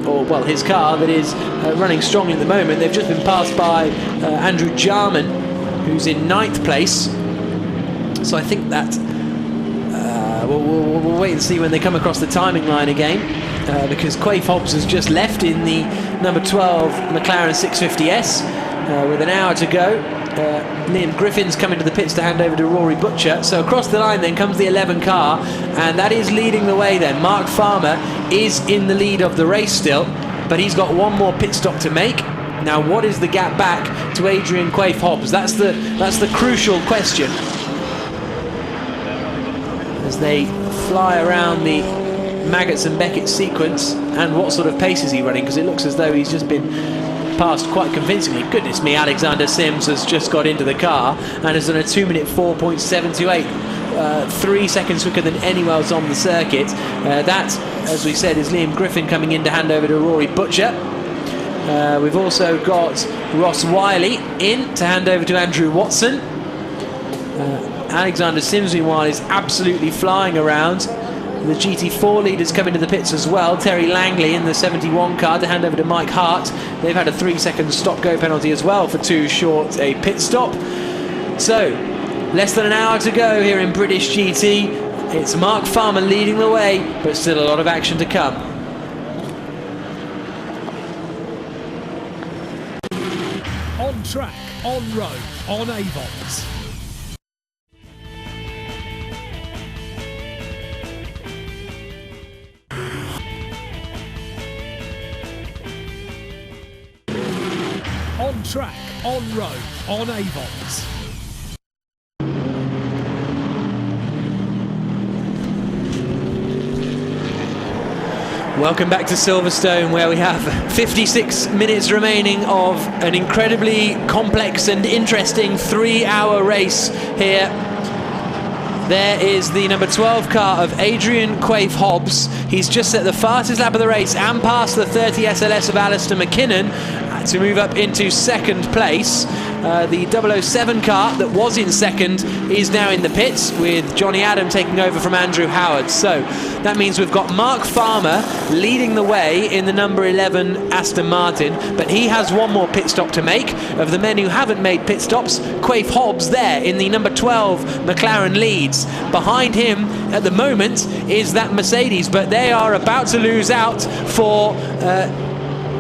or well, his car that is running strong at the moment. They've just been passed by Andrew Jarman, who's in 9th place. So I think that we'll wait and see when they come across the timing line again, because Quaife Hobbs has just left in the number 12 McLaren 650S with an hour to go. Liam Griffin's coming to the pits to hand over to Rory Butcher. So across the line then comes the 11 car, and that is leading the way then. Mark Farmer is in the lead of the race still, but he's got one more pit stop to make. Now what is the gap back to Adrian Quaife Hobbs? That's the crucial question, as they fly around the Maggots and Beckett sequence. And what sort of pace is he running? Because it looks as though he's just been passed quite convincingly. Goodness me, Alexander Sims has just got into the car and has done a 2-minute 4.728, 3 seconds quicker than anyone else on the circuit. That, as we said, is Liam Griffin coming in to hand over to Rory Butcher. We've also got Ross Wiley in to hand over to Andrew Watson. Alexander Sims, meanwhile, is absolutely flying around. The GT4 leaders come into the pits as well. Terry Langley in the 71 car to hand over to Mike Hart. They've had a 3-second stop-go penalty as well for too short a pit stop. So, less than an hour to go here in British GT. It's Mark Farmer leading the way, but still a lot of action to come. On track, on road, on Avons. On track, on road, on Avons. Welcome back to Silverstone, where we have 56 minutes remaining of an incredibly complex and interesting 3-hour race here There is the number 12 car of Adrian Quaife-Hobbs. He's just set the fastest lap of the race and passed the 30 SLS of Alistair McKinnon to move up into second place. The 007 car that was in second is now in the pits, with Johnny Adam taking over from Andrew Howard. So that means we've got Mark Farmer leading the way in the number 11 Aston Martin, but he has one more pit stop to make. Of the men who haven't made pit stops, Quaife-Hobbs there in the number 12 McLaren leads. Behind him at the moment is that Mercedes, but they are about to lose out for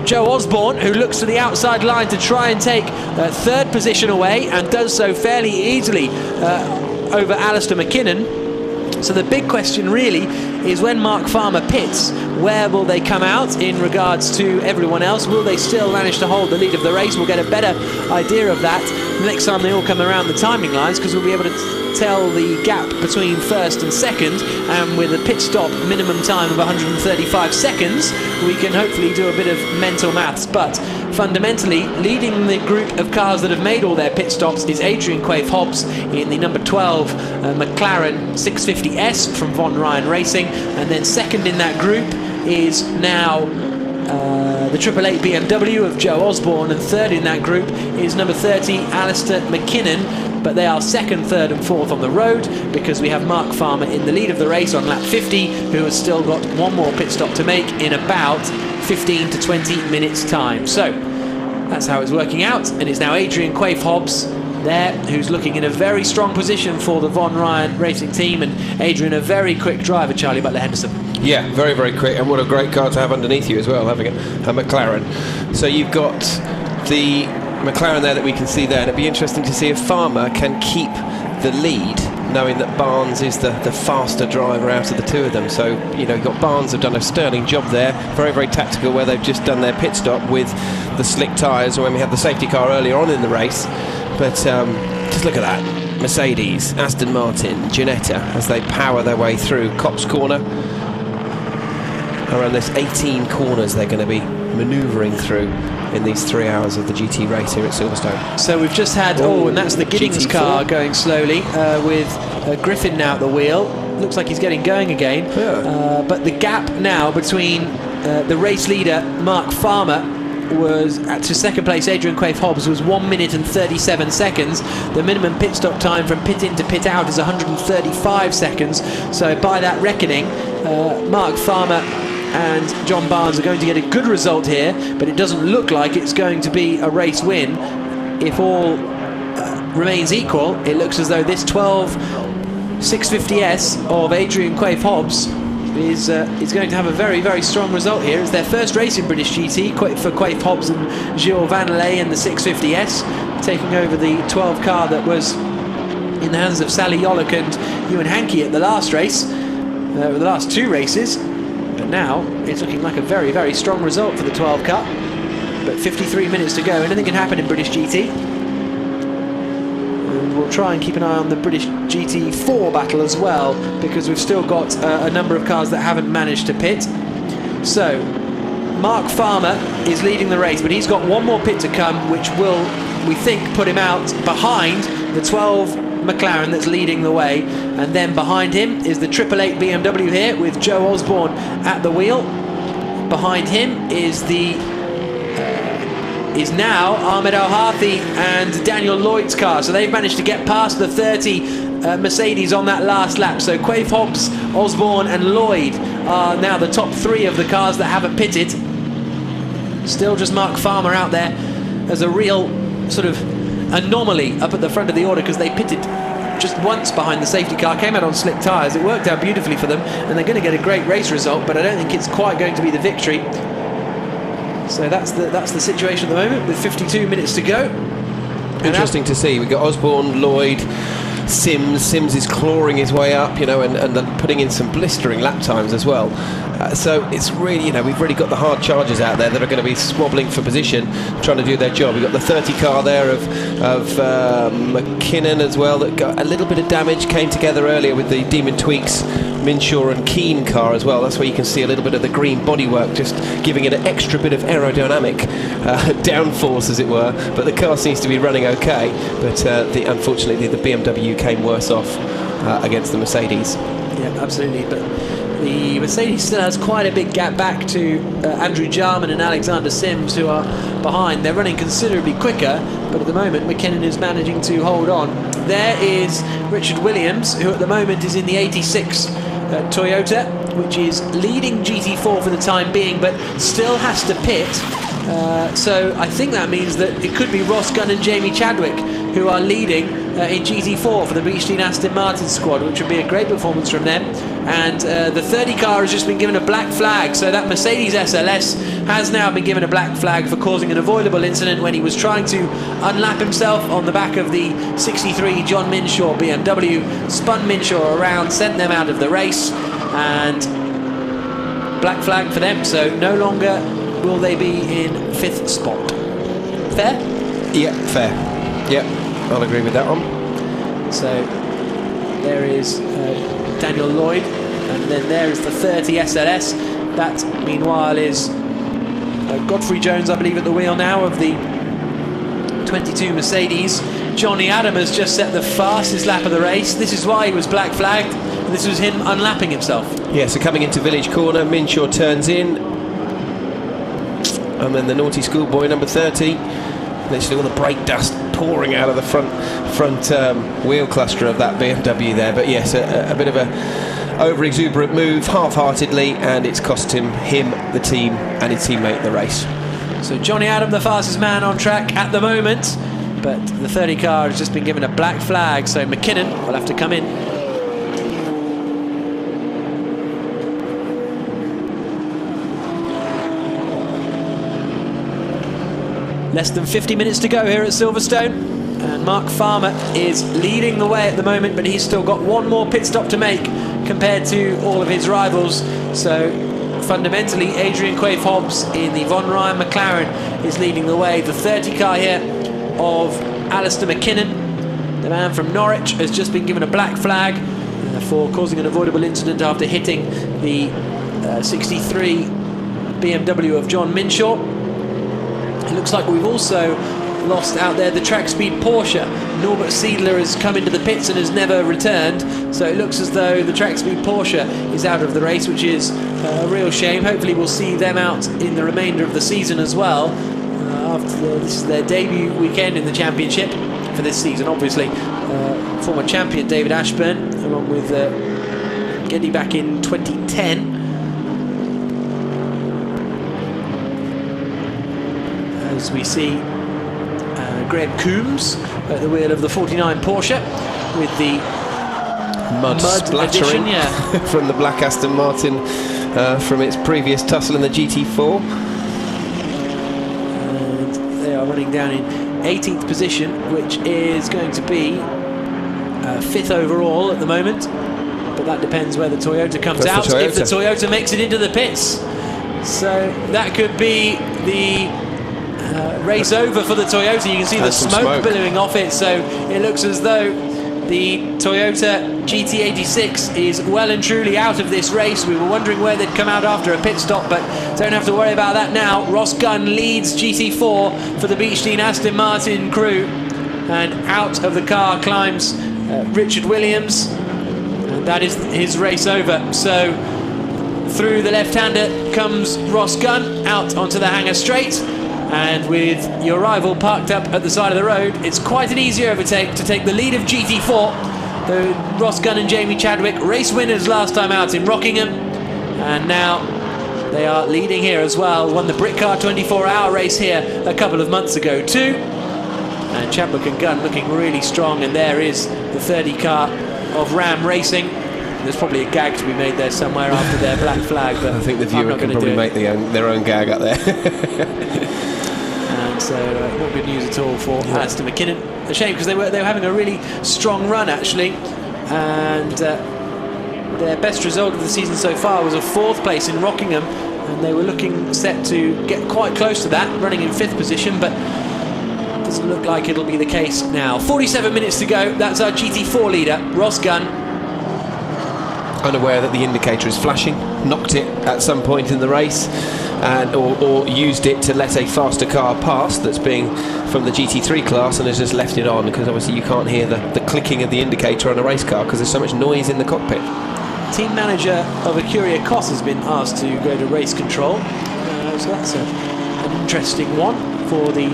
Joe Osborne, who looks to the outside line to try and take third position away, and does so fairly easily over Alistair McKinnon. So the big question really is, when Mark Farmer pits, where will they come out in regards to everyone else? Will they still manage to hold the lead of the race? We'll get a better idea of that next time they all come around the timing lines, because we'll be able to tell the gap between first and second, and with a pit stop minimum time of 135 seconds, we can hopefully do a bit of mental maths. But fundamentally, leading the group of cars that have made all their pit stops is Adrian Quaife-Hobbs in the number 12 McLaren 650S from Von Ryan Racing, and then second in that group is now the 888 BMW of Joe Osborne, and third in that group is number 30 Alistair McKinnon. But they are second, third and fourth on the road, because we have Mark Farmer in the lead of the race on lap 50, who has still got one more pit stop to make in about 15 to 20 minutes time. So that's how it's working out, and it's now Adrian Quaife-Hobbs there, who's looking in a very strong position for the Von Ryan Racing team, and Adrian, a very quick driver, Charlie Butler-Henderson. Yeah, very, very quick, and what a great car to have underneath you as well, having a McLaren. So you've got the McLaren there that we can see there, and it'd be interesting to see if Farmer can keep the lead, knowing that Barnes is the faster driver out of the two of them. So, you know, you've got Barnes have done a sterling job there, very, very tactical, where they've just done their pit stop with the slick tyres when we had the safety car earlier on in the race. But just look at that. Mercedes, Aston Martin, Ginetta, as they power their way through Copse Corner. Around this 18 corners they're going to be manoeuvring through in these 3 hours of the GT race here at Silverstone. So we've just had, and that's the Giddings GT4 car going slowly with Griffin now at the wheel. Looks like he's getting going again. Yeah. But the gap now between the race leader, Mark Farmer, was to second place Adrian Quaife-Hobbs was 1 minute and 37 seconds. The minimum pit stop time from pit in to pit out is 135 seconds. So by that reckoning, Mark Farmer and John Barnes are going to get a good result here, but it doesn't look like it's going to be a race win. If all remains equal, it looks as though this 12 650S of Adrian Quaife-Hobbs is going to have a very, very strong result here. It's their first race in British GT for Quaife-Hobbs and Gilles Vanelay in the 650S, taking over the 12 car that was in the hands of Sally Yollick and Ewan Hankey at the last race, the last two races. But now it's looking like a very, very strong result for the 12 car. But 53 minutes to go. Anything can happen in British GT. And we'll try and keep an eye on the British GT4 battle as well, because we've still got a number of cars that haven't managed to pit. So Mark Farmer is leading the race, but he's got one more pit to come, which will, we think, put him out behind the 12 McLaren that's leading the way. And then behind him is the 888 BMW here with Joe Osborne at the wheel. Behind him is now Ahmed Al-Harthi and Daniel Lloyd's car. So they've managed to get past the 30 Mercedes on that last lap. So Quaife-Hobbs, Osborne and Lloyd are now the top three of the cars that haven't pitted. Still just Mark Farmer out there as a real sort of anomaly up at the front of the order, because they pitted just once behind the safety car, came out on slick tyres. It worked out beautifully for them, and they're going to get a great race result, but I don't think it's quite going to be the victory. So that's the situation at the moment, with 52 minutes to go. Interesting to see. We've got Osborne, Lloyd, Sims is clawing his way up, you know, and putting in some blistering lap times as well. So it's really, you know, we've really got the hard chargers out there that are going to be swabbling for position, trying to do their job. We've got the 30 car there of McKinnon as well, that got a little bit of damage, came together earlier with the Demon Tweaks, Minshaw and Keane car as well. That's where you can see a little bit of the green bodywork, just giving it an extra bit of aerodynamic downforce, as it were. But the car seems to be running okay. But unfortunately, the BMW came worse off against the Mercedes. Yeah, absolutely. But the Mercedes still has quite a big gap back to Andrew Jarman and Alexander Sims, who are behind. They're running considerably quicker, but at the moment McKinnon is managing to hold on. There is Richard Williams, who at the moment is in the 86 Toyota, which is leading GT4 for the time being, but still has to pit. So I think that means that it could be Ross Gunn and Jamie Chadwick who are leading in GT4 for the Beechstein Aston Martin squad, which would be a great performance from them. And the 30 car has just been given a black flag, so that Mercedes SLS has now been given a black flag for causing an avoidable incident when he was trying to unlap himself on the back of the 63 John Minshaw BMW, spun Minshaw around, sent them out of the race, and black flag for them, so no longer will they be in 5th spot. Fair? Yeah, fair. Yeah, I'll agree with that one. So there is Daniel Lloyd, and then there is the 30 SLS. That, meanwhile, is Godfrey Jones, I believe, at the wheel now of the 22 Mercedes. Johnny Adam has just set the fastest lap of the race. This is why he was black flagged. This was him unlapping himself. Yeah, so coming into Village Corner, Minshaw turns in, and then the naughty schoolboy number 30. Literally all the brake dust pouring out of the front wheel cluster of that BMW there. But yes, a bit of a over-exuberant move, half-heartedly, and it's cost him, the team, and his teammate the race. So Johnny Adam, the fastest man on track at the moment, but the 30 car has just been given a black flag, so McKinnon will have to come in. Less than 50 minutes to go here at Silverstone, and Mark Farmer is leading the way at the moment, but he's still got one more pit stop to make compared to all of his rivals. So fundamentally, Adrian Quaife-Hobbs in the Von Ryan McLaren is leading the way. The 30 car here of Alistair McKinnon, the man from Norwich, has just been given a black flag for causing an avoidable incident after hitting the 63 BMW of John Minshaw. It looks like we've also lost out there the track speed Porsche. Norbert Siedler has come into the pits and has never returned, so it looks as though the track speed Porsche is out of the race, which is a real shame. Hopefully we'll see them out in the remainder of the season as well. This is their debut weekend in the championship for this season, obviously. Former champion David Ashburn, along with Geddy back in 2010. As we see Graham Coombs at the wheel of the 49 Porsche with the mud splattering from the black Aston Martin from its previous tussle in the GT4. And they are running down in 18th position, which is going to be 5th overall at the moment, but that depends where the Toyota comes out. If the Toyota makes it into the pits, so that could be the race over for the Toyota. You can see the smoke billowing off it, so it looks as though the Toyota GT86 is well and truly out of this race. We were wondering where they'd come out after a pit stop, but don't have to worry about that now. Ross Gunn leads GT4 for the Beechstein Aston Martin crew, and out of the car climbs Richard Williams, and that is his race over. So through the left-hander comes Ross Gunn out onto the hangar straight, and with your rival parked up at the side of the road, it's quite an easy overtake to take the lead of GT4. Though Ross Gunn and Jamie Chadwick, race winners last time out in Rockingham, and now they are leading here as well. Won the Britcar 24-hour race here a couple of months ago too. And Chadwick and Gunn looking really strong, and there is the 30 car of Ram Racing. There's probably a gag to be made there somewhere after their black flag, but I think the viewer can probably make their own gag up there. And so not good news at all for Alistair McKinnon. A shame, because they were having a really strong run actually, and their best result of the season so far was a 4th place in Rockingham, and they were looking set to get quite close to that, running in 5th position, but doesn't look like it'll be the case now. 47 minutes to go. That's our GT4 leader, Ross Gunn. Unaware that the indicator is flashing, knocked it at some point in the race, and or used it to let a faster car pass that's being from the GT3 class and has just left it on, because obviously you can't hear the clicking of the indicator on a race car because there's so much noise in the cockpit. Team manager of Acuria Kos has been asked to go to race control, so that's an interesting one for the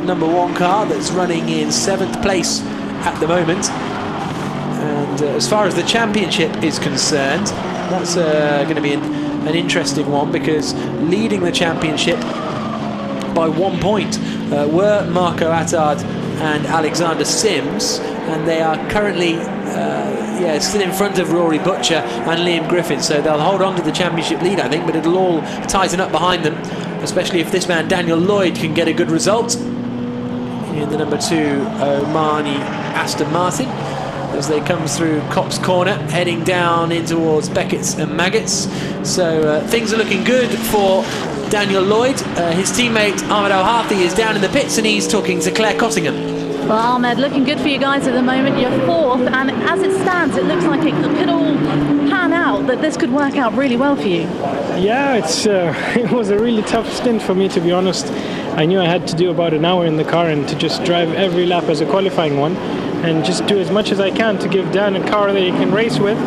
number 1 car that's running in 7th place at the moment. And as far as the championship is concerned, that's going to be an interesting one, because leading the championship by 1 point were Marco Attard and Alexander Sims, and they are currently still in front of Rory Butcher and Liam Griffin, so they'll hold on to the championship lead, I think, but it'll all tighten up behind them, especially if this man Daniel Lloyd can get a good result in the number 2 Omani Aston Martin as they come through Cox Corner, heading down in towards Beckett's and Maggots. So things are looking good for Daniel Lloyd. His teammate Ahmed Al-Hathi is down in the pits and he's talking to Claire Cottingham. Well, Ahmed, looking good for you guys at the moment. You're 4th, and as it stands, it looks like it could all pan out, that this could work out really well for you. Yeah, it was a really tough stint for me, to be honest. I knew I had to do about an hour in the car and to just drive every lap as a qualifying one and just do as much as I can to give Dan a car that he can race with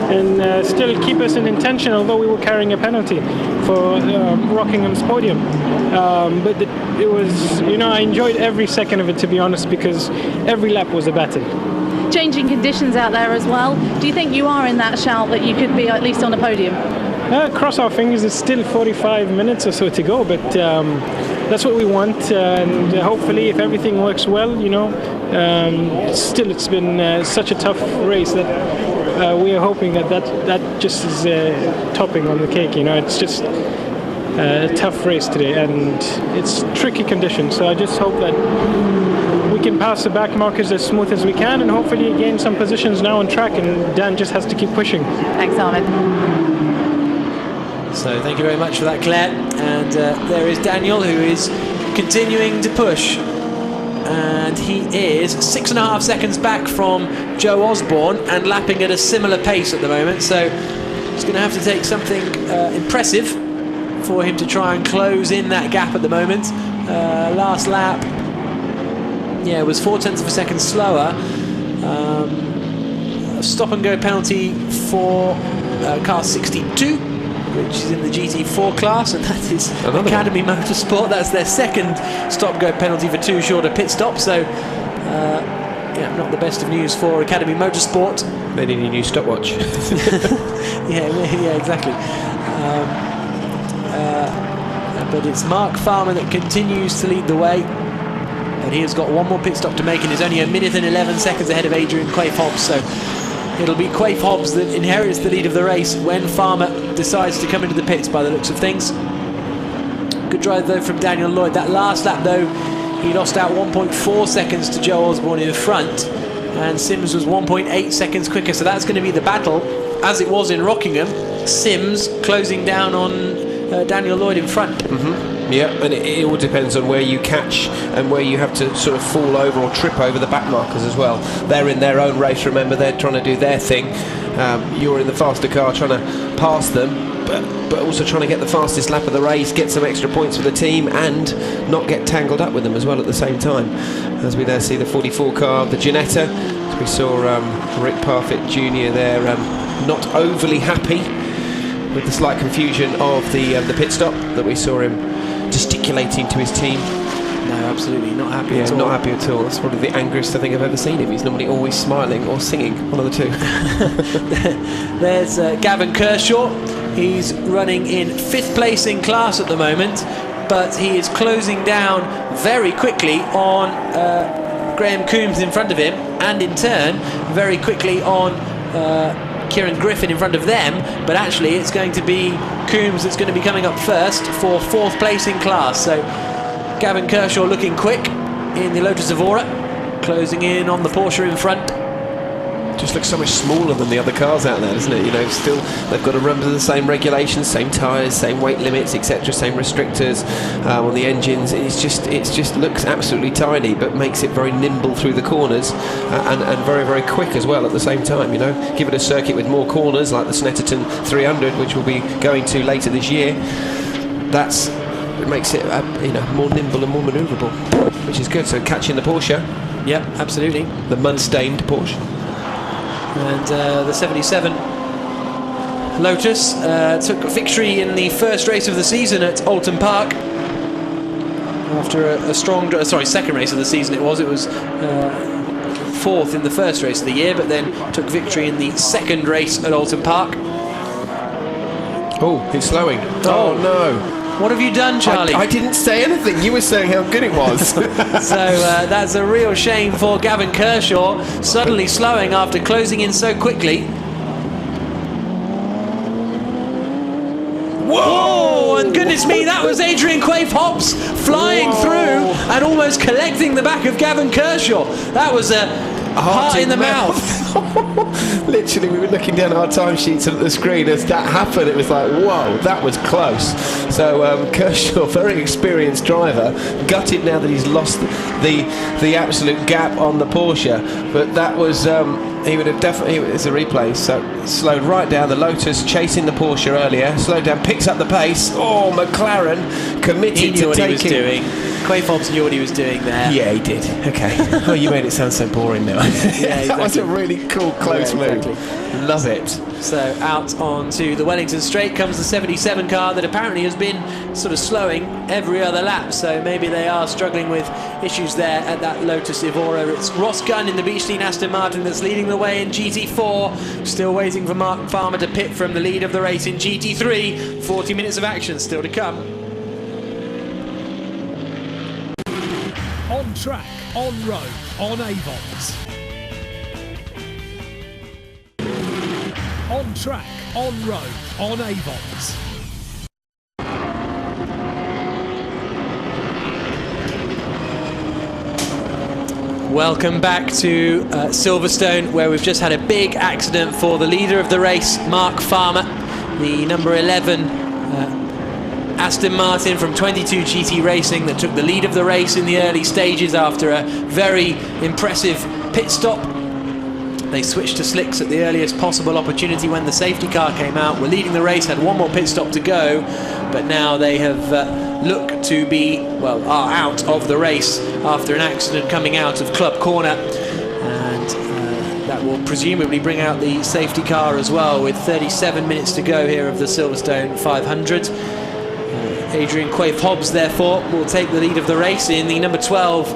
and still keep us in intention, although we were carrying a penalty for Rockingham's podium. But it was, I enjoyed every second of it, to be honest, because every lap was a battle. Changing conditions out there as well. Do you think you are in that shout that you could be at least on a podium? Cross our fingers, it's still 45 minutes or so to go, but that's what we want, and hopefully if everything works well, still it's been such a tough race that we are hoping that just is topping on the cake. It's just a tough race today and it's tricky conditions, so I just hope that we can pass the back markers as smooth as we can and hopefully gain some positions now on track, and Dan just has to keep pushing. Thanks, Ahmed. So thank you very much for that, Claire. And there is Daniel, who is continuing to push, and he is 6.5 seconds back from Joe Osborne and lapping at a similar pace at the moment, so it's going to have to take something impressive for him to try and close in that gap at the moment. Last lap, it was 0.4 of a second slower. A stop and go penalty for car 62, which is in the GT4 class, and that is Academy Motorsport. That's their second stop-go penalty for 2 shorter pit stops, so not the best of news for Academy Motorsport. They need a new stopwatch. yeah, exactly. But it's Mark Farmer that continues to lead the way, but he has got one more pit stop to make and is only 1 minute and 11 seconds ahead of Adrian Quaife-Hobbs, so it'll be Quaife-Hobbs that inherits the lead of the race when Farmer decides to come into the pits, by the looks of things. Good drive though from Daniel Lloyd. That last lap though, he lost out 1.4 seconds to Joe Osborne in front, and Sims was 1.8 seconds quicker, so that's going to be the battle as it was in Rockingham. Sims closing down on Daniel Lloyd in front. Yeah, and it all depends on where you catch and where you have to sort of fall over or trip over the back markers as well. They're in their own race, remember, they're trying to do their thing. You're in the faster car trying to pass them, but also trying to get the fastest lap of the race, get some extra points for the team and not get tangled up with them as well at the same time. As we there see the 44 car, the Ginetta, as we saw Rick Parfitt Jr. there, not overly happy with the slight confusion of the pit stop that we saw him gesticulating to his team. No, absolutely not happy at all. Not happy at all. That's probably the angriest I think I've ever seen him. He's normally always smiling or singing, one of the two. There's Gavin Kershaw. He's running in 5th place in class at the moment, but he is closing down very quickly on Graham Coombs in front of him, and in turn very quickly on Kieran Griffin in front of them, but actually it's going to be Coombs that's going to be coming up first for 4th place in class. So Gavin Kershaw looking quick in the Lotus Evora, closing in on the Porsche in front. Just looks so much smaller than the other cars out there, doesn't it? Still they've got to run to the same regulations, same tyres, same weight limits, etc., same restrictors on the engines. It just looks absolutely tiny, but makes it very nimble through the corners and very, very quick as well at the same time. Give it a circuit with more corners like the Snetterton 300, which we'll be going to later this year. it makes it more nimble and more manoeuvrable, which is good. So catching the Porsche. Yep, absolutely. The mud-stained Porsche. And the 77 Lotus took victory in the first race of the season at Alton Park. After a strong, second race of the season it was fourth in the first race of the year, but then took victory in the second race at Alton Park. Oh, it's slowing. Oh no. What have you done, Charlie? I didn't say anything. You were saying how good it was. So that's a real shame for Gavin Kershaw, suddenly slowing after closing in so quickly. Whoa! And goodness me, that was Adrian Quaife-Hobbs flying through and almost collecting the back of Gavin Kershaw. That was a heart in the mouth. Literally, we were looking down at our timesheets and at the screen as that happened. It was like, whoa, that was close. So Kershaw, very experienced driver, gutted now that he's lost the absolute gap on the Porsche. But that was he would have definitely. It's a replay. So slowed right down. The Lotus chasing the Porsche earlier, slowed down, picks up the pace. Oh, McLaren committed to taking. He was doing. Quaife-Hobbs knew what he was doing there. Yeah, he did. Okay. Oh, you made it sound so boring now. Yeah, exactly. That was a really cool, close move. Love it. So out onto the Wellington Straight comes the 77 car that apparently has been sort of slowing every other lap. So maybe they are struggling with issues there at that Lotus Evora. It's Ross Gunn in the Beechley Aston Martin that's leading the way in GT4. Still waiting for Mark Farmer to pit from the lead of the race in GT3. 40 minutes of action still to come. On track, on road, on Avons. On track, on road, on Avons. Welcome back to Silverstone, where we've just had a big accident for the leader of the race, Mark Farmer, the number 11 Aston Martin from 22 GT Racing that took the lead of the race in the early stages after a very impressive pit stop. They switched to slicks at the earliest possible opportunity when the safety car came out. Were leading the race, had one more pit stop to go, but now they have looked to be, well, are out of the race after an accident coming out of Club Corner. And that will presumably bring out the safety car as well, with 37 minutes to go here of the Silverstone 500. Adrian Quaife-Hobbs, therefore, will take the lead of the race in the number 12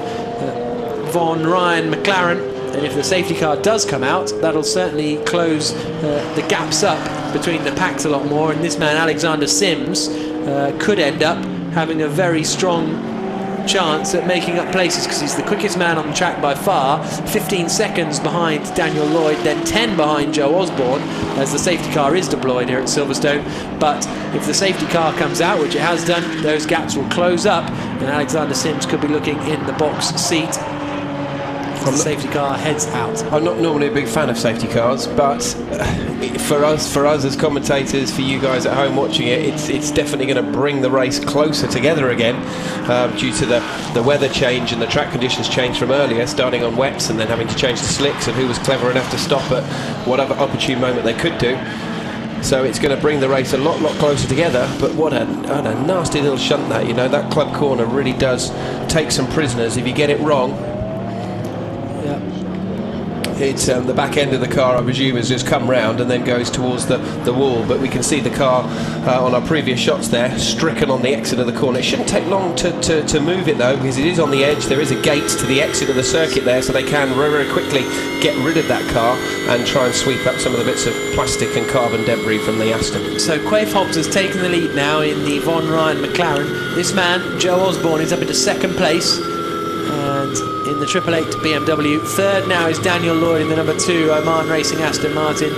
Von Ryan McLaren. And if the safety car does come out, that'll certainly close the gaps up between the packs a lot more. And this man, Alexander Sims, could end up having a very strong chance at making up places, because he's the quickest man on the track by far, 15 seconds behind Daniel Lloyd, then 10 behind Joe Osborne, as the safety car is deployed here at Silverstone. But if the safety car comes out, which it has done, those gaps will close up, and Alexander Sims could be looking in the box seat. The safety car heads out. I'm not normally a big fan of safety cars, but for us as commentators, for you guys at home watching it, it's definitely going to bring the race closer together again, due to the weather change and the track conditions change from earlier, starting on wets and then having to change to slicks, and who was clever enough to stop at whatever opportune moment they could do. So it's going to bring the race a lot closer together. But what a nasty little shunt that, you know, that Club Corner really does take some prisoners if you get it wrong. It's the back end of the car, I presume, has just come round and then goes towards the wall. But we can see the car on our previous shots there, stricken on the exit of the corner. It shouldn't take long to move it, though, because it is on the edge. There is a gate to the exit of the circuit there, so they can very quickly get rid of that car and try and sweep up some of the bits of plastic and carbon debris from the Aston. So Quaife-Hobbs has taken the lead now in the Von Ryan McLaren. This man, Joe Osborne, is up into second place. And in the 888 BMW. Third now is Daniel Lloyd in the number 2 Oman Racing Aston Martin.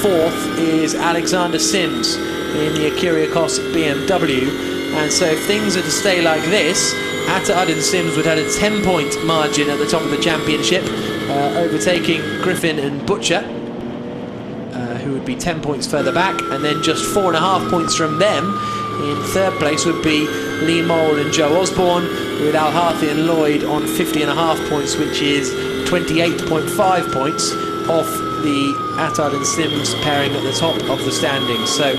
Fourth is Alexander Sims in the Kyriakos BMW. And so if things are to stay like this, Attard and Sims would have a 10-point margin at the top of the championship, overtaking Griffin and Butcher, who would be 10 points further back, and then just 4.5 points from them. In third place would be Lee Mole and Joe Osborne, with Al Harthy and Lloyd on 50.5 points, which is 28.5 points off the Attard and Sims pairing at the top of the standings. So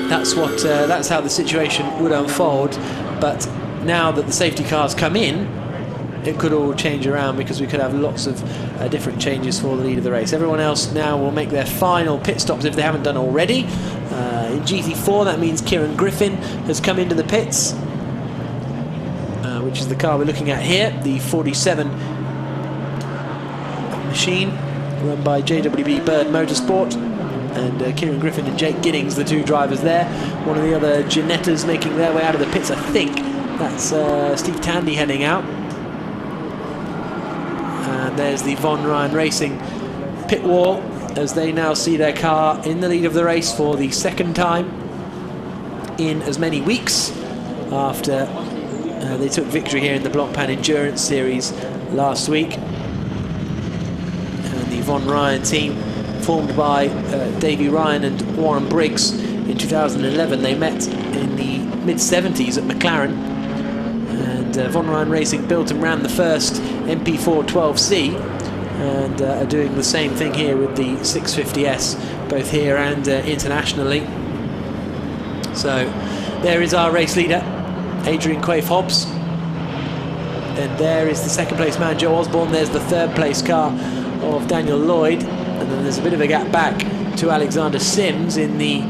That's how the situation would unfold. But now that the safety cars come in, it could all change around, because we could have lots of different changes for the lead of the race. Everyone else now will make their final pit stops if they haven't done already. In GT4, that means Kieran Griffin has come into the pits, which is the car we're looking at here, the 47 machine run by JWB Bird Motorsport. And Kieran Griffin and Jake Giddings, the two drivers there. One of the other Ginettas making their way out of the pits, I think. That's Steve Tandy heading out. And there's the Von Ryan Racing pit wall, as they now see their car in the lead of the race for the second time in as many weeks, after they took victory here in the Blancpain Endurance Series last week. And the Von Ryan team, formed by Davey Ryan and Warren Briggs in 2011. They met in the mid-70s at McLaren, and Von Ryan Racing built and ran the first MP4 12C, and are doing the same thing here with the 650S, both here and internationally. So there is our race leader, Adrian Quaife-Hobbs. Then there is the second place man, Joe Osborne. There's the third place car of Daniel Lloyd. And then there's a bit of a gap back to Alexander Sims in the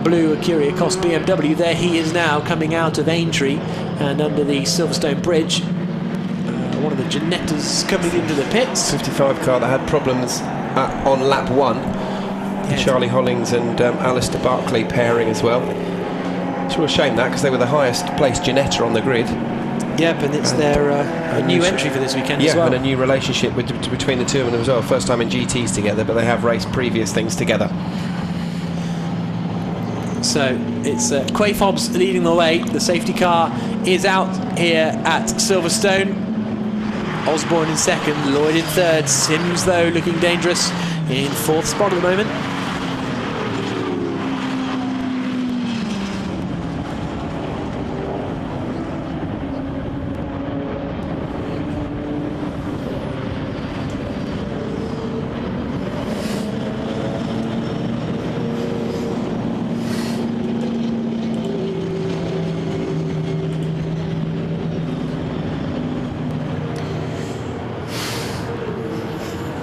blue Acuria Cost BMW. There he is now, coming out of Aintree and under the Silverstone Bridge. One of the Ginettas coming into the pits. 55 car that had problems on lap 1. Yeah. Charlie Hollings and Alistair Barkley pairing as well. It's a real shame that, because they were the highest placed Ginetta on the grid. Yep, and it's their a new entry for this weekend as well. Yeah, and a new relationship between the two of them as well. First time in GTs together, but they have raced previous things together. So it's Quaife-Hobbs leading the way. The safety car is out here at Silverstone. Osborne in second, Lloyd in third. Sims, though, looking dangerous in fourth spot at the moment.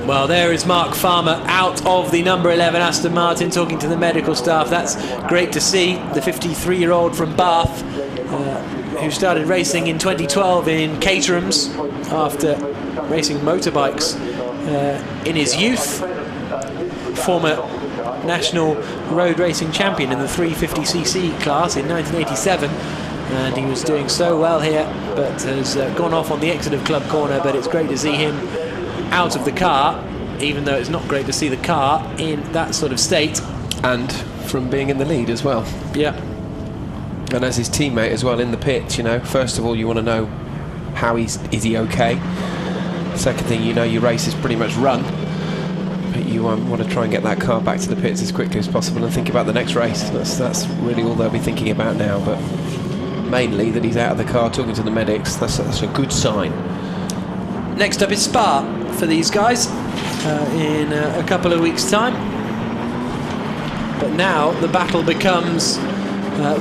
Well, there is Mark Farmer out of the number 11 Aston Martin, talking to the medical staff. That's great to see. The 53-year-old from Bath, who started racing in 2012 in Caterhams after racing motorbikes in his youth. Former national road racing champion in the 350cc class in 1987. And he was doing so well here, but has gone off on the exit of Club Corner. But it's great to see him out of the car, even though it's not great to see the car in that sort of state. And from being in the lead as well. Yeah. And as his teammate as well in the pit, you know, first of all you want to know how is he okay. Second thing, you know, your race is pretty much run, but you want to try and get that car back to the pits as quickly as possible and think about the next race. That's really all they'll be thinking about now, but mainly that he's out of the car talking to the medics. That's a good sign. Next up is Spa for these guys in a couple of weeks' time. But now the battle becomes,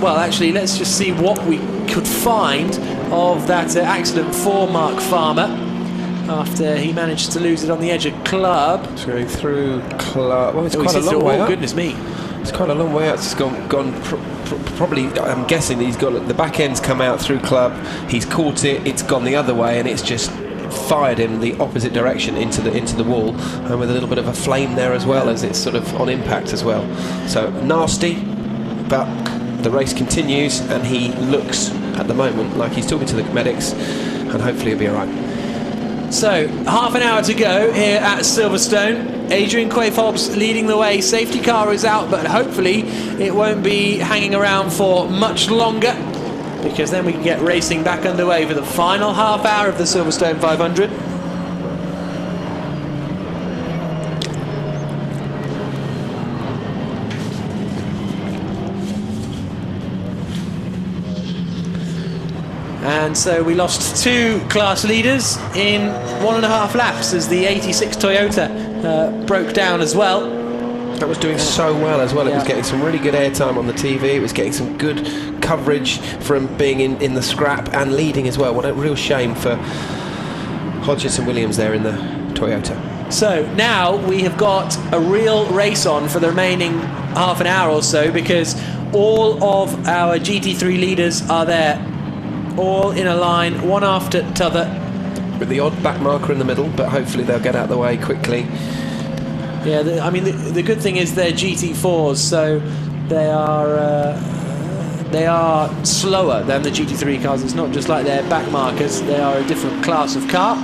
well, actually, let's just see what we could find of that accident for Mark Farmer after he managed to lose it on the edge of Club. It's going through Club. Well, it's quite a long way up. Goodness me. It's quite a long way out. It's gone probably, I'm guessing he's got the back end's come out through Club. He's caught it. It's gone the other way, and it's just fired in the opposite direction into the wall, and with a little bit of a flame there as well, as it's sort of on impact as well. So nasty, but the race continues, and he looks at the moment like he's talking to the medics, and hopefully he'll be all right. So half an hour to go here at Silverstone. Adrian Quaife-Hobbs leading the way. Safety car is out, but hopefully it won't be hanging around for much longer, because then we can get racing back underway for the final half hour of the Silverstone 500. And so we lost two class leaders in 1.5 laps as the 86 Toyota broke down as well. That was doing so well as well. It was getting some really good airtime on the TV. It was getting some good coverage from being in the scrap and leading as well. What a real shame for Hodges and Williams there in the Toyota. So now we have got a real race on for the remaining half an hour or so, because all of our GT3 leaders are there, all in a line, one after t'other. With the odd back marker in the middle, but hopefully they'll get out of the way quickly. Yeah, the good thing is they're GT4s, so they are slower than the GT3 cars. It's not just like their back markers, they are a different class of car.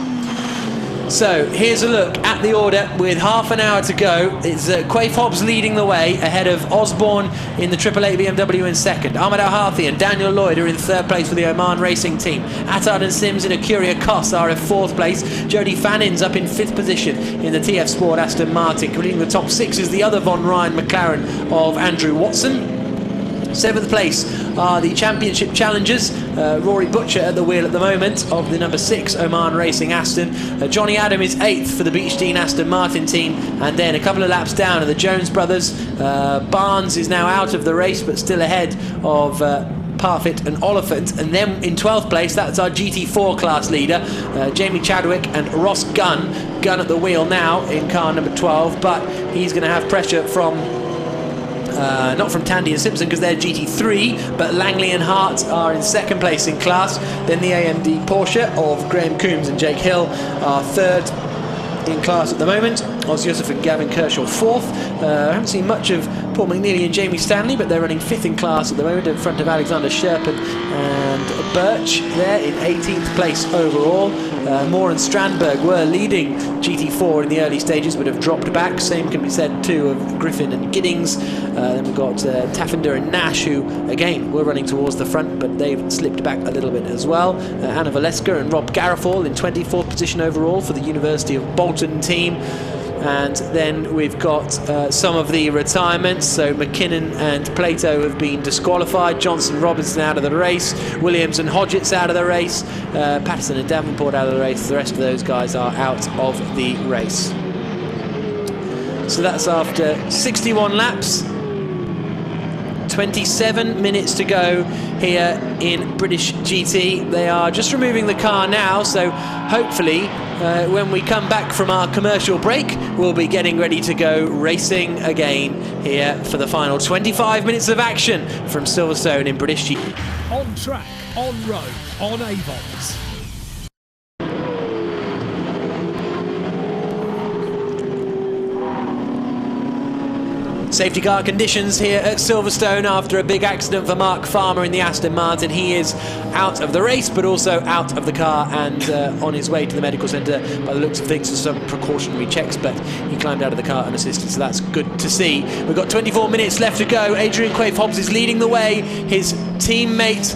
So here's a look at the order with half an hour to go. It's Quaife Hobbs leading the way ahead of Osborne in the 888 BMW in second. Ahmed Al-Harthi and Daniel Lloyd are in third place for the Oman Racing team. Attard and Sims in a Curia Cos are in fourth place. Jody Fannin's up in fifth position in the TF Sport Aston Martin. Completing the top six is the other Von Ryan McLaren of Andrew Watson. Seventh place are the championship challengers. Rory Butcher at the wheel at the moment of the number 6 Oman Racing Aston. Johnny Adam is 8th for the Beechdean Aston Martin team, and then a couple of laps down are the Jones brothers. Barnes is now out of the race but still ahead of Parfitt and Oliphant, and then in 12th place, that's our GT4 class leader, Jamie Chadwick and Ross Gunn at the wheel now in car number 12, but he's going to have pressure from not from Tandy and Simpson because they're GT3, but Langley and Hart are in second place in class. Then the AMD Porsche of Graham Coombs and Jake Hill are third in class at the moment. Oz Yusuf and Gavin Kershaw fourth. I haven't seen much of Paul McNeely and Jamie Stanley, but they're running fifth in class at the moment in front of Alexander Sherpan and Birch there in 18th place overall. Moore and Strandberg were leading GT4 in the early stages but have dropped back. Same can be said too of Griffin and Giddings. Then we've got Taffender and Nash, who again were running towards the front but they've slipped back a little bit as well. Anna Valeska and Rob Garofal in 24th position overall for the University of Bolton team. And then we've got some of the retirements. So McKinnon and Plato have been disqualified. Johnson Robinson out of the race. Williams and Hodgetts out of the race. Patterson and Davenport out of the race. The rest of those guys are out of the race. So that's after 61 laps. 27 minutes to go here in British GT. They are just removing the car now, so hopefully when we come back from our commercial break, we'll be getting ready to go racing again here for the final 25 minutes of action from Silverstone in British GT. On track, on road, on Avons. Safety car conditions here at Silverstone after a big accident for Mark Farmer in the Aston Martin. He is out of the race but also out of the car and on his way to the medical centre by the looks of things for some precautionary checks, but he climbed out of the car unassisted, so that's good to see. We've got 24 minutes left to go. Adrian Quaife Hobbs is leading the way. His teammate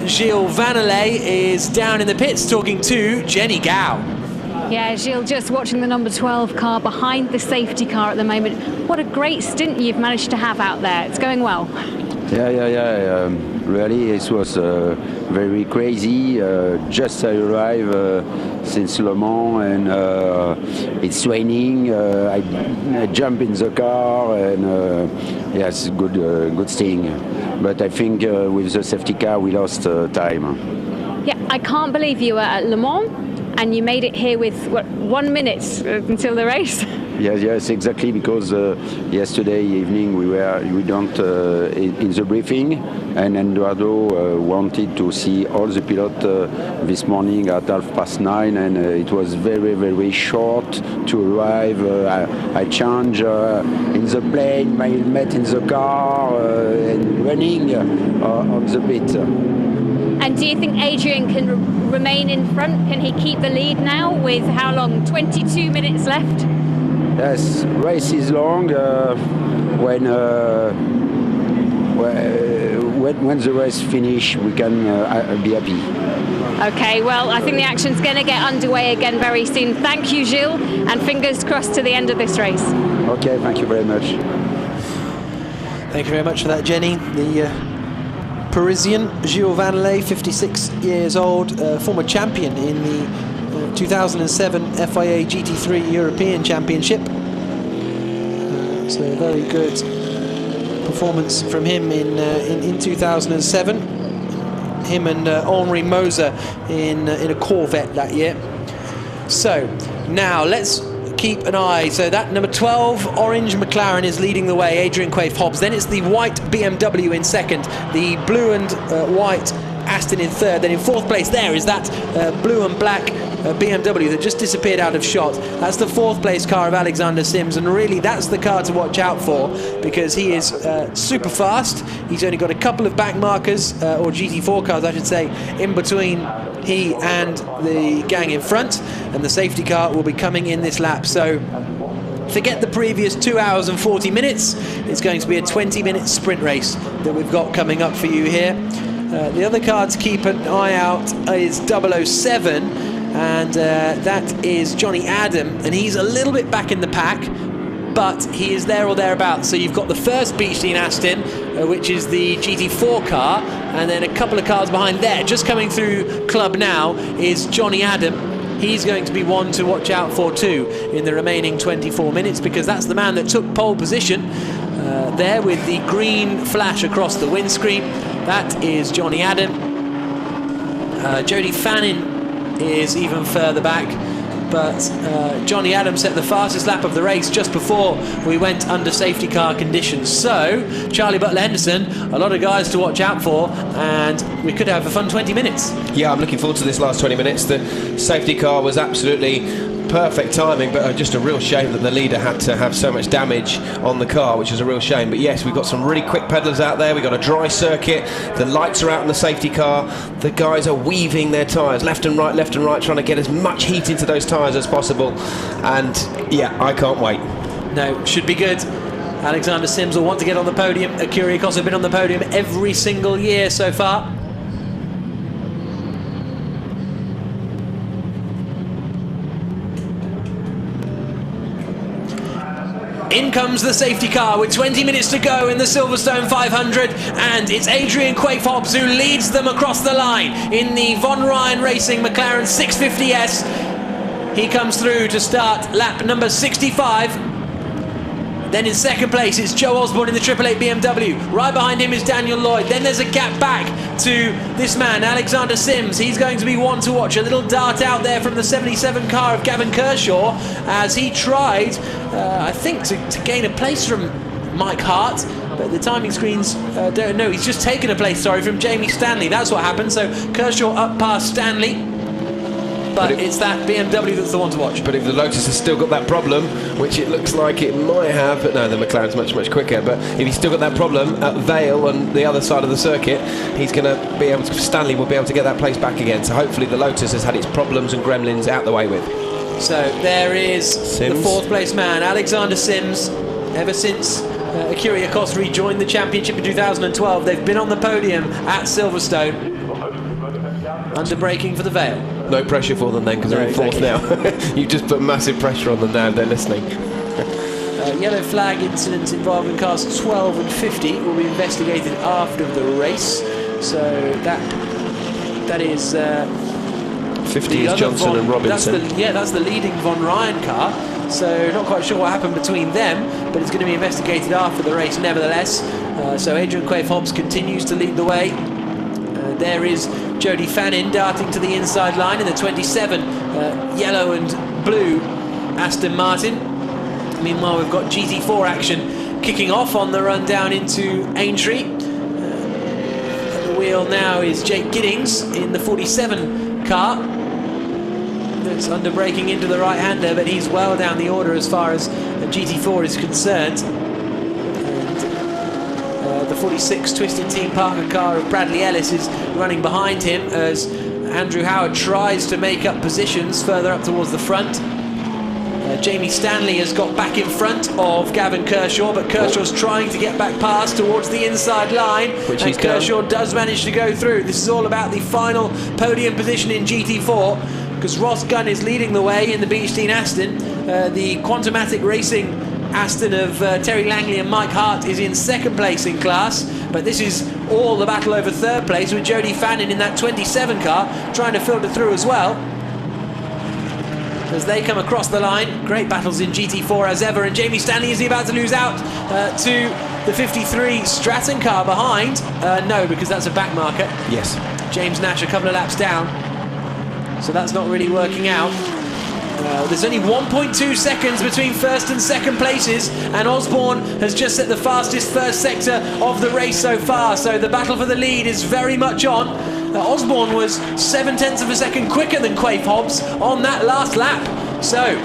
Gilles Vanelay is down in the pits talking to Jenny Gow. Yeah, Gilles, just watching the number 12 car behind the safety car at the moment. What a great stint you've managed to have out there. It's going well. Yeah. Really, it was very crazy. Just I arrived since Le Mans and it's raining. I jump in the car and yes, good thing. But I think with the safety car we lost time. Yeah, I can't believe you were at Le Mans and you made it here with, what, 1 minute until the race? Yes, exactly, because yesterday evening we don't in the briefing, and Eduardo wanted to see all the pilots this morning at 9:30, and it was very, very short to arrive. I changed in the plane, my helmet in the car, and running on the pit. And do you think Adrian can remain in front? Can he keep the lead now with how long? 22 minutes left? Yes, race is long. When the race finish, we can be happy. Okay, well, I think the action's going to get underway again very soon. Thank you, Gilles, and fingers crossed to the end of this race. Okay, thank you very much. Thank you very much for that, Jenny. The Parisian Gilles Vanelay, 56 years old, former champion in the 2007 FIA GT3 European Championship. So a very good performance from him in 2007. Him and Henri Moser in a Corvette that year. So now let's keep an eye. So that number 12 orange McLaren is leading the way, Adrian Quaife Hobbs. Then it's the white BMW in second, the blue and white Aston in third. Then in fourth place there is that blue and black BMW that just disappeared out of shot. That's the fourth place car of Alexander Sims, and really that's the car to watch out for, because he is super fast. He's only got a couple of back markers, or GT4 cars I should say, in between he and the gang in front, and the safety car will be coming in this lap. So forget the previous 2 hours and 40 minutes. It's going to be a 20-minute sprint race that we've got coming up for you here. The other car to keep an eye out is 007, and that is Johnny Adam, and he's a little bit back in the pack, but he is there or thereabouts. So you've got the first Beechstein Aston, which is the GT4 car, and then a couple of cars behind there. Just coming through Club now is Johnny Adam. He's going to be one to watch out for too in the remaining 24 minutes, because that's the man that took pole position there with the green flash across the windscreen. That is Johnny Adam. Jody Fannin is even further back, but Johnny Adam set the fastest lap of the race just before we went under safety car conditions. So Charlie Butler-Henderson, a lot of guys to watch out for, and we could have a fun 20 minutes. Yeah, I'm looking forward to this last 20 minutes. The safety car was absolutely perfect timing, but just a real shame that the leader had to have so much damage on the car, which is a real shame. But yes, we've got some really quick pedalers out there. We've got a dry circuit. The lights are out on the safety car. The guys are weaving their tyres left and right, trying to get as much heat into those tyres as possible. And yeah, I can't wait. No, should be good. Alexander Sims will want to get on the podium. Kyrgios have been on the podium every single year so far. In comes the safety car with 20 minutes to go in the Silverstone 500, and it's Adrian Quaife Hobbs who leads them across the line in the Von Ryan Racing McLaren 650S. He comes through to start lap number 65. Then in second place it's Joe Osborne in the 888 BMW. Right behind him is Daniel Lloyd. Then there's a gap back to this man, Alexander Sims. He's going to be one to watch. A little dart out there from the 77 car of Gavin Kershaw as he tried, I think, to gain a place from Mike Hart. But the timing screens don't know. He's just taken a place, sorry, from Jamie Stanley. That's what happened. So Kershaw up past Stanley. But it's that BMW that's the one to watch. But if the Lotus has still got that problem, which it looks like it might have, but no, the McLaren's much quicker. But if he's still got that problem at Vale on the other side of the circuit, he's going to be able to, Stanley will be able to get that place back again. So hopefully the Lotus has had its problems and gremlins out the way with. So there is Sims, the fourth place man, Alexander Sims. Ever since Kyrgios rejoined the championship in 2012, they've been on the podium at Silverstone. Under braking for the Vale. No pressure for them then, because they're in fourth now. You've just put massive pressure on them now, they're listening. Yellow flag incidents involving cars 12 and 50 will be investigated after the race. So that is 50 is Johnson and Robinson. That's the leading Von Ryan car. So not quite sure what happened between them, but it's going to be investigated after the race nevertheless. So Adrian Quaife Hobbs continues to lead the way. There is Jody Fannin darting to the inside line in the 27 yellow and blue Aston Martin. Meanwhile, we've got GT4 action kicking off on the run down into Aintree. At the wheel now is Jake Giddings in the 47 car. That's under braking into the right-hander, but he's well down the order as far as GT4 is concerned. The 46 Twisted Team Parker car of Bradley Ellis is running behind him as Andrew Howard tries to make up positions further up towards the front. Jamie Stanley has got back in front of Gavin Kershaw, but Kershaw's trying to get back past towards the inside line, and Kershaw does manage to go through. This is all about the final podium position in GT4, because Ross Gunn is leading the way in the Beechstein Aston. The Quantumatic Racing Aston of Terry Langley and Mike Hart is in second place in class, but this is all the battle over third place with Jody Fannin in that 27 car trying to filter through as well. as they come across the line. Great battles in GT4 as ever, and Jamie Stanley, is he about to lose out to the 53 Stratton car behind? No, because that's a back marker. Yes. James Nash a couple of laps down, so that's not really working out. There's only 1.2 seconds between first and second places, and Osborne has just set the fastest first sector of the race so far, so the battle for the lead is very much on. Osborne was 0.7 of a second quicker than Quaife Hobbs on that last lap. So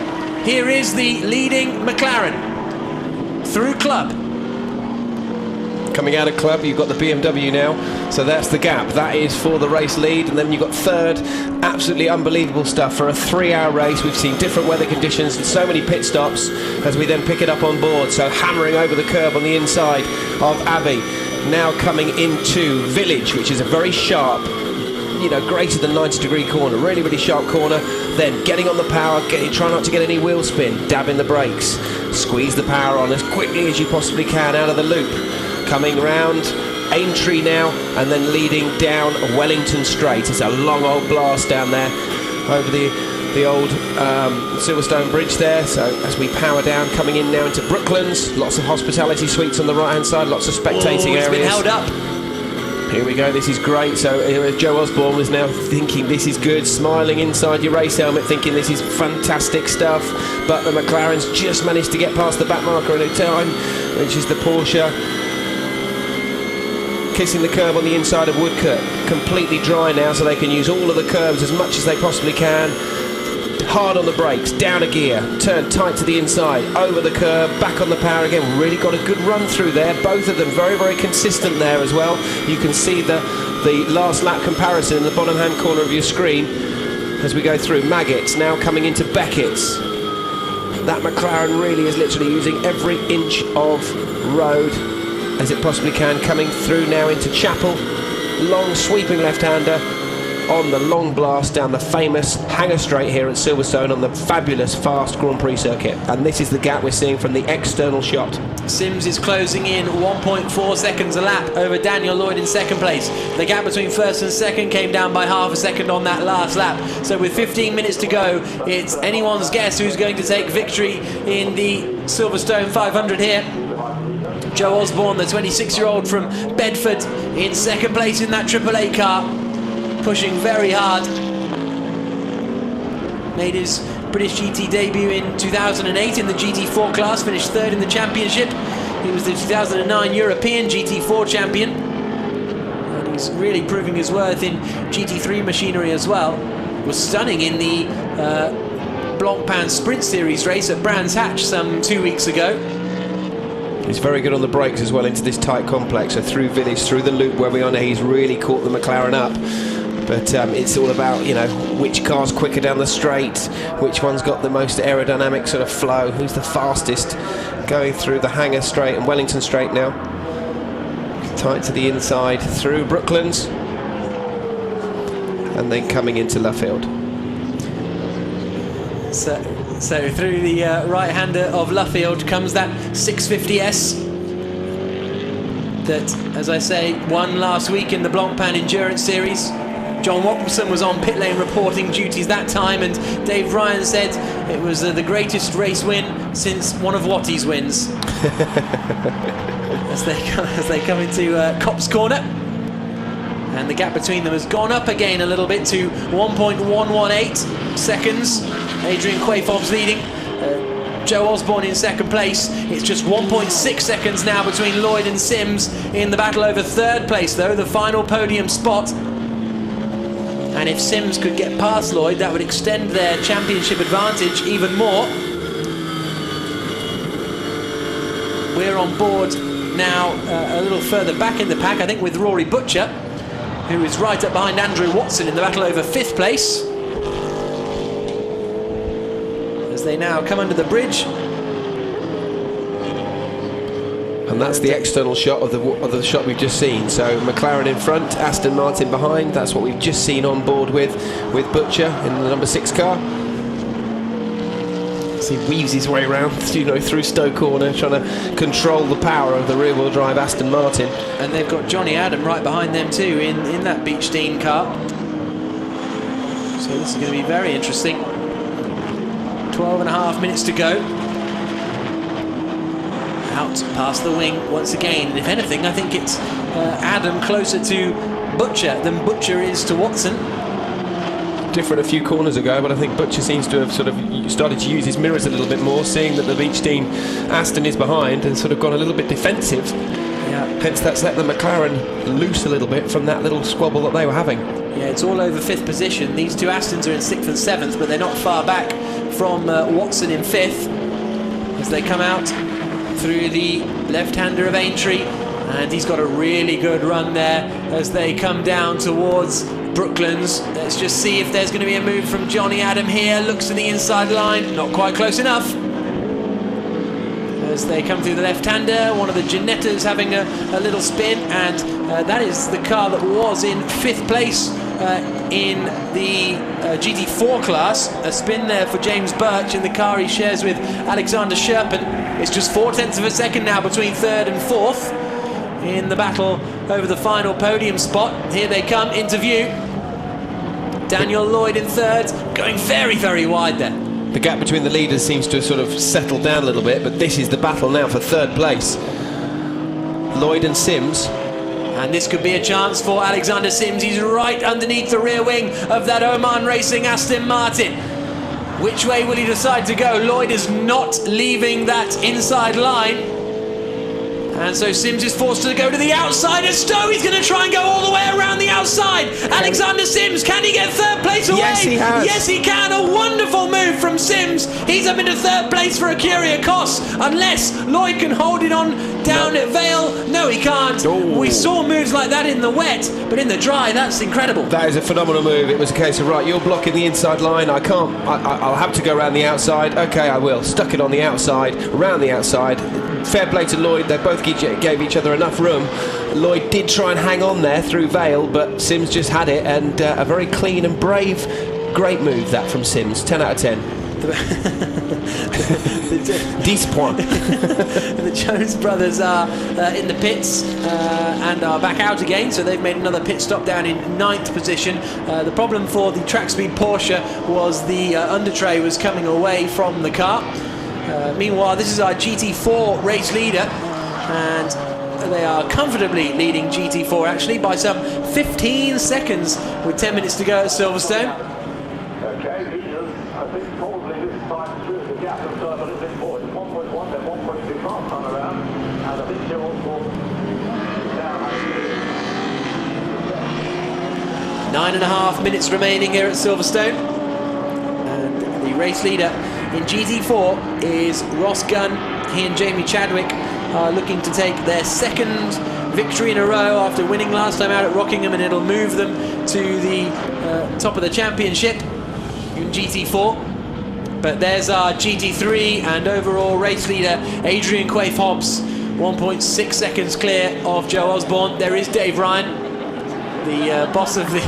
here is the leading McLaren through Club. Coming out of Club, you've got the BMW now, so that's the gap. That is for the race lead, and then you've got third. Absolutely unbelievable stuff for a 3-hour race. We've seen different weather conditions and so many pit stops as we then pick it up on board. So hammering over the curb on the inside of Abbey. Now coming into Village, which is a very sharp, greater than 90-degree corner, really sharp corner. Then getting on the power, try not to get any wheel spin, dabbing the brakes, squeeze the power on as quickly as you possibly can out of the loop. Coming round Aintree now, and then leading down Wellington Straight. It's a long old blast down there over the old Silverstone bridge there. So as we power down, coming in now into Brooklands, lots of hospitality suites on the right hand side, lots of spectating areas. Been held up. Here we go, this is great. So Joe Osborne was now thinking this is good, smiling inside your race helmet, thinking this is fantastic stuff. But the McLaren's just managed to get past the back marker in a time, which is the Porsche. Kissing the curb on the inside of Woodcote. Completely dry now, so they can use all of the curbs as much as they possibly can. Hard on the brakes, down a gear, turn tight to the inside, over the curb, back on the power again. Really got a good run through there. Both of them very consistent there as well. You can see the last lap comparison in the bottom hand corner of your screen as we go through. Maggots now coming into Beckett's. That McLaren really is literally using every inch of road as it possibly can, coming through now into Chapel. Long sweeping left-hander on the long blast down the famous Hangar Straight here at Silverstone on the fabulous fast Grand Prix circuit. And this is the gap we're seeing from the external shot. Sims is closing in 1.4 seconds a lap over Daniel Lloyd in second place. The gap between first and second came down by half a second on that last lap. So with 15 minutes to go, it's anyone's guess who's going to take victory in the Silverstone 500 here. Joe Osborne, the 26-year-old from Bedford, in second place in that AAA car, pushing very hard. Made his British GT debut in 2008 in the GT4 class, finished third in the championship. He was the 2009 European GT4 champion. And he's really proving his worth in GT3 machinery as well. Was stunning in the Blancpain Sprint Series race at Brands Hatch some 2 weeks ago. He's very good on the brakes as well into this tight complex. So through Village, through the loop where we are now, he's really caught the McLaren up. But it's all about, which car's quicker down the straight, which one's got the most aerodynamic sort of flow, who's the fastest going through the Hangar Straight and Wellington Straight now. Tight to the inside through Brooklands. And then coming into Luffield. So through the right-hander of Luffield comes that 650S that, as I say, won last week in the Blancpain Endurance Series. John Watson was on pit lane reporting duties that time, and Dave Ryan said it was the greatest race win since one of Watty's wins. as they come into Copse Corner. And the gap between them has gone up again a little bit to 1.118 seconds. Adrian Quayfobb's leading. Joe Osborne in second place. It's just 1.6 seconds now between Lloyd and Sims in the battle over third place, though, the final podium spot. And if Sims could get past Lloyd, that would extend their championship advantage even more. We're on board now a little further back in the pack, I think, with Rory Butcher, who is right up behind Andrew Watson in the battle over fifth place. As they now come under the bridge. And that's the external shot of the shot we've just seen. So McLaren in front, Aston Martin behind. That's what we've just seen on board with Butcher in the number 6 car. So he weaves his way around, through Stowe Corner, trying to control the power of the rear-wheel drive Aston Martin. And they've got Johnny Adam right behind them too in that Beechstein car. So this is going to be very interesting. 12.5 minutes to go. Out past the wing once again, and if anything, I think it's Adam closer to Butcher than Butcher is to Watson. Different a few corners ago, but I think Butcher seems to have sort of started to use his mirrors a little bit more, seeing that the Beechstein Aston is behind, and sort of gone a little bit defensive. Yeah. Hence that's let the McLaren loose a little bit from that little squabble that they were having. Yeah, it's all over 5th position. These two Astons are in 6th and 7th, but they're not far back from Watson in 5th as they come out through the left-hander of Aintree, and he's got a really good run there as they come down towards Brooklands. Let's just see if there's going to be a move from Johnny Adam here. Looks to the inside line, not quite close enough. As they come through the left-hander, one of the Ginettas having a little spin, and that is the car that was in 5th place in the GT4 class. A spin there for James Birch in the car he shares with Alexander Sherpen. It's just 0.4 of a second now between 3rd and 4th in the battle over the final podium spot. Here they come into view. Daniel Lloyd in 3rd, going very, very wide there. The gap between the leaders seems to have sort of settled down a little bit, but this is the battle now for 3rd place. Lloyd and Sims. And this could be a chance for Alexander Sims. He's right underneath the rear wing of that Oman Racing Aston Martin. Which way will he decide to go? Lloyd is not leaving that inside line. And so Sims is forced to go to the outside, and Stowe, he's going to try and go all the way around the outside. Alexander Sims, can he get 3rd place away? Yes, he has. Yes, he can. A wonderful move from Sims. He's up into 3rd place for a Kyrgios, unless Lloyd can hold it on down at Vale. No, he can't. Ooh. We saw moves like that in the wet, but in the dry, that's incredible. That is a phenomenal move. It was a case of, right, you're blocking the inside line. I can't. I'll have to go around the outside. Okay, I will. Stuck it on the outside, around the outside. Fair play to Lloyd. They both gave each other enough room. Lloyd did try and hang on there through Vale, but Sims just had it, and a very clean and brave, great move that from Sims. 10 out of 10. 10 points. The Jones brothers are in the pits and are back out again, so they've made another pit stop down in 9th position. The problem for the track speed Porsche was the under tray was coming away from the car. Meanwhile, this is our GT4 race leader, and they are comfortably leading GT4 actually by some 15 seconds with 10 minutes to go at Silverstone. Okay, I think probably this time through the gap of a little bit more. It's 1.1, then 1.2 last time around, and I think they're all down. 9.5 minutes remaining here at Silverstone, and the race leader in GT4 is Ross Gunn. He and Jamie Chadwick are looking to take their 2nd victory in a row after winning last time out at Rockingham, and it'll move them to the top of the championship in GT4. But there's our GT3 and overall race leader Adrian Quaife Hobbs, 1.6 seconds clear of Joe Osborne. There is Dave Ryan, the boss of the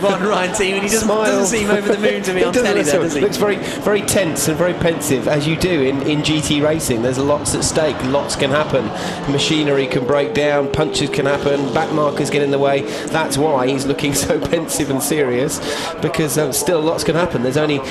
Von Ryan team, and he doesn't seem over the moon to me on telly there, does he? Looks very, very tense and very pensive, as you do in GT racing. There's lots at stake, lots can happen. Machinery can break down, punches can happen, back markers get in the way. That's why he's looking so pensive and serious, because still lots can happen. There's only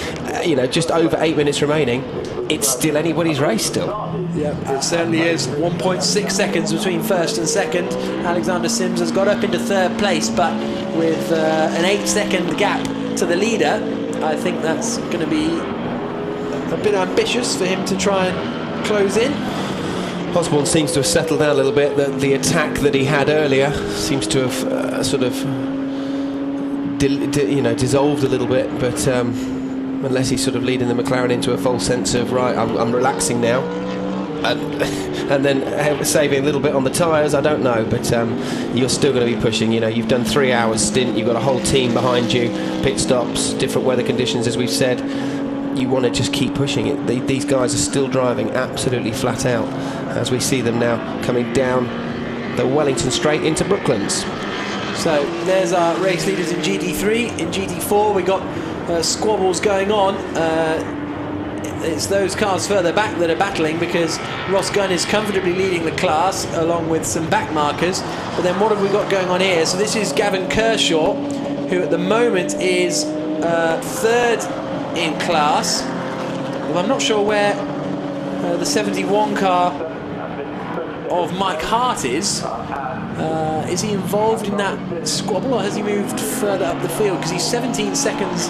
just over 8 minutes remaining. It's still anybody's race still. Yeah, it certainly is. 1.6 seconds between 1st and 2nd. Alexander Sims has got up into 3rd place, but with an 8-second gap to the leader, I think that's going to be a bit ambitious for him to try and close in. Osborne seems to have settled down a little bit. The attack that he had earlier seems to have sort of dissolved a little bit, but unless he's sort of leading the McLaren into a false sense of, right, I'm relaxing now, and then saving a little bit on the tyres, I don't know, but you're still going to be pushing. You've done 3 hours stint, you've got a whole team behind you, pit stops, different weather conditions, as we've said. You want to just keep pushing it. These guys are still driving absolutely flat out, as we see them now coming down the Wellington Straight into Brooklands. So there's our race leaders in GT3. In GT4 we got squabbles going on. It's those cars further back that are battling, because Ross Gunn is comfortably leading the class along with some back markers. But then what have we got going on here? So this is Gavin Kershaw, who at the moment is 3rd in class, Well, I'm not sure where the 71 car of Mike Hart is. Is he involved in that squabble, or has he moved further up the field? Because he's 17 seconds.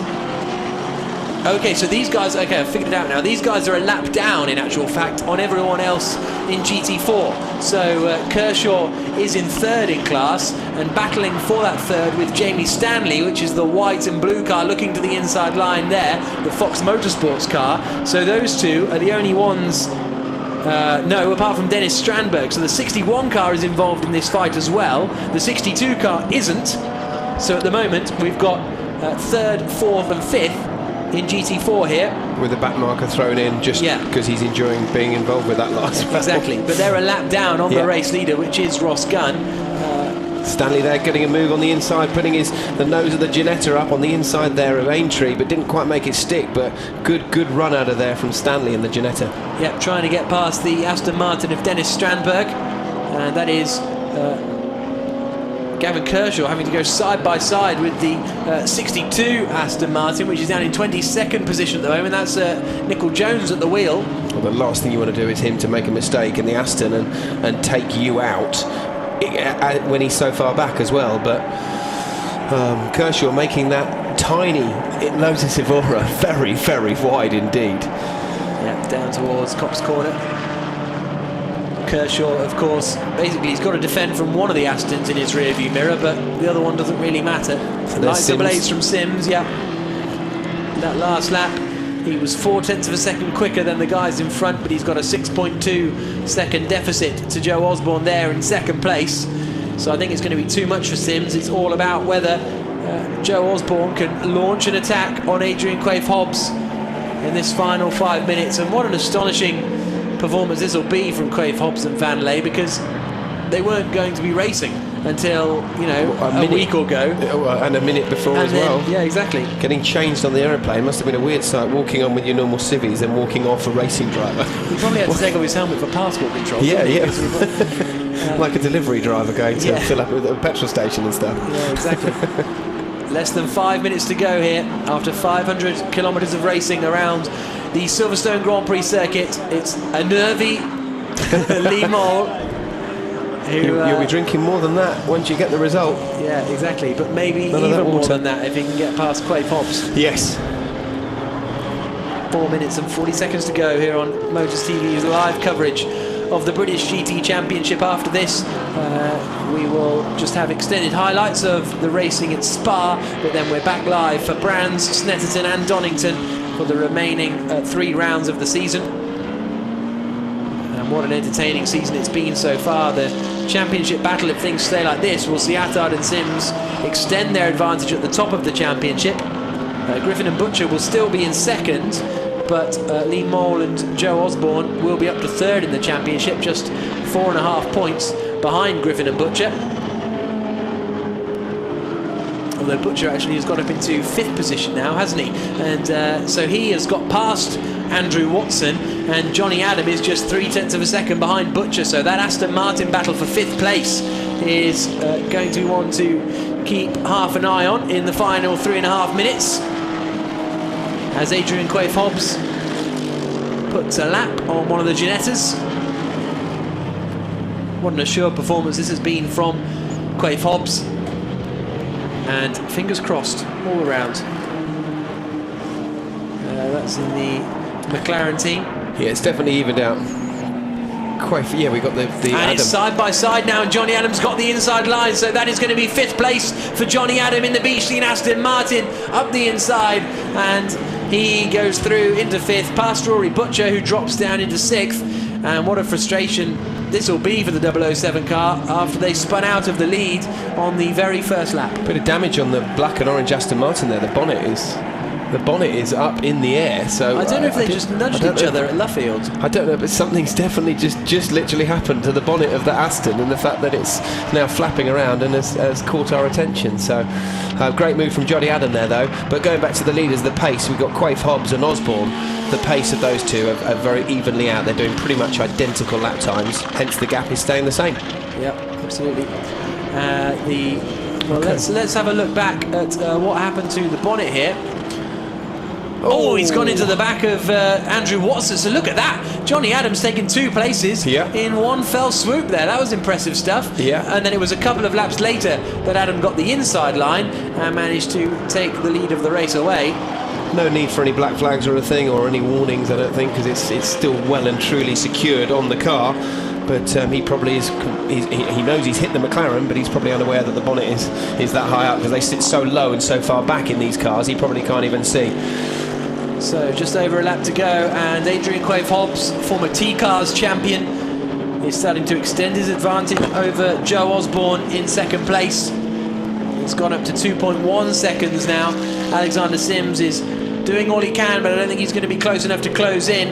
Okay, so these guys, okay, I've figured it out now. These guys are a lap down, in actual fact, on everyone else in GT4. So Kershaw is in third in class and battling for that third with Jamie Stanley, which is the white and blue car looking to the inside line there, the Fox Motorsports car. So those two are the only ones, no, apart from Dennis Strandberg. So the 61 car is involved in this fight as well. The 62 car isn't. So at the moment, we've got third, fourth and fifth in GT4 here. With the back marker thrown in just because he's enjoying being involved with that last battle. Exactly, but they're a lap down on the race leader, which is Ross Gunn. Stanley there getting a move on the inside, putting the nose of the Ginetta up on the inside there of Aintree, but didn't quite make it stick. But good run out of there from Stanley and the Ginetta. Yep, trying to get past the Aston Martin of Dennis Strandberg, and that is Gavin Kershaw having to go side by side with the 62 Aston Martin, which is down in 22nd position at the moment. That's Nicol Jones at the wheel. Well, the last thing you want to do is him to make a mistake in the Aston and take you out when he's so far back as well. But Kershaw making that tiny Lotus Evora very, very wide indeed. Yeah, down towards Cops Corner. Kershaw, of course, basically he's got to defend from one of the Astons in his rear view mirror, but the other one doesn't really matter. Lights are blazed from Sims, yeah. That last lap, he was 0.4 of a second quicker than the guys in front, but he's got a 6.2 second deficit to Joe Osborne there in second place. So I think it's going to be too much for Sims. It's all about whether Joe Osborne can launch an attack on Adrian Quaife Hobbs in this final 5 minutes. And what an astonishing performance this will be from Quaife Hobbs and Van Ley, because they weren't going to be racing until, you know, a week or go. And a minute before as well. Yeah, exactly. Getting changed on the aeroplane must have been a weird sight, walking on with your normal civvies and walking off a racing driver. He probably had to take off his helmet for passport control. Yeah. Like a delivery driver going to fill up at a petrol station and stuff. Yeah, exactly. Less than 5 minutes to go here after 500 kilometres of racing around the Silverstone Grand Prix circuit. It's a nervy Lee Mole. You'll be drinking more than that once you get the result. Yeah, exactly. But maybe even more than that if he can get past Quaife Hobbs. Yes. 4 minutes and 40 seconds to go here on Motors TV's live coverage of the British GT Championship. After this, we will just have extended highlights of the racing at Spa, but then we're back live for Brands, Snetterton and Donington for the remaining 3 rounds of the season. And what an entertaining season it's been so far. The championship battle, if things stay like this, will see Attard and Sims extend their advantage at the top of the championship. Griffin and Butcher will still be in second, but Lee Mole and Joe Osborne will be up to third in the championship, just 4.5 points behind Griffin and Butcher. Although Butcher actually has got up into 5th position now, hasn't he? And so he has got past Andrew Watson, and Johnny Adam is just 0.3 of a second behind Butcher. So that Aston Martin battle for 5th place is going to be one to keep half an eye on in the final 3.5 minutes, as Adrian Quaife Hobbs puts a lap on one of the Ginettas. What an assured performance this has been from Quaife Hobbs, and fingers crossed all around. That's in the McLaren team. Yeah, it's definitely evened out. Quaife, yeah, we got the and Adam. It's side by side now, and Johnny Adam's got the inside line, so that is going to be 5th place for Johnny Adam in the Beechley Aston Martin up the inside, and he goes through into 5th past Rory Butcher, who drops down into 6th. And what a frustration this will be for the 007 car after they spun out of the lead on the very first lap. Bit of damage on the black and orange Aston Martin there. The bonnet is up in the air. So I don't know if they just nudged each other at Luffield. I don't know, but something's definitely just literally happened to the bonnet of the Aston, and the fact that it's now flapping around and has caught our attention. So great move from Johnny Adam there, though. But going back to the leaders, the pace, we've got Quaife Hobbs and Osborne. The pace of those two are very evenly out. They're doing pretty much identical lap times, hence the gap is staying the same. Yep, absolutely. Let's have a look back at what happened to the bonnet here. Oh, he's gone into the back of Andrew Watson. So look at that. Johnny Adams taking 2 places in one fell swoop there. That was impressive stuff. Yeah. And then it was a couple of laps later that Adam got the inside line and managed to take the lead of the race away. No need for any black flags or anything, or any warnings, I don't think, because it's still well and truly secured on the car. But he probably is. He knows he's hit the McLaren, but he's probably unaware that the bonnet is that high up, because they sit so low and so far back in these cars. He probably can't even see. So just over a lap to go, and Adrian Quaife-Hobbs, former T-Cars champion, is starting to extend his advantage over Joe Osborne in second place. It's gone up to 2.1 seconds now. Alexander Sims is doing all he can, but I don't think he's going to be close enough to close in.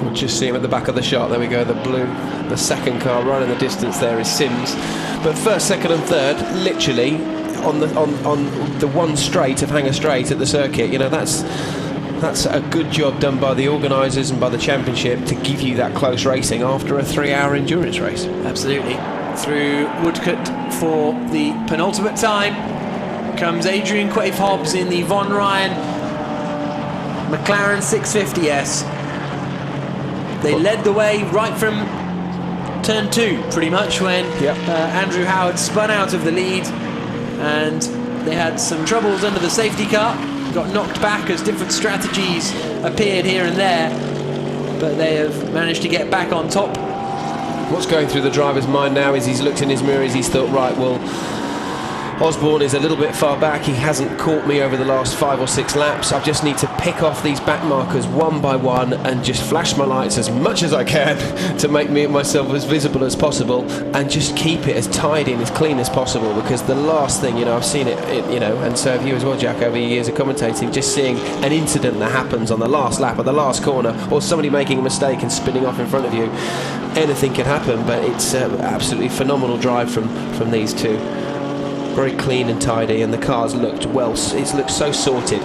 We'll just see him at the back of the shot. There we go, the blue, the second car right in the distance there is Sims. But first, second and third, literally on the one straight of Hanger Straight at the circuit. You know, that's a good job done by the organisers and by the championship to give you that close racing after a 3-hour endurance race. Absolutely. Through Woodcote for the penultimate time comes Adrian Quaife-Hobbs in the Von Ryan McLaren 650S. They led the way right from turn 2, pretty much, when Andrew Howard spun out of the lead, and they had some troubles under the safety car. Got knocked back as different strategies appeared here and there, but they have managed to get back on top. What's going through the driver's mind now is he's looked in his mirror, he's thought, right, well, Osborne is a little bit far back. He hasn't caught me over the last 5 or 6 laps. I just need to pick off these back markers one by one and just flash my lights as much as I can to make myself as visible as possible, and just keep it as tidy and as clean as possible, because the last thing, you know, I've seen it, you know, and so have you as well, Jack, over your years of commentating, just seeing an incident that happens on the last lap or the last corner, or somebody making a mistake and spinning off in front of you. Anything can happen, but it's absolutely phenomenal drive from these two. Very clean and tidy, and the car's looked well. It's looked so sorted.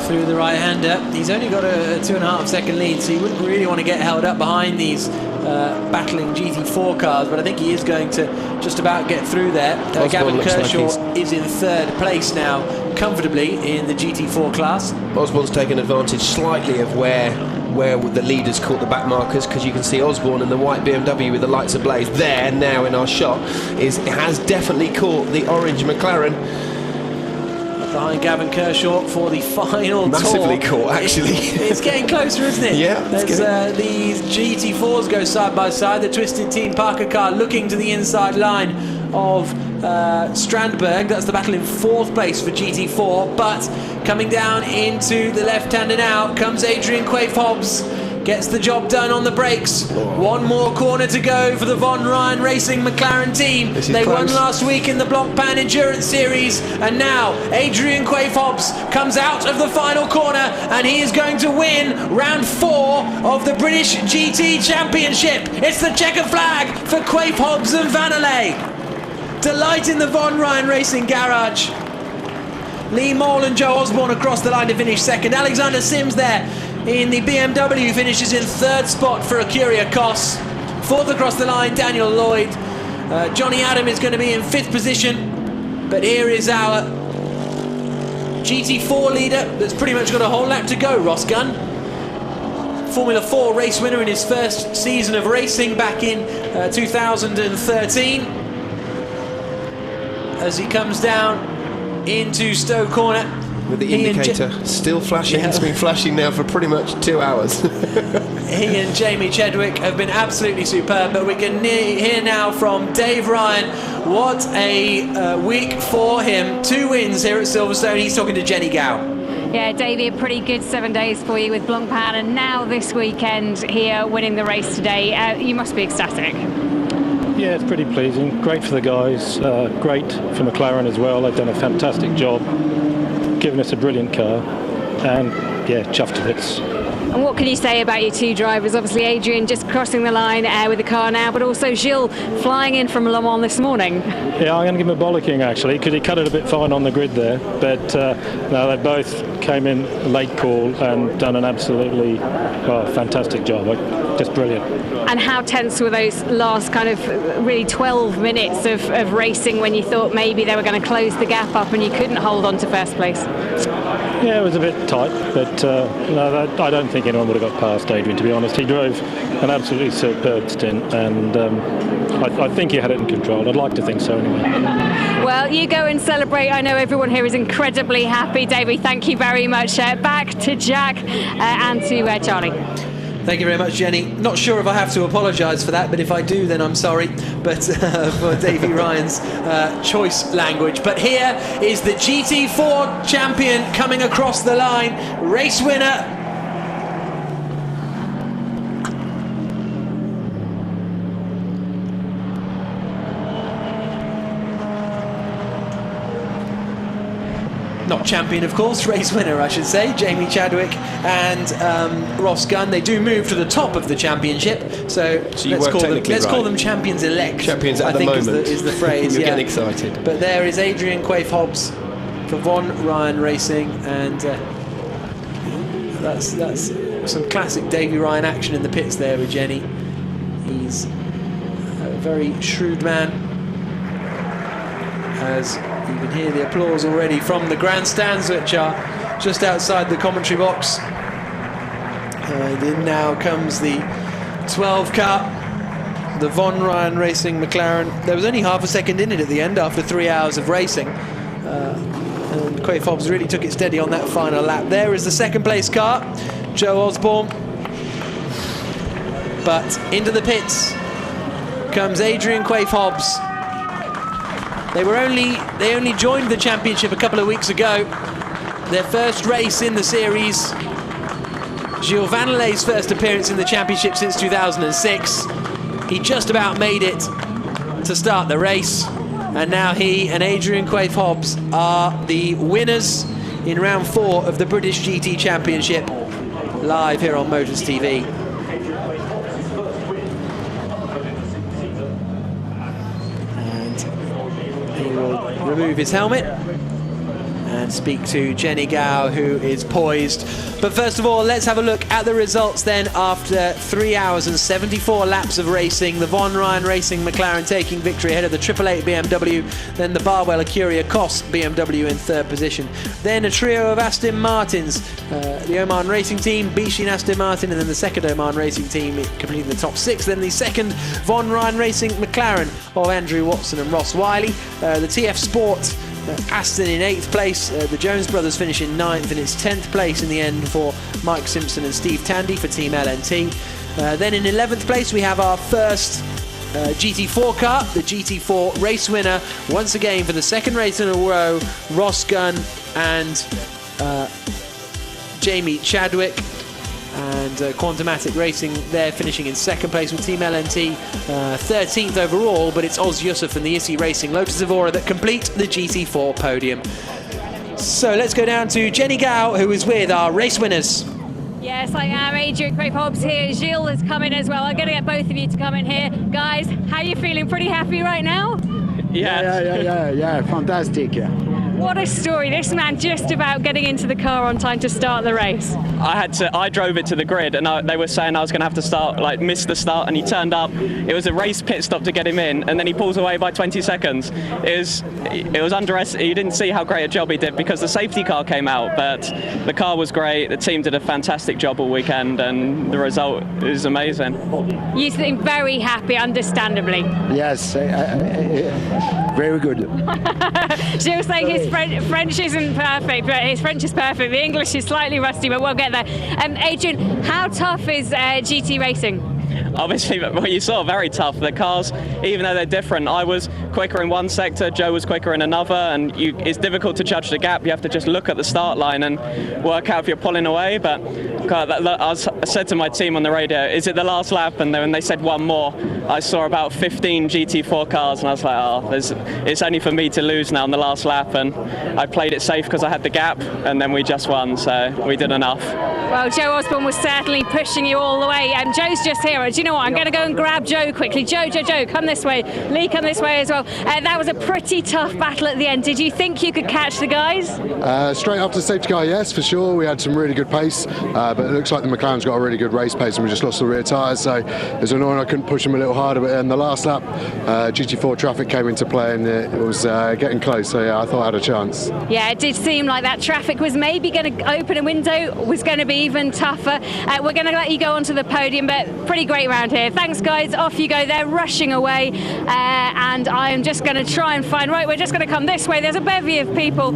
Through the right-hander, he's only got a 2.5 second lead, so he wouldn't really want to get held up behind these battling GT4 cars, but I think he is going to just about get through there. Gavin Kershaw is in 3rd place now, comfortably in the GT4 class. Osborne's taken advantage slightly of where the leaders caught the back markers, because you can see Osborne in the white BMW with the lights ablaze there now in our shot has definitely caught the orange McLaren. Behind Gavin Kershaw for the final Massively tour. caught, actually. It's getting closer, isn't it? Yeah. These GT4s go side by side. The Twisted Team Parker car looking to the inside line of Strandberg. That's the battle in 4th place for GT4, but coming down into the left-hander now comes Adrian Quaife-Hobbs. Gets the job done on the brakes. One more corner to go for the Von Ryan Racing McLaren team. They won last week in the Blancpain Endurance Series, and now Adrian Quaife-Hobbs comes out of the final corner, and he is going to win round 4 of the British GT Championship. It's the checker flag for Quaife-Hobbs and Vanelay. Delight in the Von Ryan Racing garage. Lee Mole and Joe Osborne across the line to finish 2nd. Alexander Sims there in the BMW finishes in 3rd spot for Acuria Kos. 4th across the line, Daniel Lloyd. Johnny Adam is going to be in 5th position, but here is our GT4 leader that's pretty much got a whole lap to go, Ross Gunn. Formula 4 race winner in his first season of racing back in 2013. As he comes down into Stowe Corner. With the indicator still flashing. It's been flashing now for pretty much 2 hours. He and Jamie Chadwick have been absolutely superb, but we can hear now from Dave Ryan. What a week for him. 2 wins here at Silverstone. He's talking to Jenny Gow. Yeah, Davey, a pretty good 7 days for you with Blancpain, and now this weekend here winning the race today. You must be ecstatic. Yeah, it's pretty pleasing. Great for the guys. Great for McLaren as well. They've done a fantastic job, given us a brilliant car, and yeah, chuffed to bits. And what can you say about your 2 drivers? Obviously Adrian just crossing the line with the car now, but also Gilles flying in from Le Mans this morning. Yeah, I'm going to give him a bollocking actually, because he cut it a bit fine on the grid there, but no, they both came in late call and done an absolutely fantastic job. Just brilliant. And how tense were those last kind of really 12 minutes of racing when you thought maybe they were going to close the gap up and you couldn't hold on to 1st place? Yeah, it was a bit tight, but no, I don't think anyone would have got past Adrian, to be honest. He drove an absolutely superb stint, and I think he had it in control. I'd like to think so anyway. Well, you go and celebrate. I know everyone here is incredibly happy. Davey, thank you very much. Back to Jack and to Charlie. Thank you very much, Jenny. Not sure if I have to apologise for that, but if I do, then I'm sorry. But for Davey Ryan's choice language. But here is the GT4 champion coming across the line. Race winner. Not champion, of course, race winner, I should say. Jamie Chadwick and Ross Gunn. They do move to the top of the championship, so let's call them champions elect. Champions at the moment is the phrase. You're getting excited. But there is Adrian Quaife-Hobbs for Von Ryan Racing, and that's some classic Davey Ryan action in the pits there with Jenny. He's a very shrewd man, as you can hear the applause already from the grandstands, which are just outside the commentary box. And in now comes the 12 car, the Von Ryan Racing McLaren. There was only half a second in it at the end after 3 hours of racing. And Quaife-Hobbs really took it steady on that final lap. There is the second place car, Joe Osborne. But into the pits comes Adrian Quaife-Hobbs. They only joined the championship a couple of weeks ago. Their first race in the series. Gilles Vandelay's first appearance in the championship since 2006. He just about made it to start the race. And now he and Adrian Quaife-Hobbs are the winners in round 4 of the British GT Championship, live here on Motors TV. Remove his helmet and speak to Jenny Gow, who is poised. But first of all, let's have a look at the results then. After 3 hours and 74 laps of racing, the Von Ryan Racing McLaren taking victory ahead of the 888 BMW, then the Barwell Acuria Cos BMW in third position. Then a trio of Aston Martins, the Oman Racing Team, Bishin Aston Martin, and then the second Oman Racing Team completing the top 6. Then the second Von Ryan Racing McLaren of Andrew Watson and Ross Wiley. The TF Sport Aston in 8th place, the Jones brothers finish in 9th, and it's 10th place in the end for Mike Simpson and Steve Tandy for Team LNT. Then in 11th place we have our first GT4 car, the GT4 race winner, once again for the second race in a row, Ross Gunn and Jamie Chadwick. And Quantumatic Racing there finishing in second place with Team LNT, 13th overall, but it's Oz Yusuf and the Issy Racing Lotus Evora that complete the GT4 podium. So let's go down to Jenny Gow, who is with our race winners. Yes, I am. Adrian Quaife-Hobbs here. Gilles has come in as well. I'm going to get both of you to come in here. Guys, how are you feeling? Pretty happy right now? Yeah, fantastic. What a story. This man just about getting into the car on time to start the race. I drove it to the grid, and they were saying I was going to have to start, miss the start, and he turned up. It was a race pit stop to get him in, and then he pulls away by 20 seconds. It was underestimated. You didn't see how great a job he did because the safety car came out, but the car was great. The team did a fantastic job all weekend, and the result is amazing. You seem very happy, understandably. Yes, very good. Gilles saying his French isn't perfect, but his French is perfect. The English is slightly rusty, but we'll get there. Adrian, how tough is GT racing? Obviously, what you saw, very tough. The cars, even though they're different, I was quicker in one sector, Joe was quicker in another, and it's difficult to judge the gap. You have to just look at the start line and work out if you're pulling away. But God, I said to my team on the radio, is it the last lap? And when they said one more, I saw about 15 GT4 cars, and I was like, oh, it's only for me to lose now on the last lap. And I played it safe because I had the gap, and then we just won, so we did enough. Well, Joe Osborne was certainly pushing you all the way. Joe's just here. you know what? I'm going to go and grab Joe quickly. Joe, come this way. Lee, come this way as well. That was a pretty tough battle at the end. Did you think you could catch the guys? Straight after the safety car, yes, for sure. We had some really good pace, but it looks like the McLaren's got a really good race pace, and we just lost the rear tyres, so it was annoying. I couldn't push them a little harder, but in the last lap, GT4 traffic came into play, and it was getting close, so yeah, I thought I had a chance. Yeah, it did seem like that traffic was maybe going to open a window, was going to be even tougher. We're going to let you go onto the podium, but pretty great round here. Thanks, guys. Off you go. They're rushing away, and I am just going to try and find... Right, we're just going to come this way. There's a bevy of people.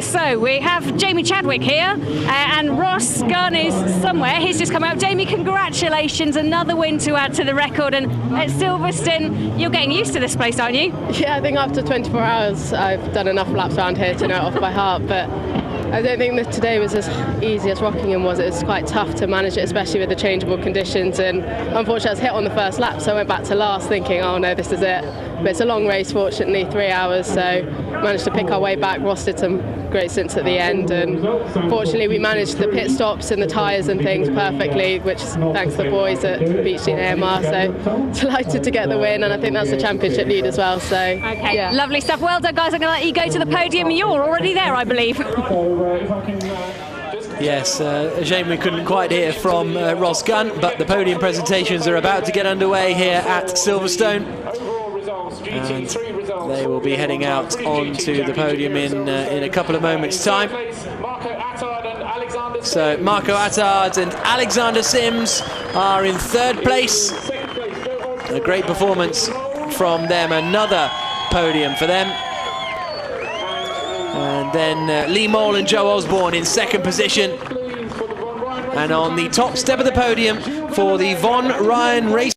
So we have Jamie Chadwick here, and Ross Gunn is somewhere. He's just come out. Jamie, congratulations. Another win to add to the record. And at Silverstone, you're getting used to this place, aren't you? Yeah, I think after 24 hours, I've done enough laps around here to know it off by heart. But I don't think that today was as easy as Rockingham was. It was quite tough to manage it, especially with the changeable conditions. And unfortunately, I was hit on the first lap, so I went back to last thinking, oh no, this is it. But it's a long race, fortunately, 3 hours, so managed to pick our way back. Ross did some great stints at the end, and fortunately we managed the pit stops and the tyres and things perfectly, which thanks to the boys at Beach Team AMR, so delighted to get the win, and I think that's the championship lead as well. So okay, yeah. Lovely stuff. Well done, guys. I'm going to let you go to the podium. You're already there, I believe. Yes, a shame we couldn't quite hear from Ross Gunn, but the podium presentations are about to get underway here at Silverstone. And they will be heading out onto the podium in a couple of moments' time. So Marco Attard and Alexander Sims are in third place. A great performance from them, another podium for them. And then Lee Mole and Joe Osborne in second position. And on the top step of the podium for the Von Ryan race.